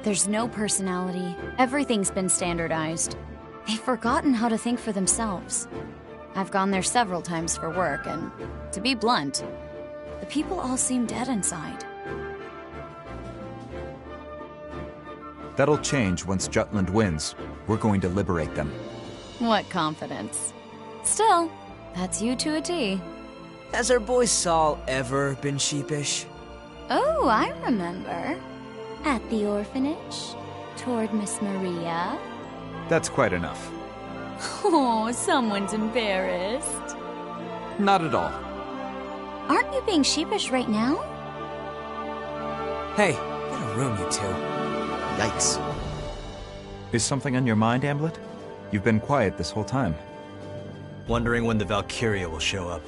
There's no personality. Everything's been standardized. They've forgotten how to think for themselves. I've gone there several times for work, and to be blunt, the people all seem dead inside. That'll change once Jutland wins. We're going to liberate them. What confidence. Still, that's you to a T. Has our boy Saul ever been sheepish? Oh, I remember. At the orphanage, toward Miss Maria. That's quite enough. Oh, someone's embarrassed. Not at all. Aren't you being sheepish right now? Hey, get a room, you two. Yikes. Is something on your mind, Amblet? You've been quiet this whole time. Wondering when the Valkyria will show up.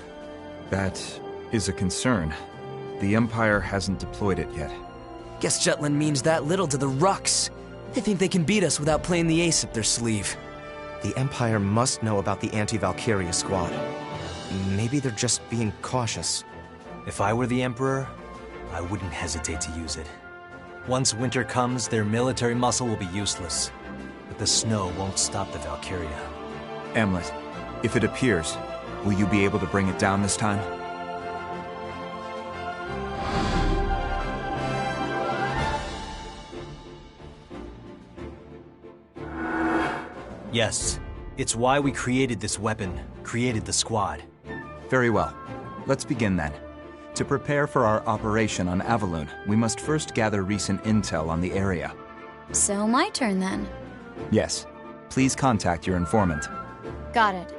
That is a concern. The Empire hasn't deployed it yet. Guess Jutland means that little to the Rux. They think they can beat us without playing the ace up their sleeve. The Empire must know about the anti-Valkyria squad. Maybe they're just being cautious. If I were the Emperor, I wouldn't hesitate to use it. Once winter comes, their military muscle will be useless. But the snow won't stop the Valkyria. Amlet, if it appears, will you be able to bring it down this time? Yes. It's why we created this weapon, created the squad. Very well. Let's begin then. To prepare for our operation on Avaloon, we must first gather recent intel on the area. So my turn then. Yes. Please contact your informant. Got it.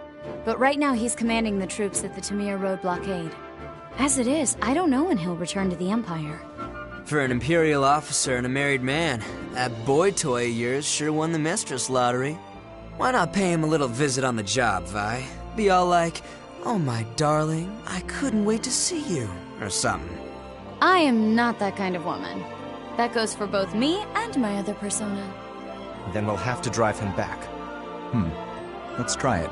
But right now he's commanding the troops at the Tamir Road blockade. As it is, I don't know when he'll return to the Empire. For an Imperial officer and a married man, that boy toy of yours sure won the Mistress lottery. Why not pay him a little visit on the job, Vi? Be all like, "Oh my darling, I couldn't wait to see you," or something. I am not that kind of woman. That goes for both me and my other persona. Then we'll have to drive him back. Let's try it.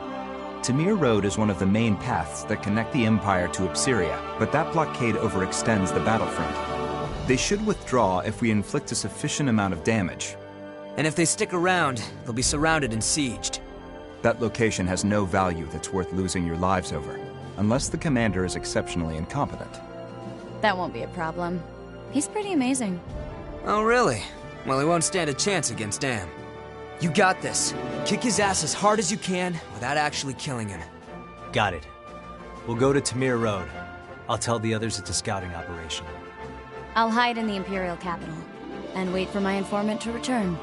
Tamir Road is one of the main paths that connect the Empire to Ipsiria, but that blockade overextends the battlefront. They should withdraw if we inflict a sufficient amount of damage. And if they stick around, they'll be surrounded and sieged. That location has no value that's worth losing your lives over, unless the commander is exceptionally incompetent. That won't be a problem. He's pretty amazing. Oh, really? Well, he won't stand a chance against Am. You got this. Kick his ass as hard as you can without actually killing him. Got it. We'll go to Tamir Road. I'll tell the others it's a scouting operation. I'll hide in the Imperial capital and wait for my informant to return.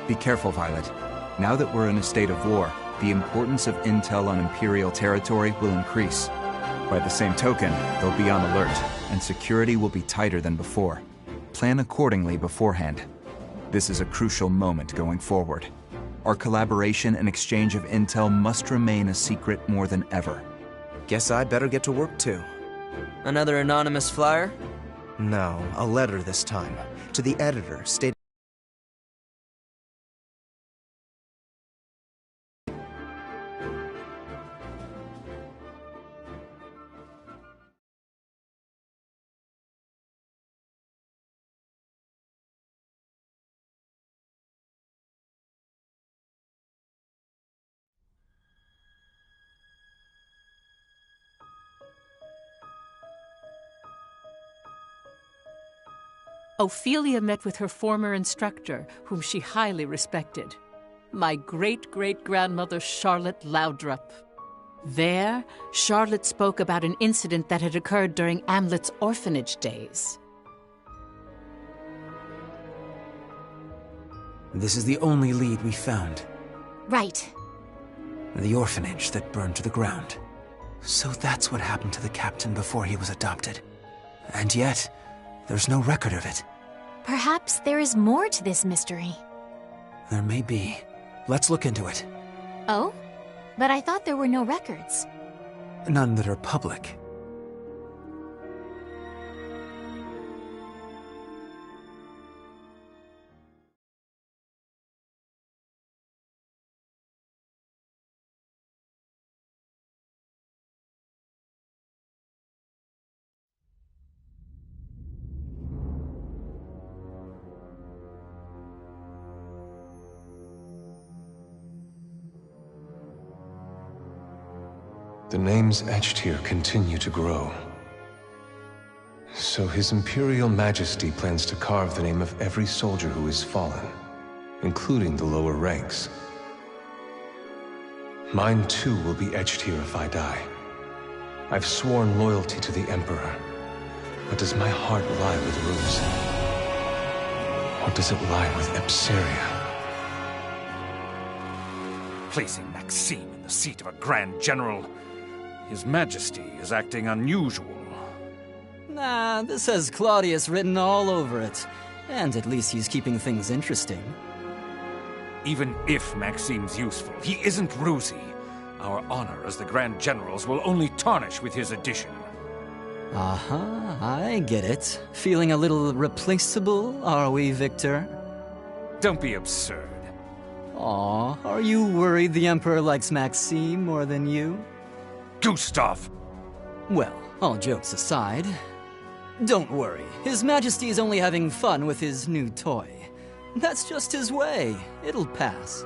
Be careful, Violet. Now that we're in a state of war, the importance of intel on Imperial territory will increase. By the same token, they'll be on alert, and security will be tighter than before. Plan accordingly beforehand. This is a crucial moment going forward. Our collaboration and exchange of intel must remain a secret more than ever. Guess I better get to work too. Another anonymous flyer? No, a letter this time. To the editor, stating Ophelia met with her former instructor, whom she highly respected, my great-great-grandmother Charlotte Loudrup. There, Charlotte spoke about an incident that had occurred during Amlet's orphanage days. This is the only lead we found. Right. The orphanage that burned to the ground. So that's what happened to the captain before he was adopted. And yet, there's no record of it. Perhaps there is more to this mystery. There may be. Let's look into it. Oh? But I thought there were no records. None that are public. The names etched here continue to grow. So His Imperial Majesty plans to carve the name of every soldier who has fallen, including the lower ranks. Mine too will be etched here if I die. I've sworn loyalty to the Emperor, but does my heart lie with Ruse? Or does it lie with Epseria? Placing Maxime in the seat of a Grand General. His Majesty is acting unusual. Nah, this has Claudius written all over it. And at least he's keeping things interesting. Even if Maxime's useful, he isn't Rusey. Our honor as the Grand Generals will only tarnish with his addition. Uh-huh, I get it. Feeling a little replaceable, are we, Victor? Don't be absurd. Aw, are you worried the Emperor likes Maxime more than you? Gustav! Well, all jokes aside, don't worry. His Majesty is only having fun with his new toy. That's just his way. It'll pass.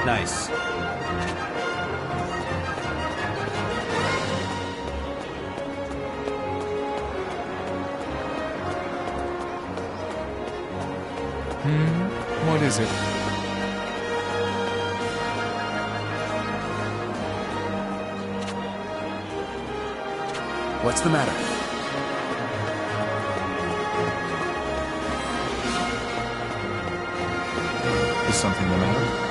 Nice. What is it? What's the matter? Is something the matter?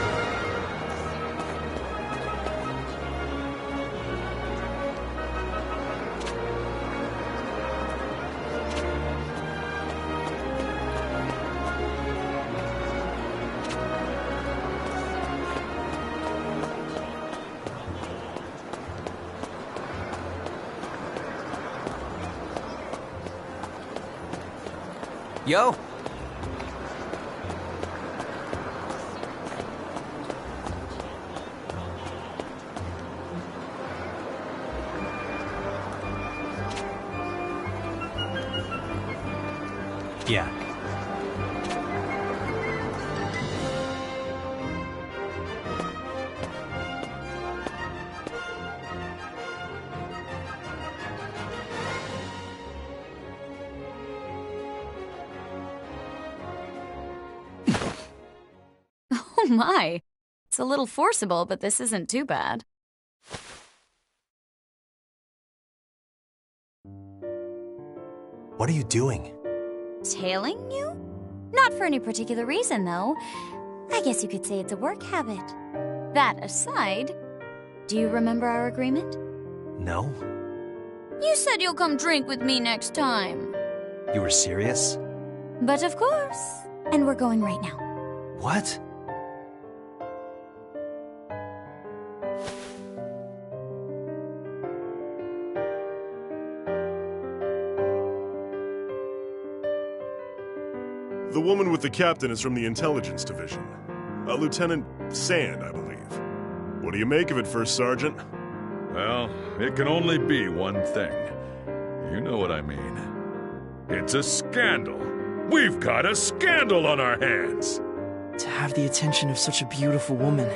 Yo! Yeah. Oh my. It's a little forcible, but this isn't too bad. What are you doing? Tailing you? Not for any particular reason, though. I guess you could say it's a work habit. That aside, do you remember our agreement? No? You said you'll come drink with me next time. You were serious? But of course. And we're going right now. What? The woman with the captain is from the intelligence division. Lieutenant Sand, I believe. What do you make of it, First Sergeant? Well, it can only be one thing. You know what I mean. It's a scandal. We've got a scandal on our hands. To have the attention of such a beautiful woman.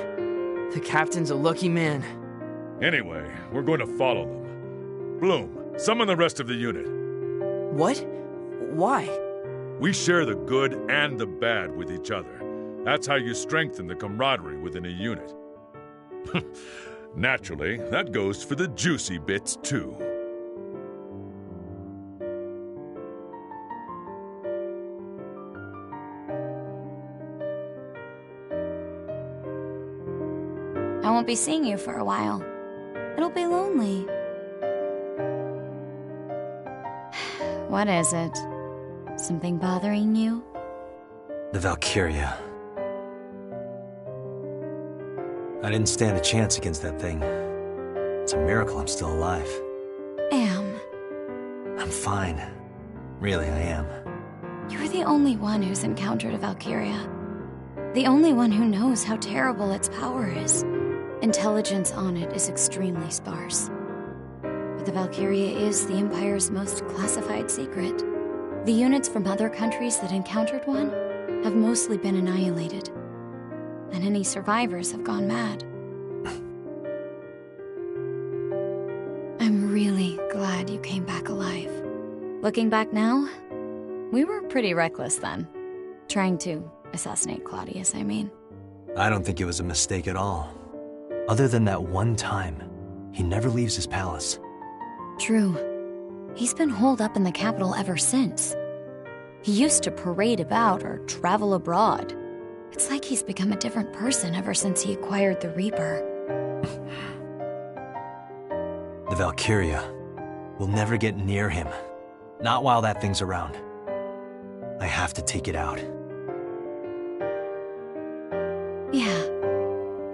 The captain's a lucky man. Anyway, we're going to follow them. Bloom, summon the rest of the unit. What? Why? We share the good and the bad with each other. That's how you strengthen the camaraderie within a unit. Naturally, that goes for the juicy bits, too. I won't be seeing you for a while. It'll be lonely. What is it? Something bothering you? The Valkyria. I didn't stand a chance against that thing. It's a miracle I'm still alive. I'm fine. Really, I am. You're the only one who's encountered a Valkyria. The only one who knows how terrible its power is. Intelligence on it is extremely sparse. But the Valkyria is the Empire's most classified secret. The units from other countries that encountered one have mostly been annihilated. And any survivors have gone mad. I'm really glad you came back alive. Looking back now, we were pretty reckless then. Trying to assassinate Claudius, I mean. I don't think it was a mistake at all. Other than that one time, he never leaves his palace. True. He's been holed up in the capital ever since. He used to parade about or travel abroad. It's like he's become a different person ever since he acquired the Reaper. The Valkyria will never get near him. Not while that thing's around. I have to take it out. Yeah,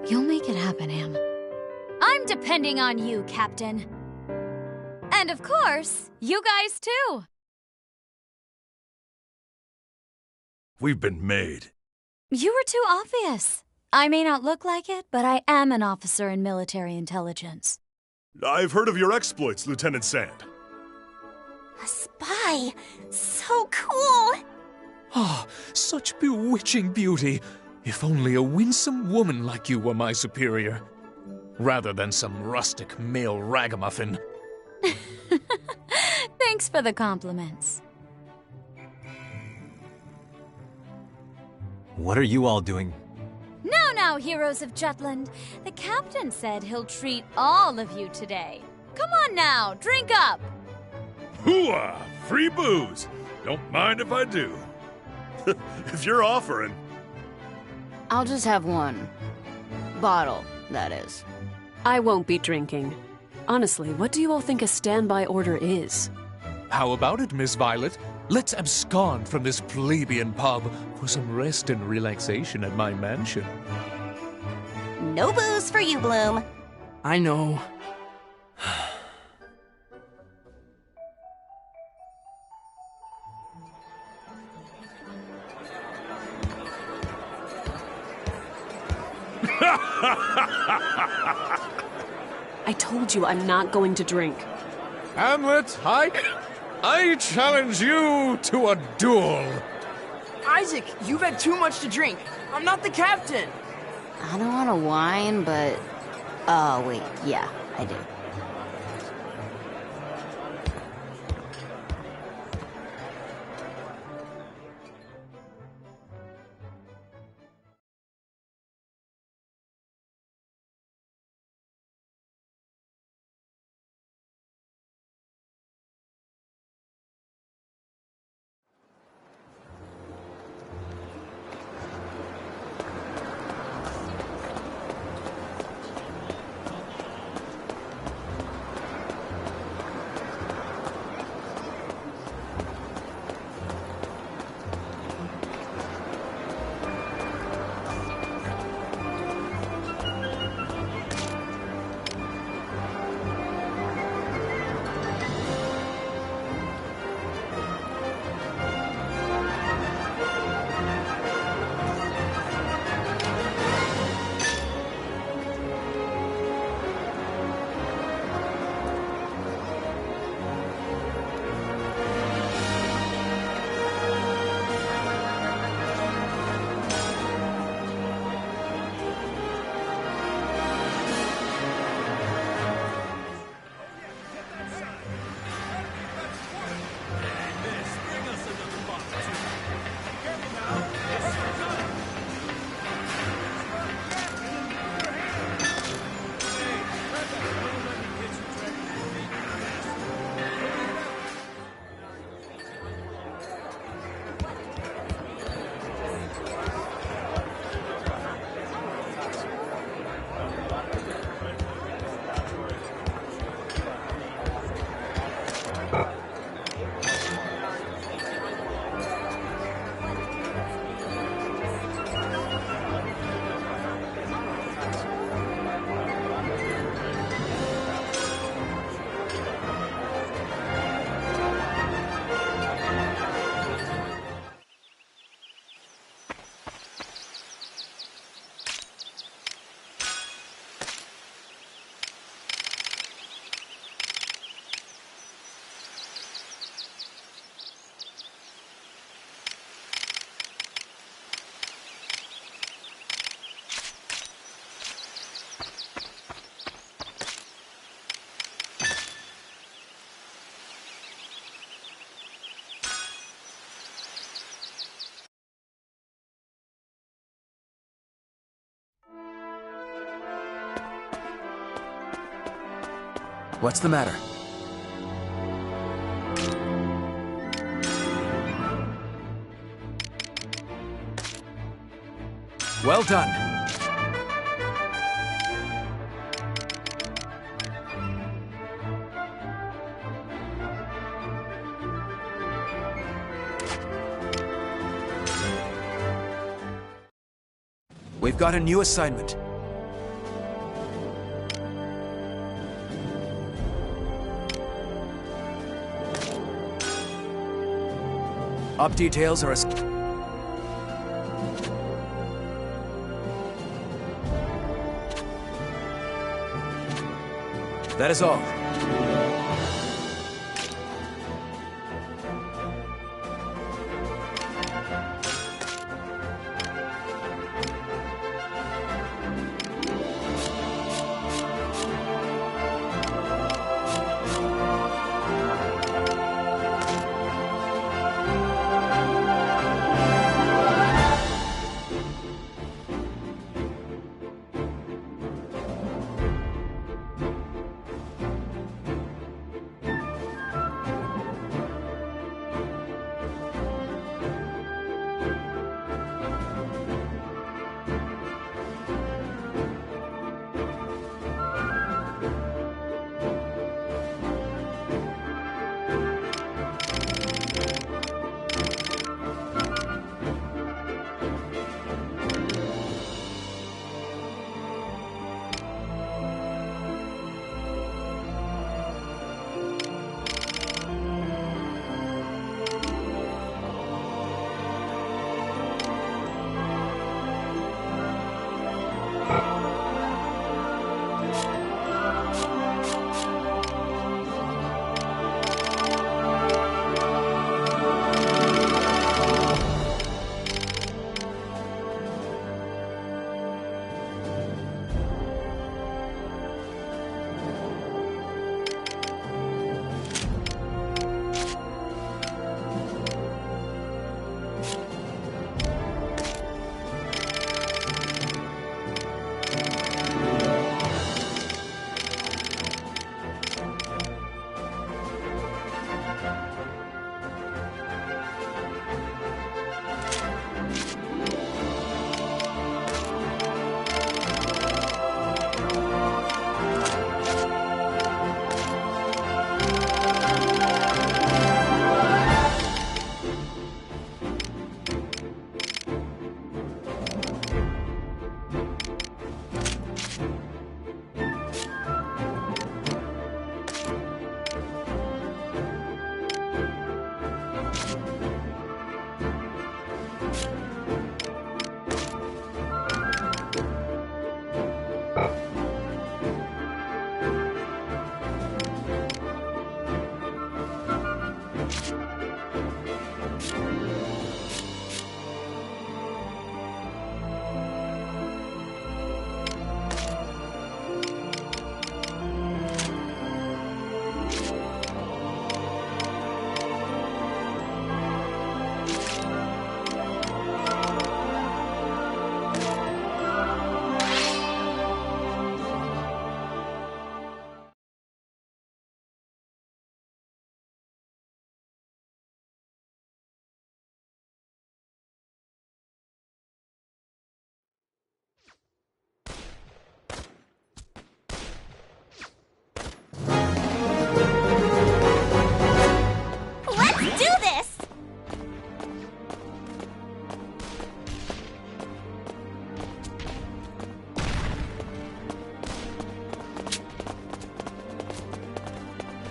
you'll make it happen, Am. I'm depending on you, Captain. And of course, you guys too. We've been made. You were too obvious. I may not look like it, but I am an officer in military intelligence. I've heard of your exploits, Lieutenant Sand. A spy! So cool! Ah, such bewitching beauty. If only a winsome woman like you were my superior. Rather than some rustic male ragamuffin. Thanks for the compliments. What are you all doing? Now, heroes of Jutland. The captain said he'll treat all of you today. Come on now, drink up! Hooah! Free booze! Don't mind if I do. If you're offering. I'll just have one. Bottle, that is. I won't be drinking. Honestly, what do you all think a standby order is? How about it, Miss Violet? Let's abscond from this plebeian pub for some rest and relaxation at my mansion. No booze for you, Bloom. I know. I told you I'm not going to drink. Hamlet, I challenge you to a duel. Isaac, you've had too much to drink. I'm not the captain. I don't want to whine, but... Oh, wait, yeah, I do. What's the matter? Well done. We've got a new assignment. Op details are as... That is all.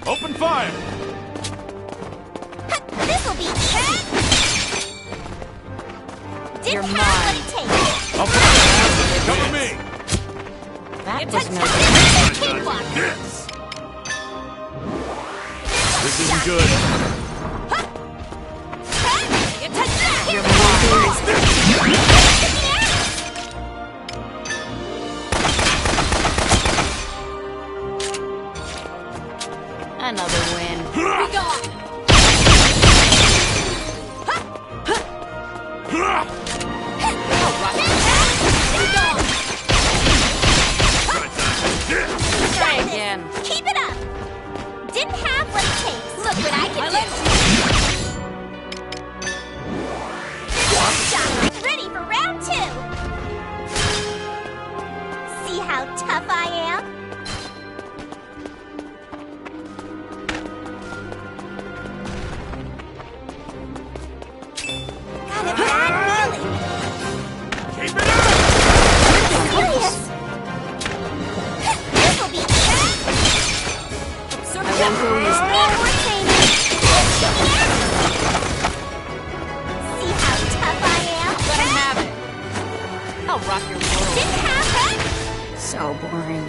Open fire! This'll be easy! You're Didn't mine. have what it takes! I'll cover me! That It's was a no... cakewalk! This! This isn't good. You're mine. Another win. Be gone! Try again. Keep it up! Shot! Ready for round 2! See how tough I am? Got a bad feeling. Keep it up! Serious? This'll be fast! I won't go easy. More training. See how tough I am? Let him have it. I'll rock your world. Didn't happen! So boring.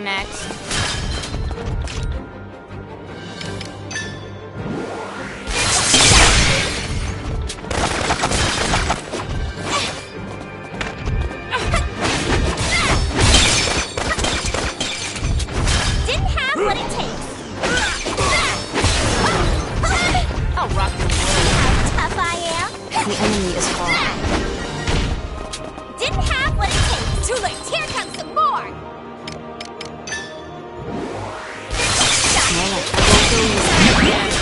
Next. Didn't have what it takes. I'll rock your world. See how tough I am? The enemy is far. Didn't have what it takes. Too late. Here comes some more.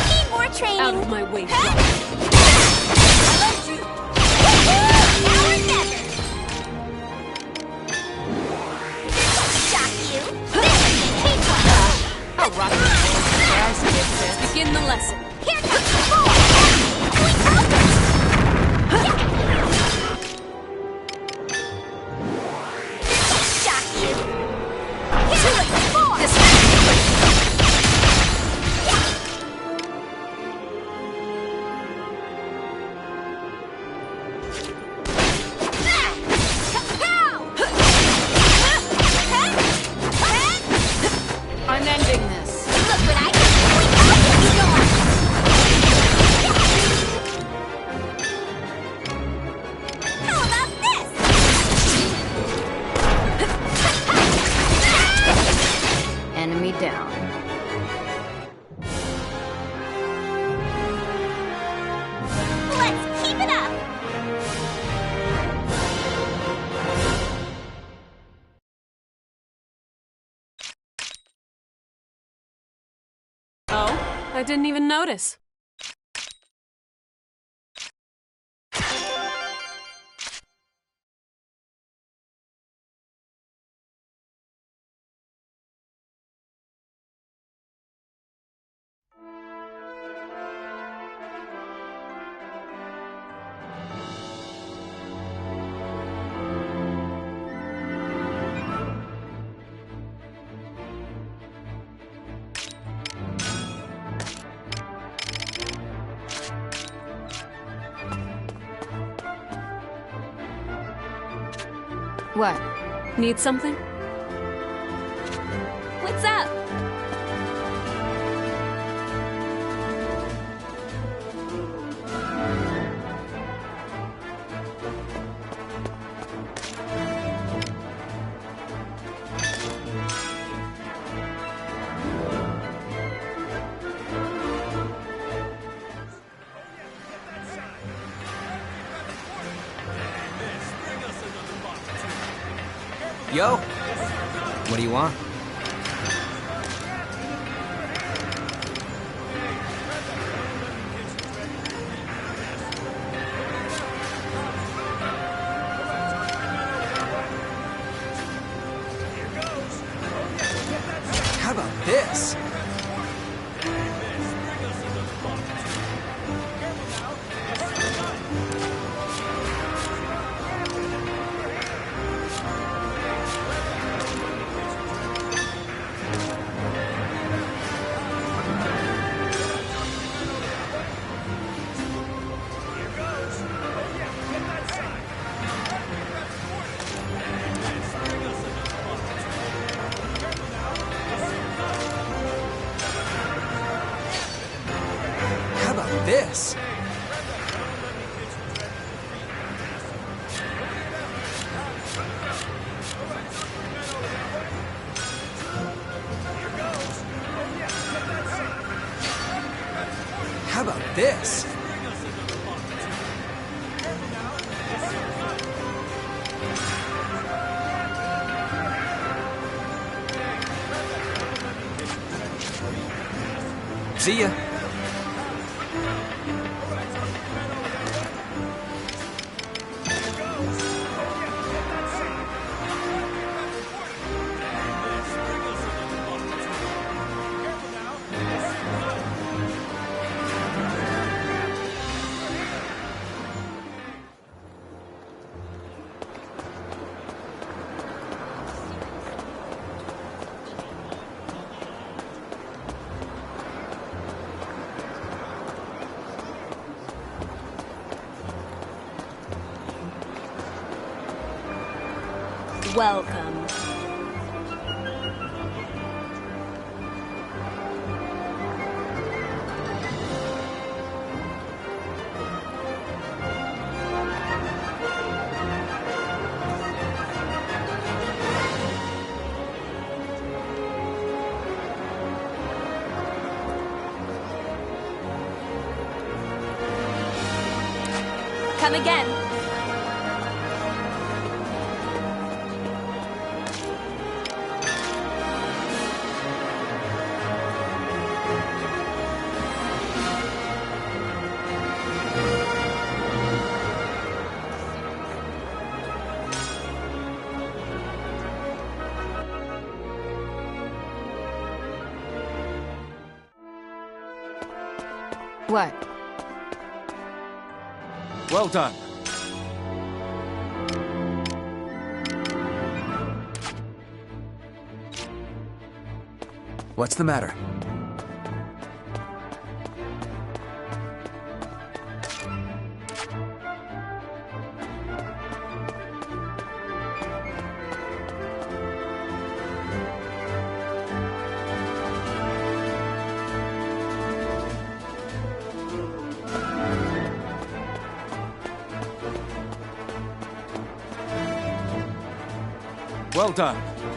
Need more training. Out of my way, Huh? Rock. I love you. Now or never. Shock you. Take one. I'll rock your world. There's it, sis. Begin the lesson. Here comes some more. Shock you. Here comes more. I'm ending this. Look what I can do. How about this? Enemy down. Let's keep it up. Oh, I didn't even notice. What? Need something? What's up? Yo, what do you want? How about this? How about this? How about this? See ya. Welcome. Come again. What? Well done. What's the matter? Well done.